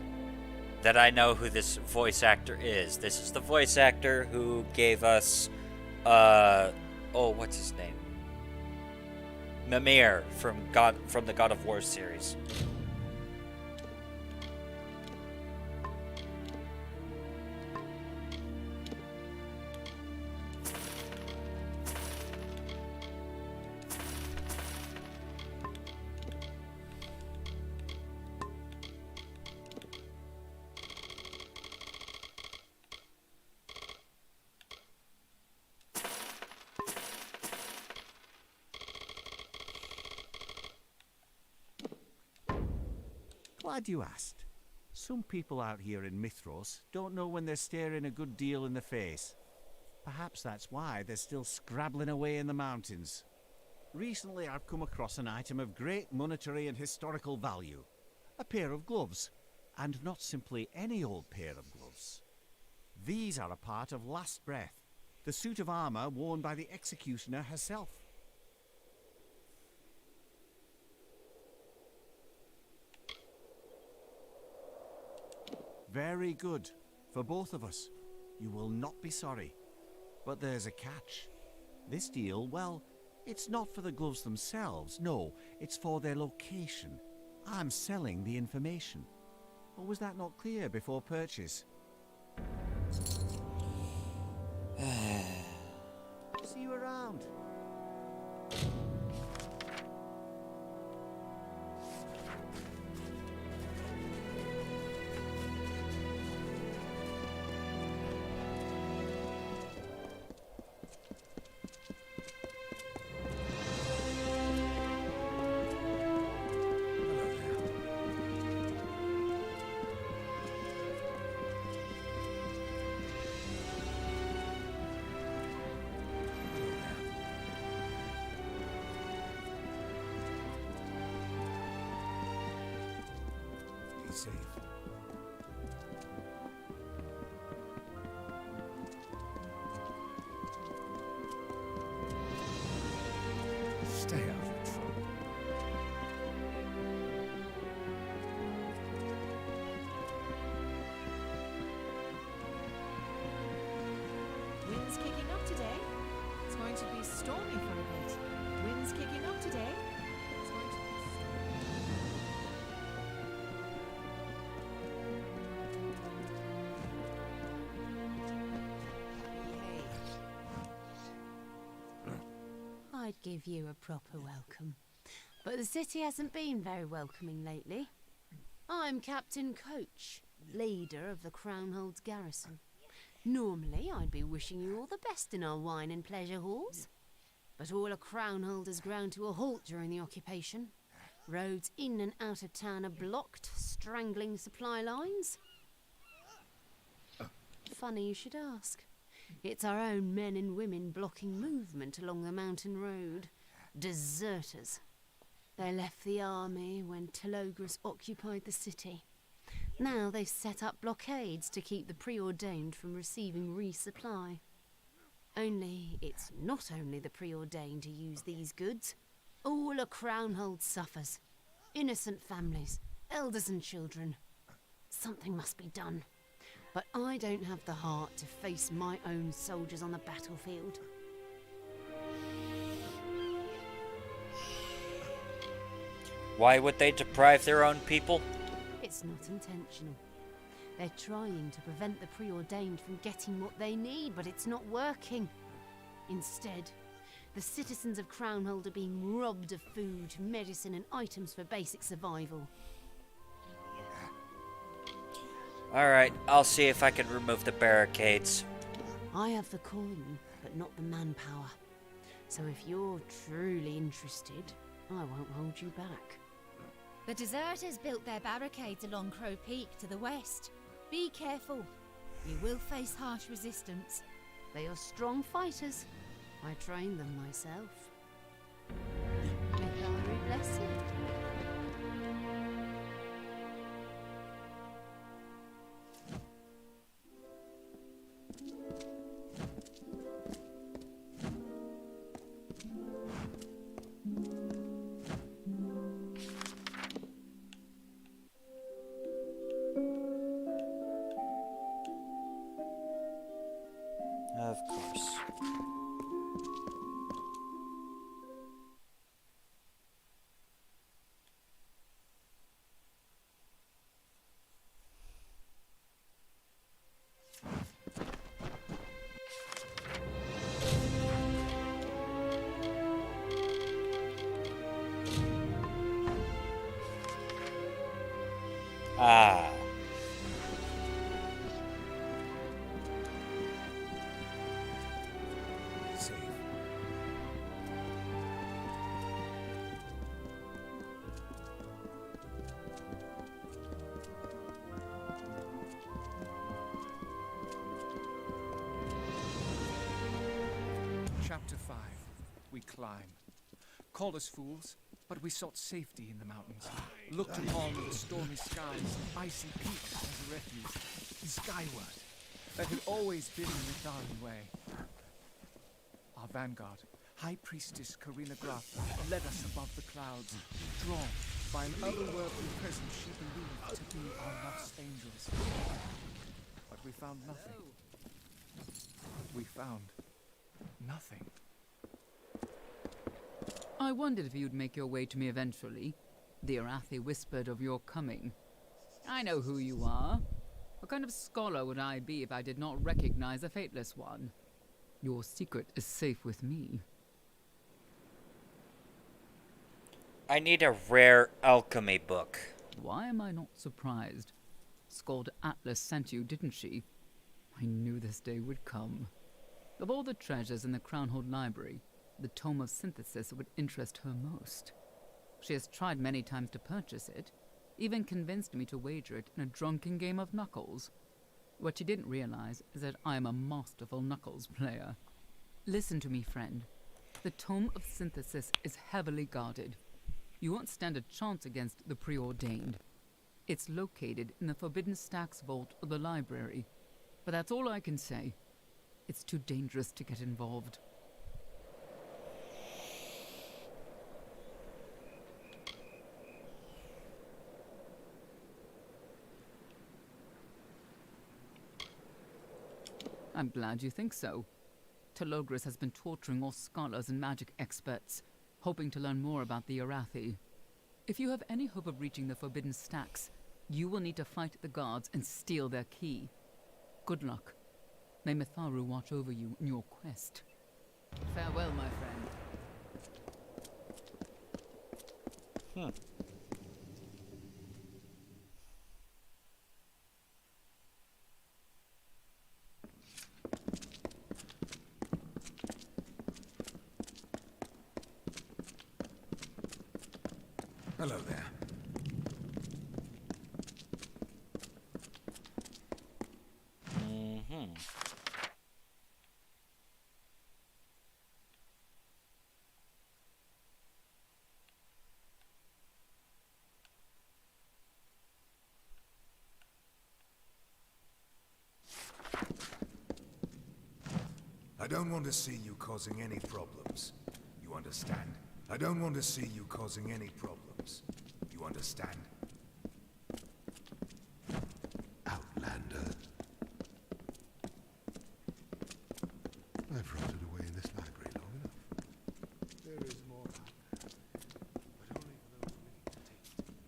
S1: that I know who this voice actor is. This is the voice actor who gave us, what's his name? Mimir from the God of War series.
S11: Glad you asked. Some people out here in Mithros don't know when they're staring a good deal in the face. Perhaps that's why they're still scrabbling away in the mountains. Recently I've come across an item of great monetary and historical value. A pair of gloves. And not simply any old pair of gloves. These are a part of Last Breath, the suit of armor worn by the executioner herself. Very good. For both of us. You will not be sorry. But there's a catch. This deal, well, it's not for the gloves themselves, no. It's for their location. I'm selling the information. Or was that not clear before purchase? Be safe.
S5: Stay out of trouble.
S15: Wind's kicking up today. It's going to be stormy for a bit. Wind's kicking up today. It's going to be
S6: I'd give you a proper welcome, but the city hasn't been very welcoming lately. I'm Captain Coach, leader of the Crownhold's garrison. Normally, I'd be wishing you all the best in our wine and pleasure halls. But all of Crownhold has ground to a halt during the occupation. Roads in and out of town are blocked, strangling supply lines. Funny you should ask. It's our own men and women blocking movement along the mountain road. Deserters. They left the army when Telogris occupied the city. Now they've set up blockades to keep the preordained from receiving resupply. Only it's not only the preordained who use these goods. All a Crownhold suffers. Innocent families, elders and children. Something must be done. But I don't have the heart to face my own soldiers on the battlefield.
S1: Why would they deprive their own people?
S6: It's not intentional. They're trying to prevent the preordained from getting what they need, but it's not working. Instead, the citizens of Crownhold are being robbed of food, medicine, and items for basic survival.
S1: Alright, I'll see if I can remove the barricades.
S6: I have the coin, but not the manpower. So if you're truly interested, I won't hold you back.
S4: The deserters built their barricades along Crow Peak to the west. Be careful.
S6: You will face harsh resistance. They are strong fighters. I trained them myself. May Valerie bless you.
S1: Of course. Ah.
S11: Safe.
S5: Chapter 5. We climb. Called us fools, but we sought safety in the mountains. Looked upon the stormy skies and icy peaks as a refuge. Skyward. That had always been the Darwin way. Our vanguard, High Priestess Karina Graf, led us above the clouds, drawn by an otherworldly presence she believed to be our lost angels. But we found nothing. We found nothing.
S12: I wondered if you'd make your way to me eventually. The Arathi whispered of your coming. I know who you are. What kind of scholar would I be if I did not recognize a Fateless One? Your secret is safe with me.
S1: I need a rare alchemy book.
S12: Why am I not surprised? Skald Atlas sent you, didn't she? I knew this day would come. Of all the treasures in the Crownhold Library, the Tome of Synthesis would interest her most. She has tried many times to purchase it, even convinced me to wager it in a drunken game of Knuckles. What she didn't realize is that I am a masterful Knuckles player. Listen to me, friend. The Tome of Synthesis is heavily guarded. You won't stand a chance against the Preordained. It's located in the Forbidden Stacks vault of the library, but that's all I can say. It's too dangerous to get involved. I'm glad you think so. Telogris has been torturing all scholars and magic experts, hoping to learn more about the Arathi. If you have any hope of reaching the Forbidden Stacks, you will need to fight the guards and steal their key. Good luck. May Mitharu watch over you in your quest. Farewell, my friend.
S16: Hello there. I don't want to see you causing any problems. You understand? I don't want to see you causing any problems. You understand?
S3: Outlander. I've rotted away in this library long enough. There is more out there, but only for those willing to take it.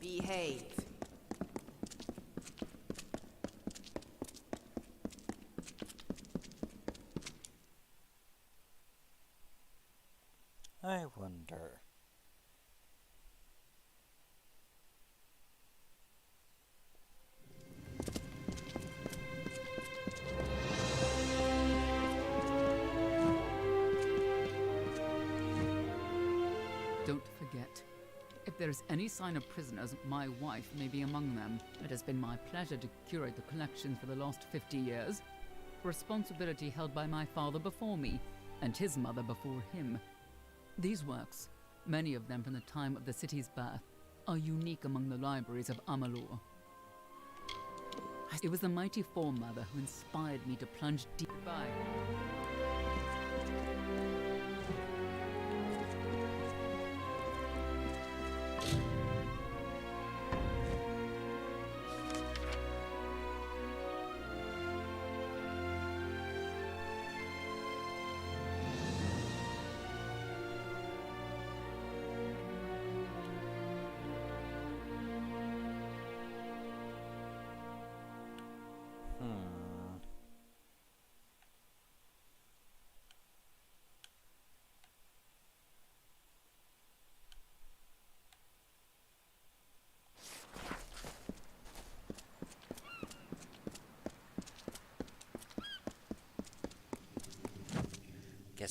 S6: Behave.
S1: I wonder.
S12: Don't forget, if there is any sign of prisoners, my wife may be among them. It has been my pleasure to curate the collection for the last 50 years. Responsibility held by my father before me, and his mother before him. These works, many of them from the time of the city's birth, are unique among the libraries of Amalur. It was the mighty Foremother who inspired me to plunge deep. Goodbye.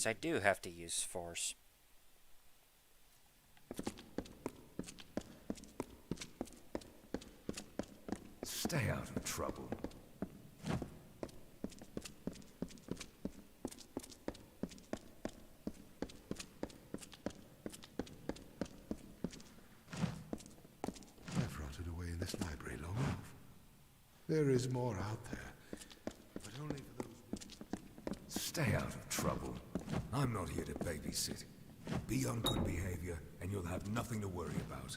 S1: guess I do have to use force.
S16: Stay out of trouble.
S3: I've rotted away in this library long enough. There is more out there, but only for those...
S16: Stay out of trouble. I'm not here to babysit. Be on good behavior, and you'll have nothing to worry about.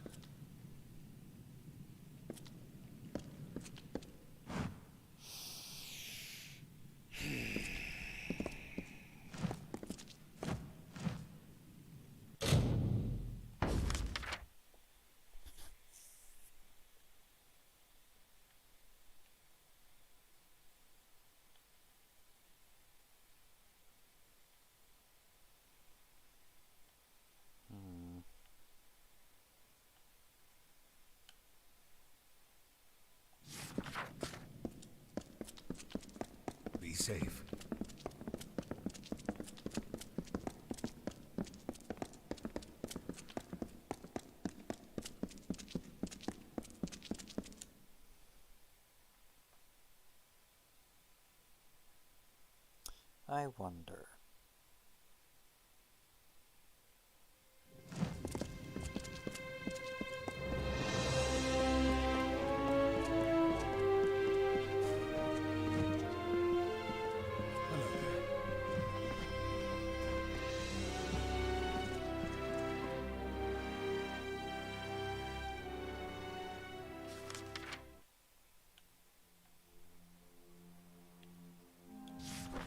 S16: Be safe.
S1: I wonder.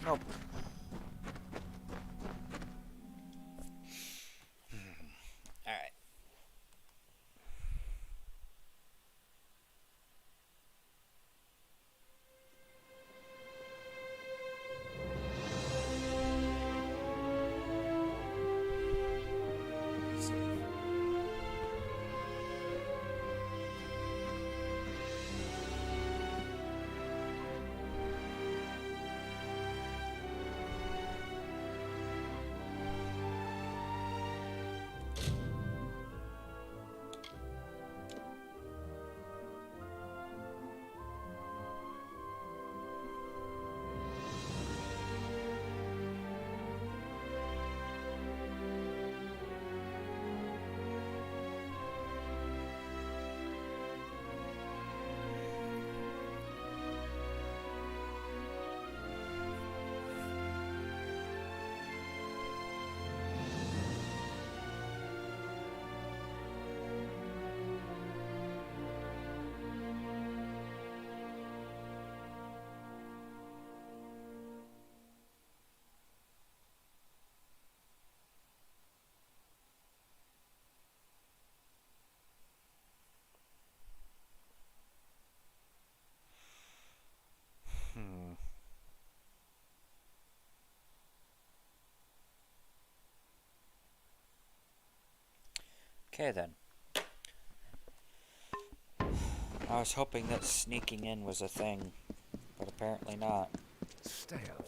S1: Nope. Alright. Okay then. I was hoping that sneaking in was a thing, but apparently not.
S16: Stay out.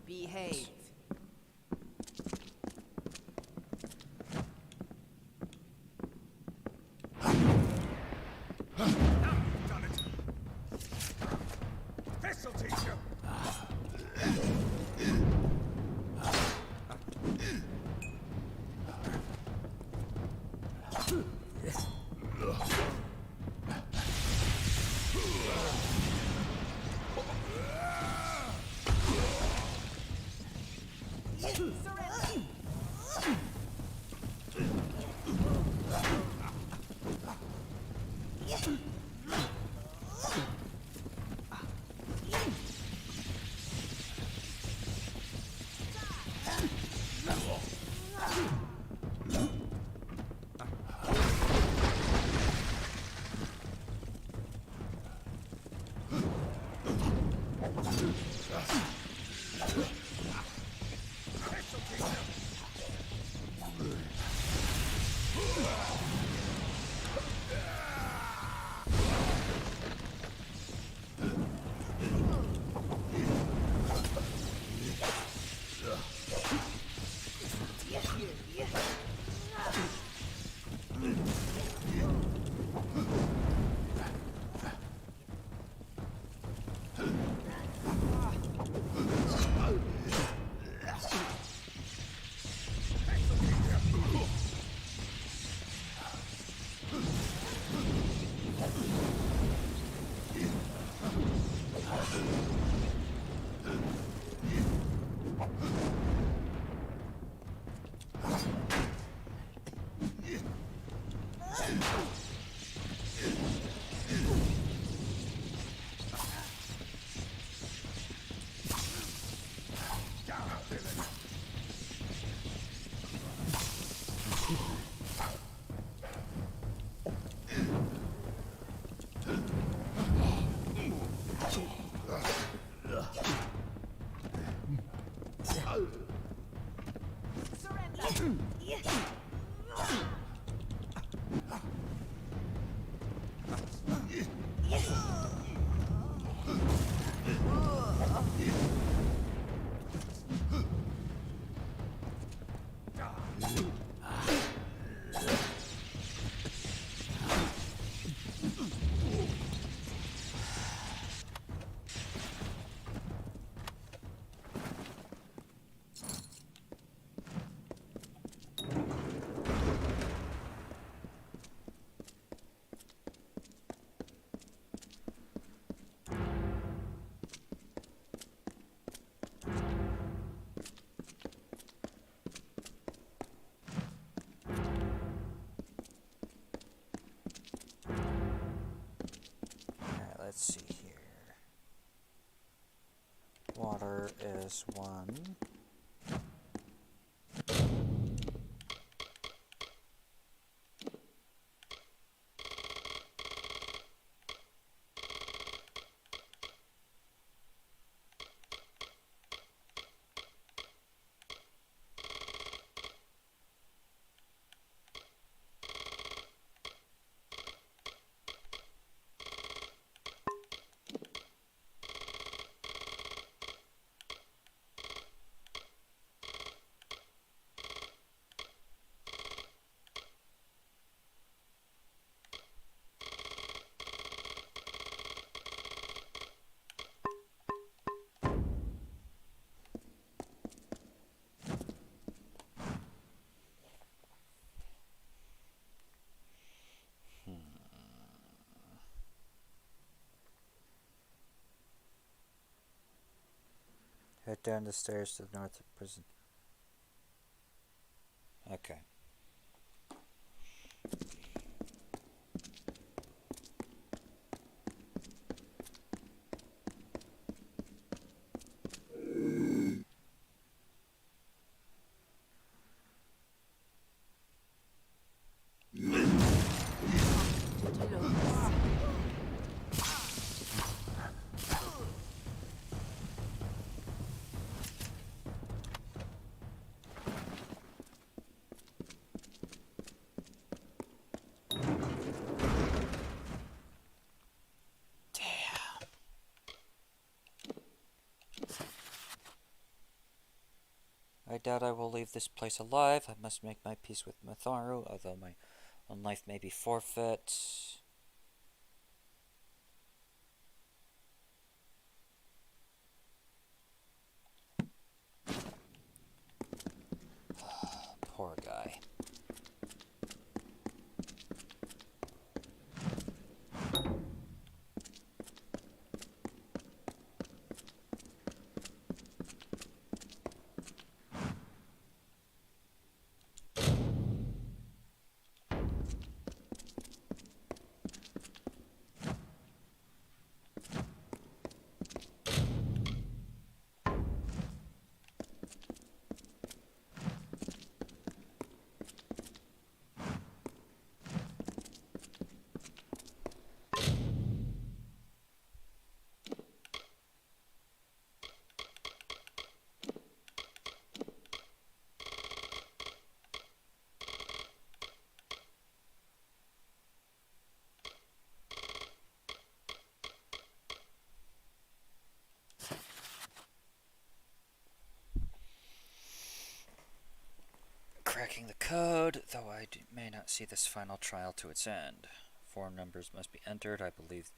S6: Behave.
S16: This'll teach you.
S1: Alright, let's see here. Water is 1. Head down the stairs to the north of prison. Okay. I doubt I will leave this place alive. I must make my peace with Matharu, although my own life may be forfeit. Poor guy. Cracking the code, though I may not see this final trial to its end. 4 numbers must be entered, I believe,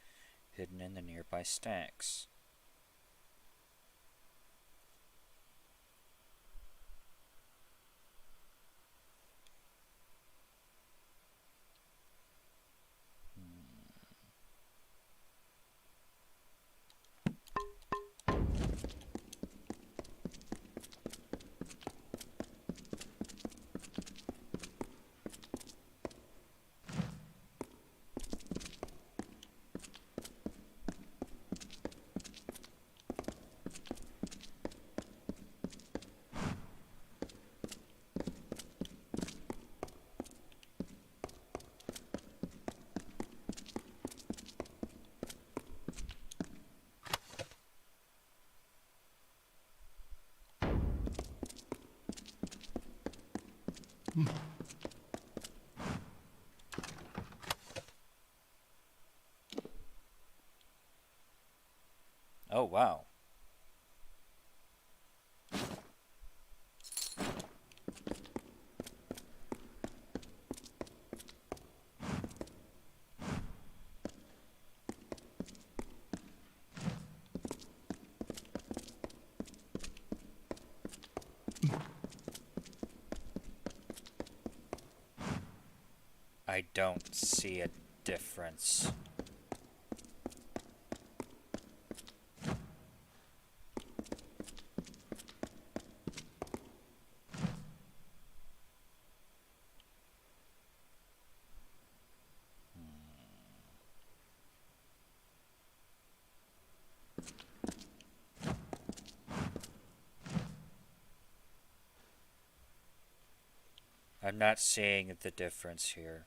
S1: hidden in the nearby stacks. Oh, wow. I don't see a difference. I'm not seeing the difference here.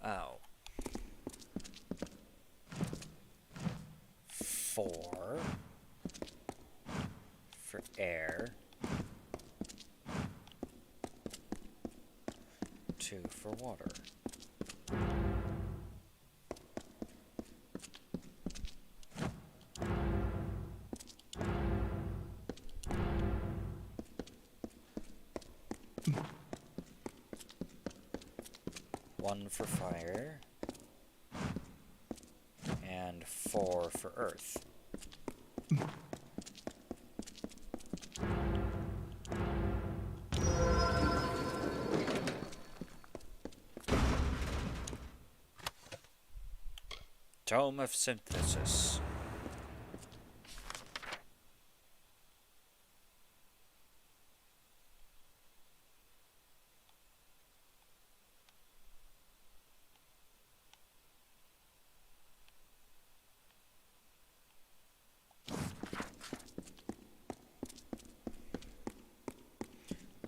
S1: Oh. 4 for air. 2 for water. One for fire, and 4 for earth. Tome of Synthesis.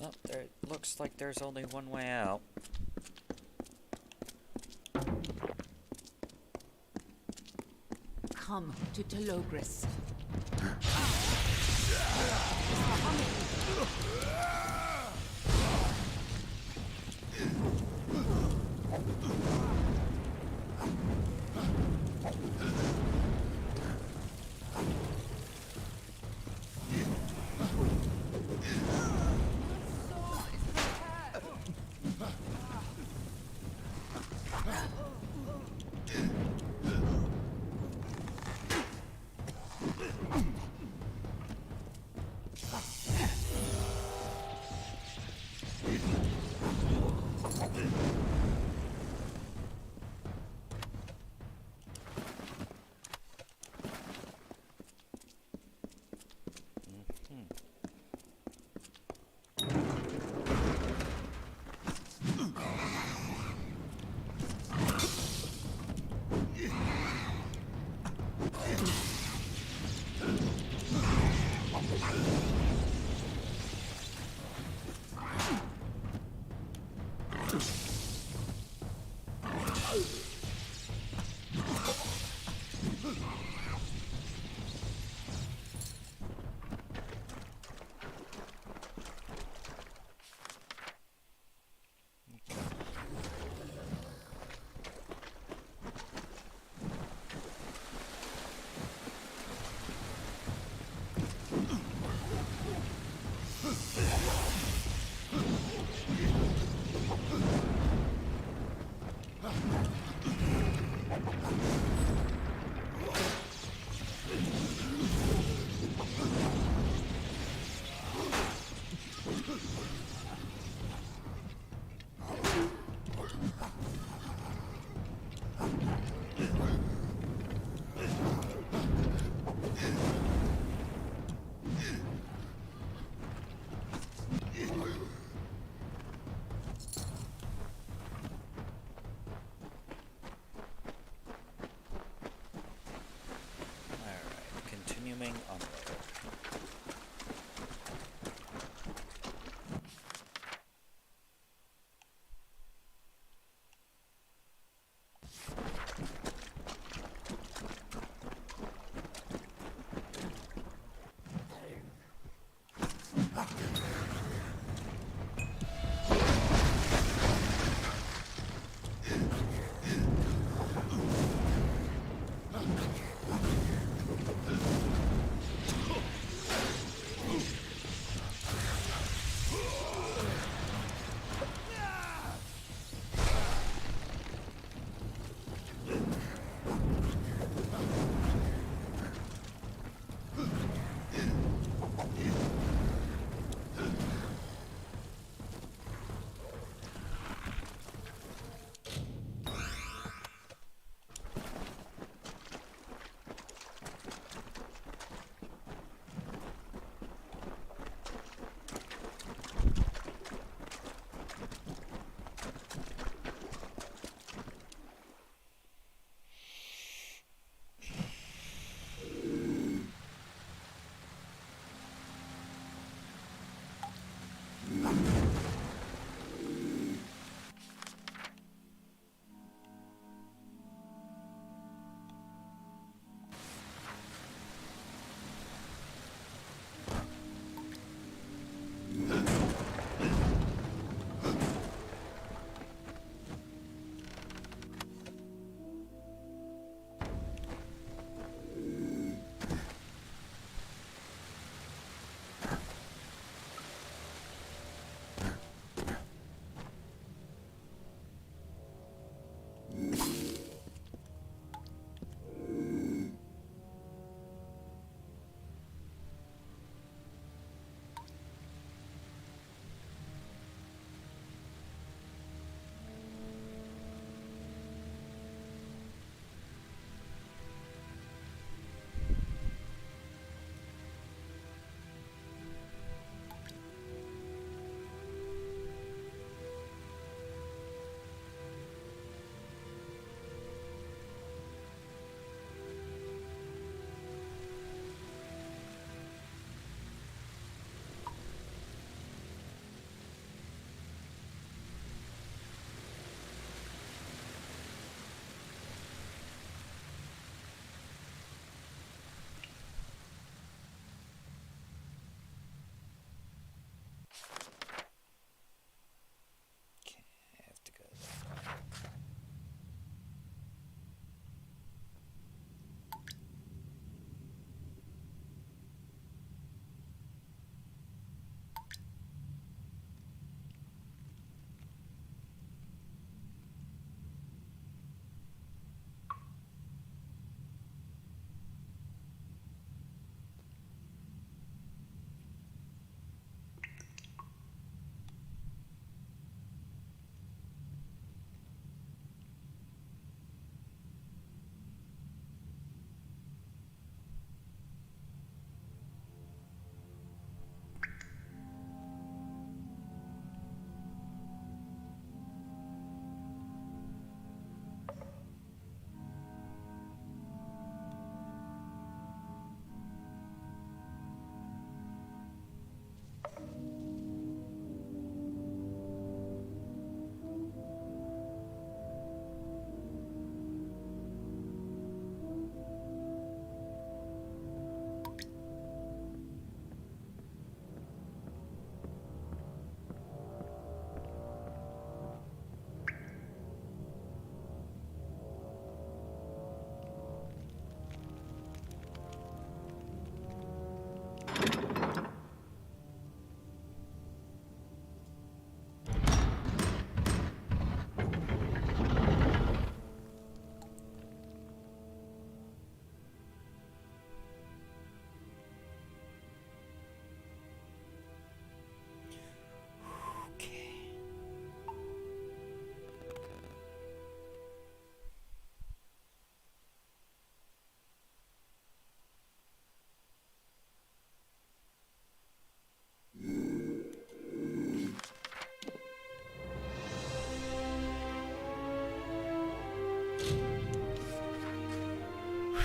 S1: Well, there looks like there's only one way out.
S12: Come to Telogris.
S1: Flaming Amalur.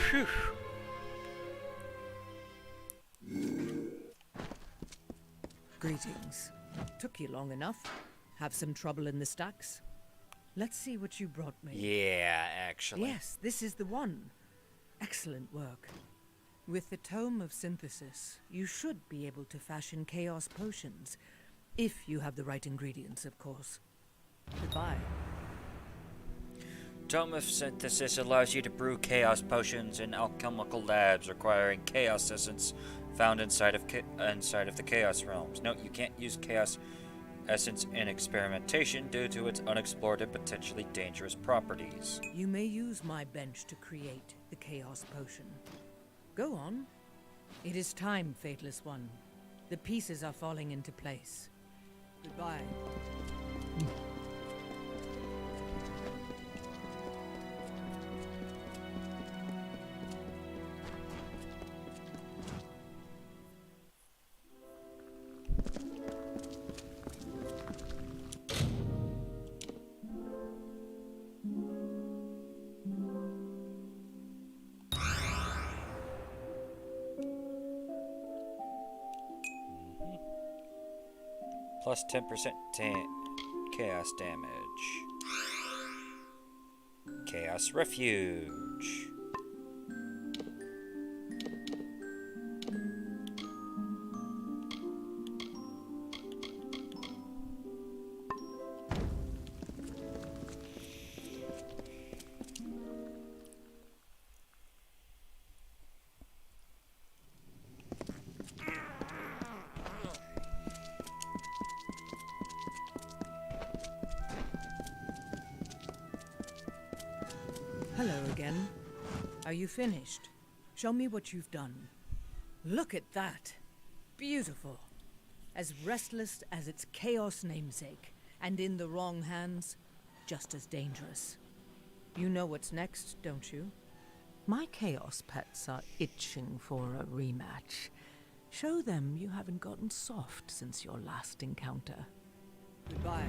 S1: Phew.
S13: Greetings. Took you long enough. Have some trouble in the stacks? Let's see what you brought me.
S1: Yeah, actually.
S13: Yes, this is the one. Excellent work. With the Tome of Synthesis, you should be able to fashion chaos potions. If you have the right ingredients, of course. Goodbye.
S1: Tome of Synthesis allows you to brew chaos potions in alchemical labs requiring chaos essence found inside of the chaos realms. Note, you can't use chaos essence in experimentation due to its unexplored and potentially dangerous properties.
S13: You may use my bench to create the chaos potion. Go on. It is time, Fateless One. The pieces are falling into place. Goodbye.
S1: Plus 10% chaos damage. Chaos Refuge.
S13: Hello again. Are you finished? Show me what you've done. Look at that. Beautiful. As restless as its chaos namesake, and in the wrong hands, just as dangerous. You know what's next, don't you? My chaos pets are itching for a rematch. Show them you haven't gotten soft since your last encounter. Goodbye.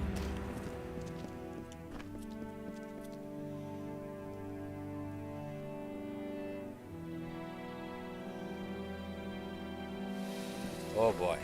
S1: Oh boy.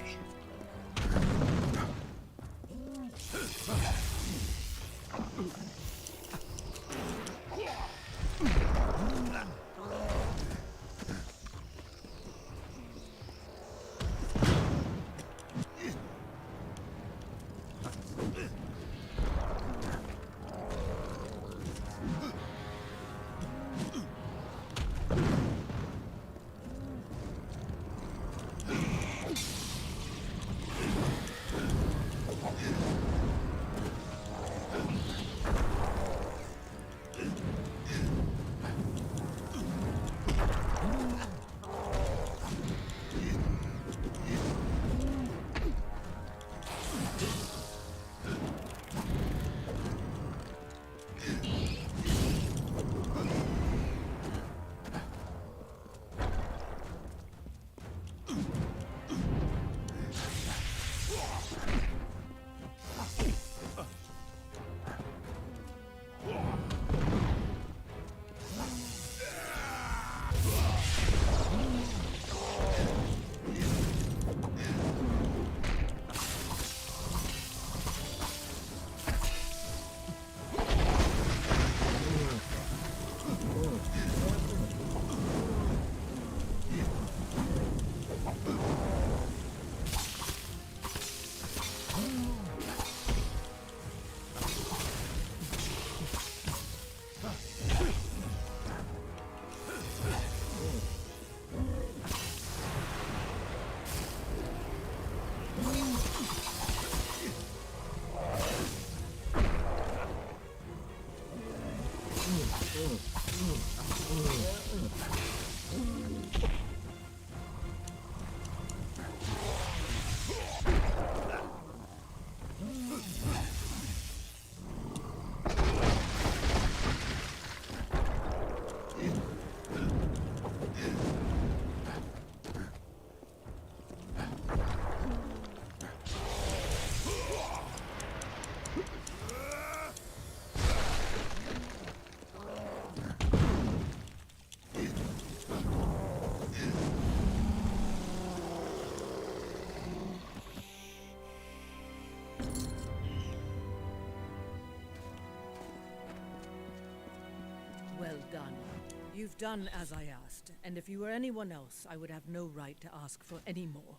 S13: You've done as I asked, and if you were anyone else, I would have no right to ask for any more.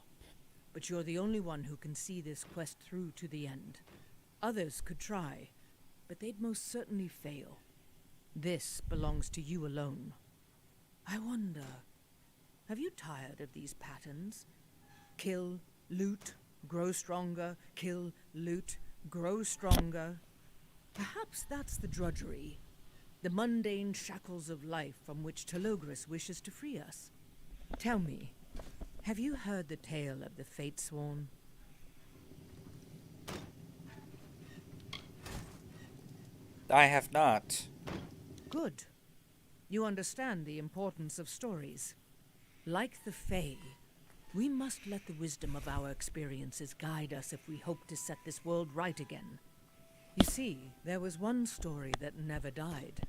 S13: But you're the only one who can see this quest through to the end. Others could try, but they'd most certainly fail. This belongs to you alone. I wonder, have you tired of these patterns? Kill, loot, grow stronger, kill, loot, grow stronger. Perhaps that's the drudgery, the mundane shackles of life from which Telogris wishes to free us. Tell me, have you heard the tale of the Fatesworn?
S1: I have not.
S13: Good. You understand the importance of stories. Like the Fae, we must let the wisdom of our experiences guide us if we hope to set this world right again. You see, there was one story that never died.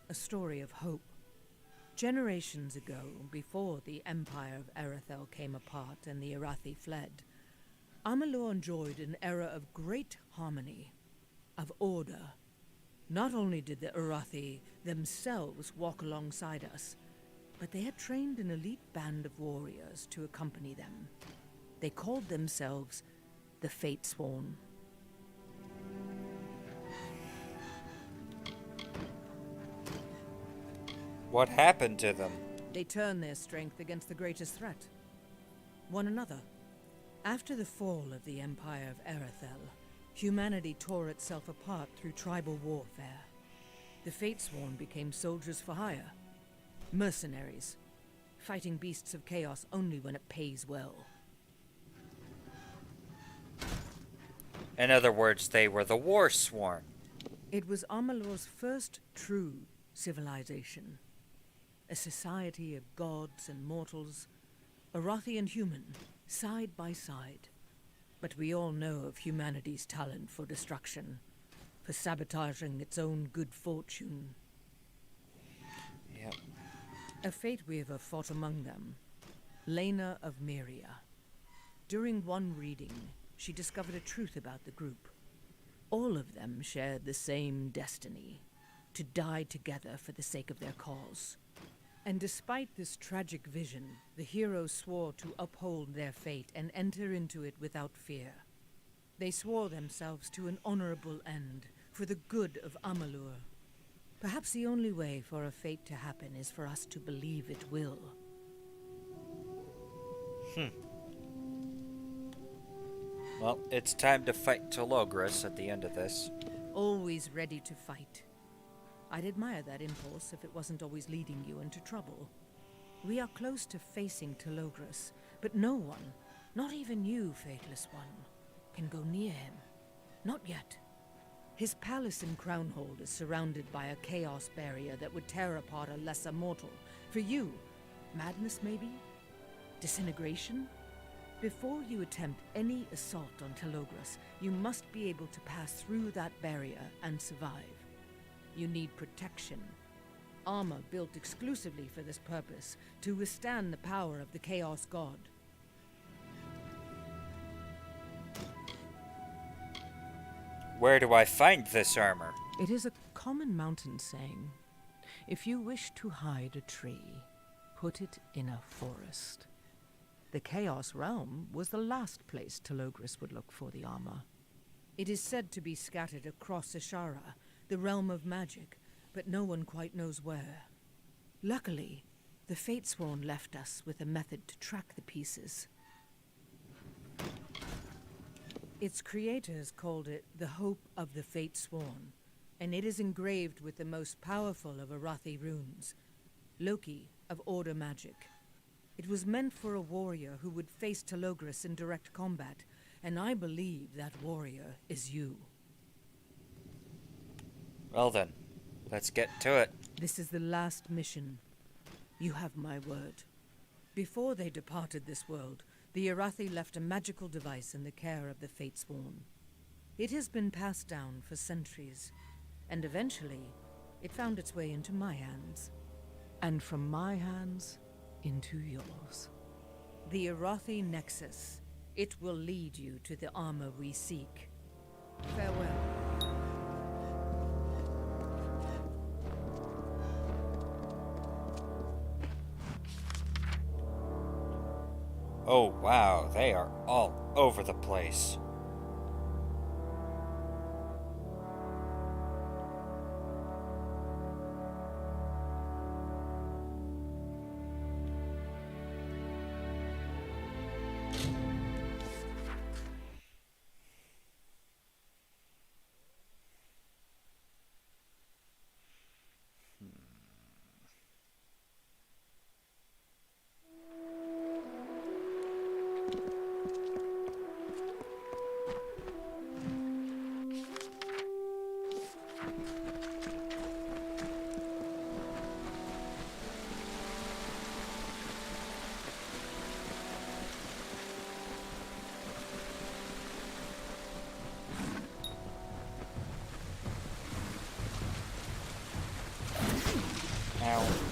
S13: A story of hope. Generations ago, before the Empire of Erethel came apart and the Arathi fled, Amalur enjoyed an era of great harmony, of order. Not only did the Arathi themselves walk alongside us, but they had trained an elite band of warriors to accompany them. They called themselves the Fatesworn.
S1: What happened to them?
S13: They turned their strength against the greatest threat. One another. After the fall of the Empire of Erethel, humanity tore itself apart through tribal warfare. The Fatesworn became soldiers for hire. Mercenaries. Fighting beasts of chaos only when it pays well.
S1: In other words, they were the War Sworn.
S13: It was Amalur's first true civilization. A society of gods and mortals, Arathi and human, side by side. But we all know of humanity's talent for destruction, for sabotaging its own good fortune.
S1: Yep.
S13: A fate weaver fought among them, Lena of Myria. During one reading, she discovered a truth about the group. All of them shared the same destiny, to die together for the sake of their cause. And despite this tragic vision, the heroes swore to uphold their fate and enter into it without fear. They swore themselves to an honorable end, for the good of Amalur. Perhaps the only way for a fate to happen is for us to believe it will.
S1: Well, it's time to fight Telogris at the end of this.
S13: Always ready to fight. I'd admire that impulse if it wasn't always leading you into trouble. We are close to facing Telogris, but no one, not even you, Faithless One, can go near him. Not yet. His palace in Crownhold is surrounded by a chaos barrier that would tear apart a lesser mortal. For you, madness maybe? Disintegration? Before you attempt any assault on Telogris, you must be able to pass through that barrier and survive. You need protection. Armor built exclusively for this purpose, to withstand the power of the Chaos God.
S1: Where do I find this armor?
S13: It is a common mountain saying. If you wish to hide a tree, put it in a forest. The Chaos Realm was the last place Telogris would look for the armor. It is said to be scattered across Ishara, the realm of magic, but no one quite knows where. Luckily, the Fatesworn left us with a method to track the pieces. Its creators called it the Hope of the Fatesworn, and it is engraved with the most powerful of Arathi runes, Loki of Order Magic. It was meant for a warrior who would face Telogris in direct combat, and I believe that warrior is you.
S1: Well then, let's get to it.
S13: This is the last mission. You have my word. Before they departed this world, the Arathi left a magical device in the care of the Fatesworn. It has been passed down for centuries, and eventually, it found its way into my hands. And from my hands, into yours. The Arathi Nexus. It will lead you to the armor we seek. Farewell.
S1: Oh wow, they are all over the place. Ow.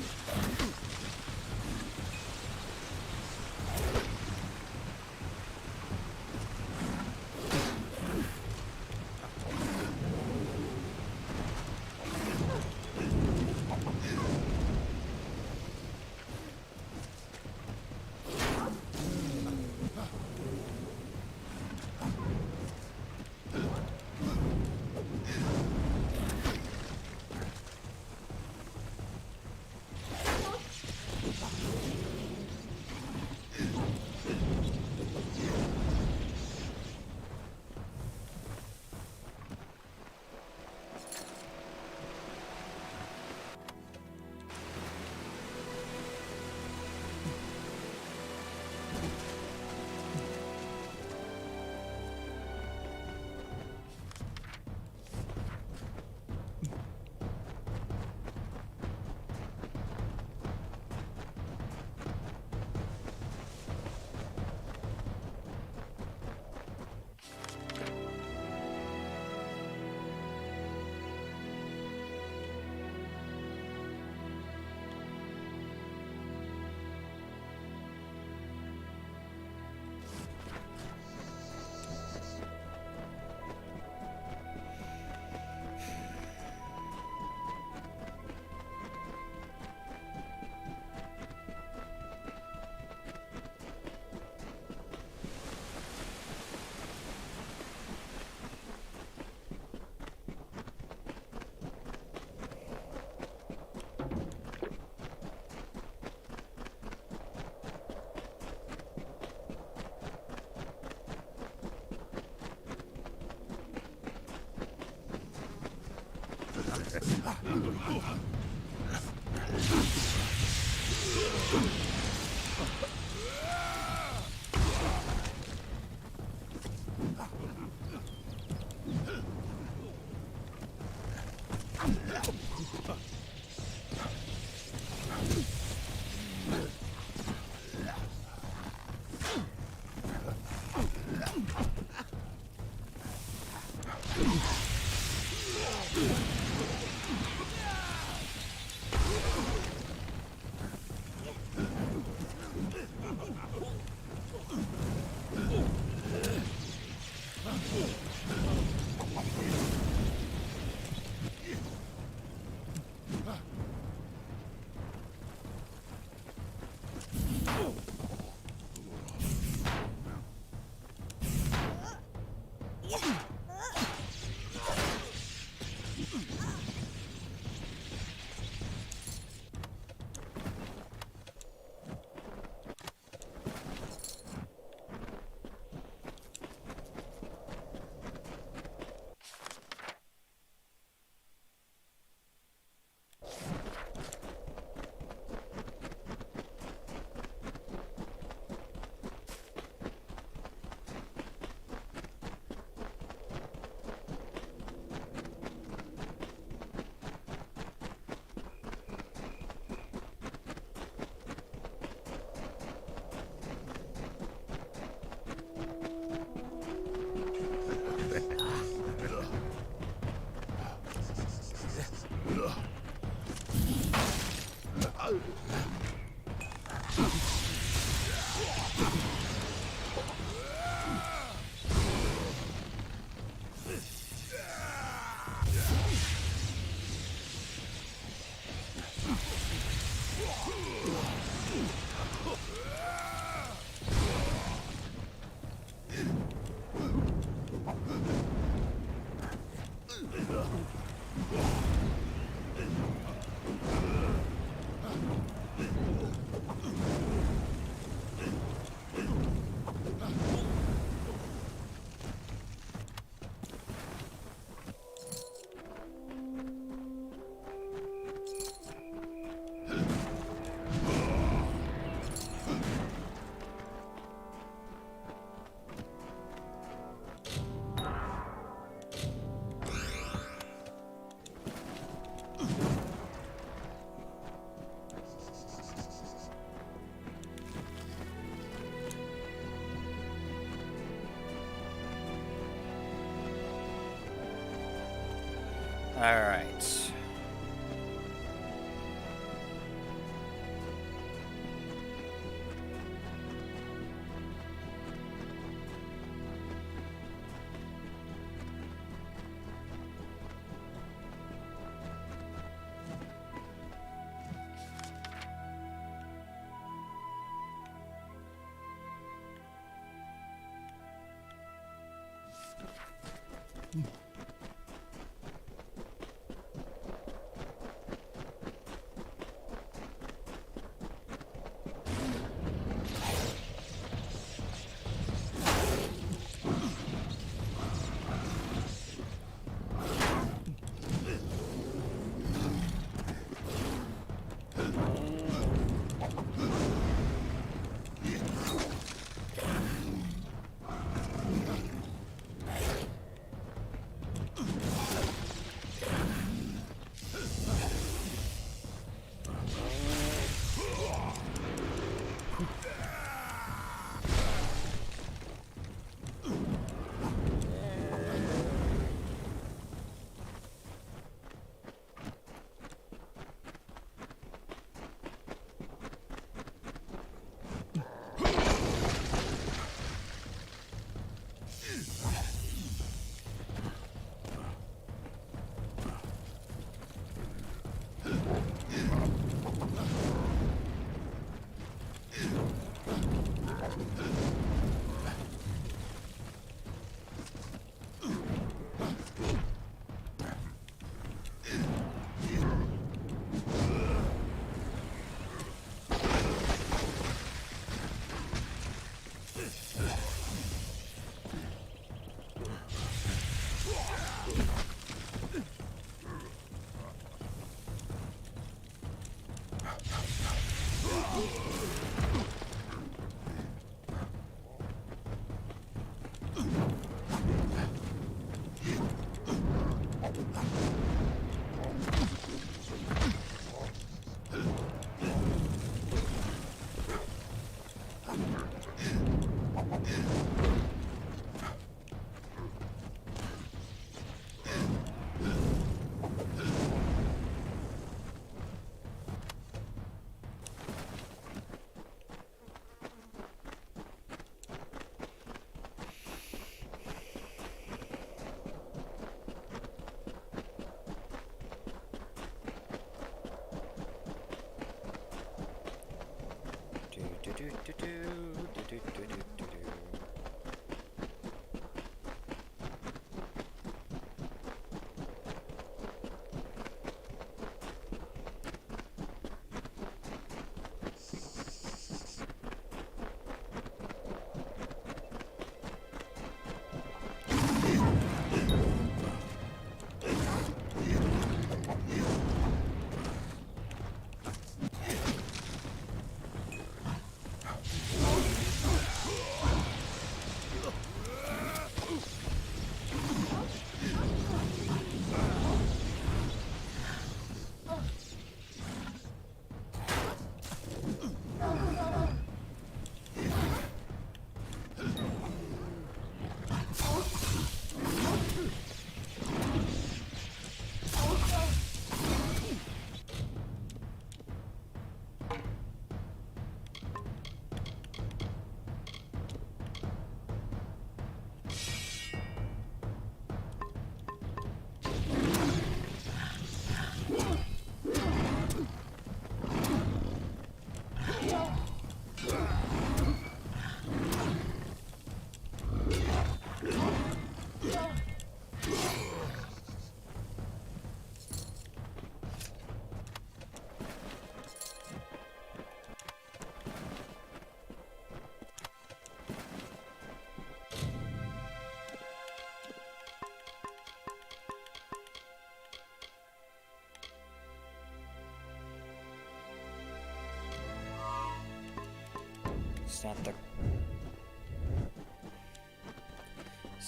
S1: Alright.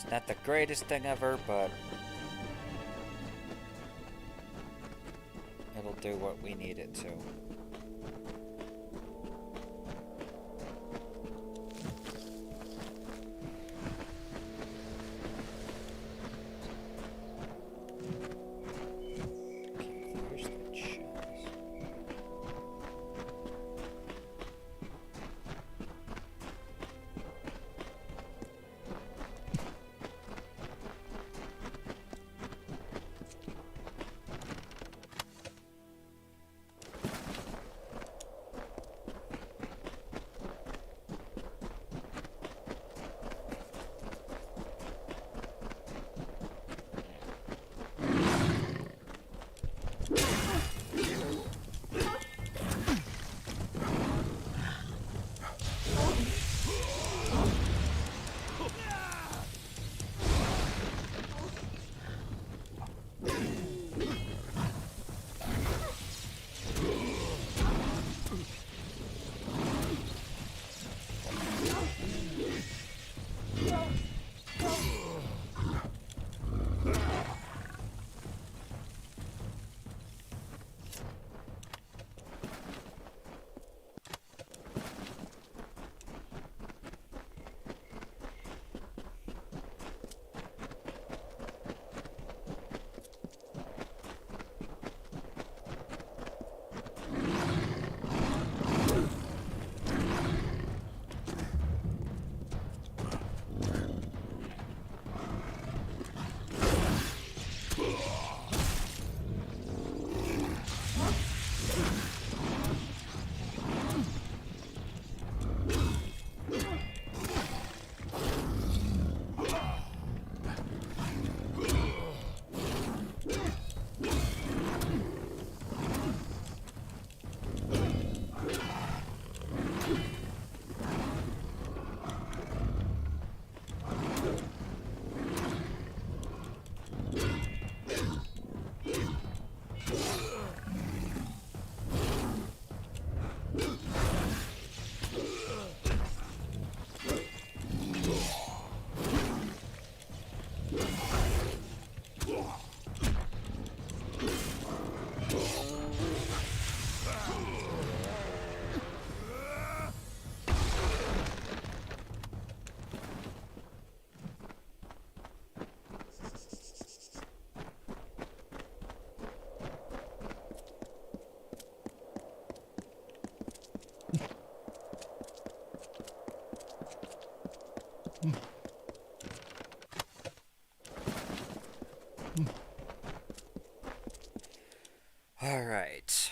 S1: It's not the greatest thing ever, but it'll do what we need it to. All right.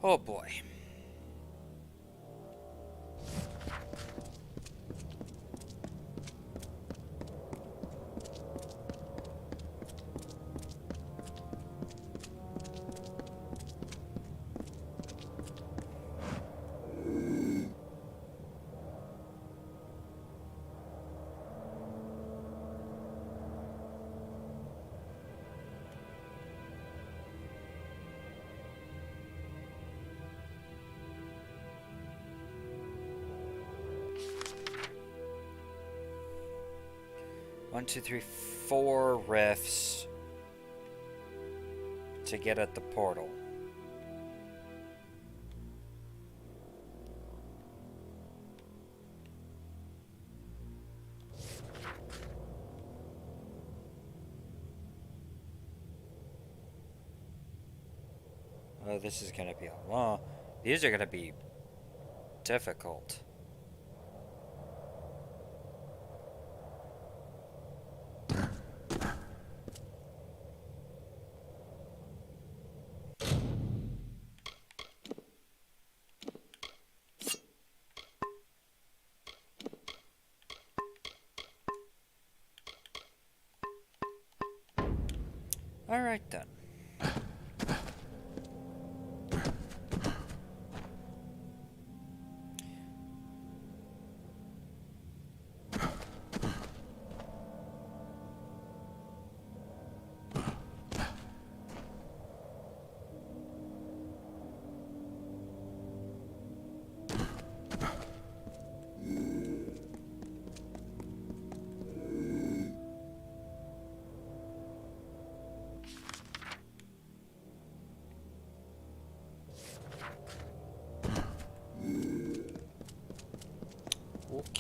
S1: Oh boy. One, two, three, 4 rifts to get at the portal. Oh, this is gonna be a long. These are gonna be difficult. All right then.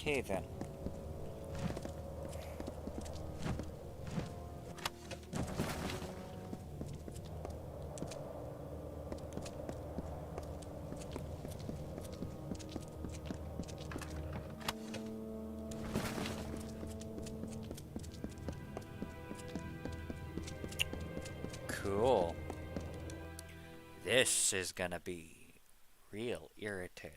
S1: Okay then. Cool. This is gonna be real irritating.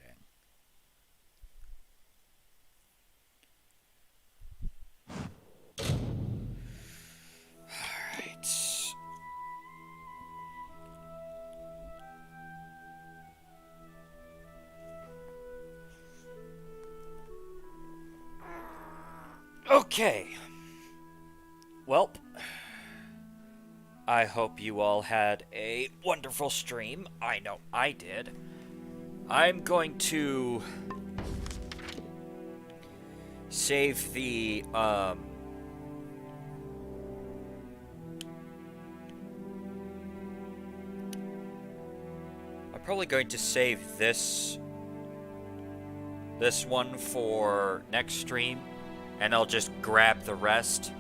S1: Okay. Welp. I hope you all had a wonderful stream. I know I did. I'm going to save the, I'm probably going to save this one for next stream, and I'll just grab the rest.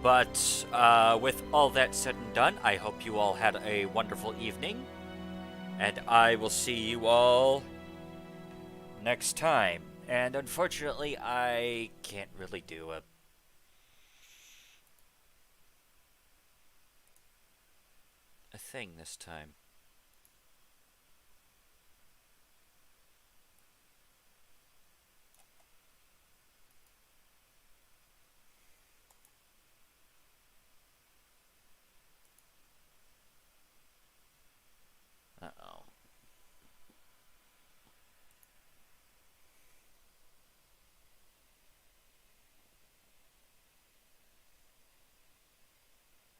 S1: But with all that said and done, I hope you all had a wonderful evening, and I will see you all next time. And unfortunately, I can't really do a thing this time.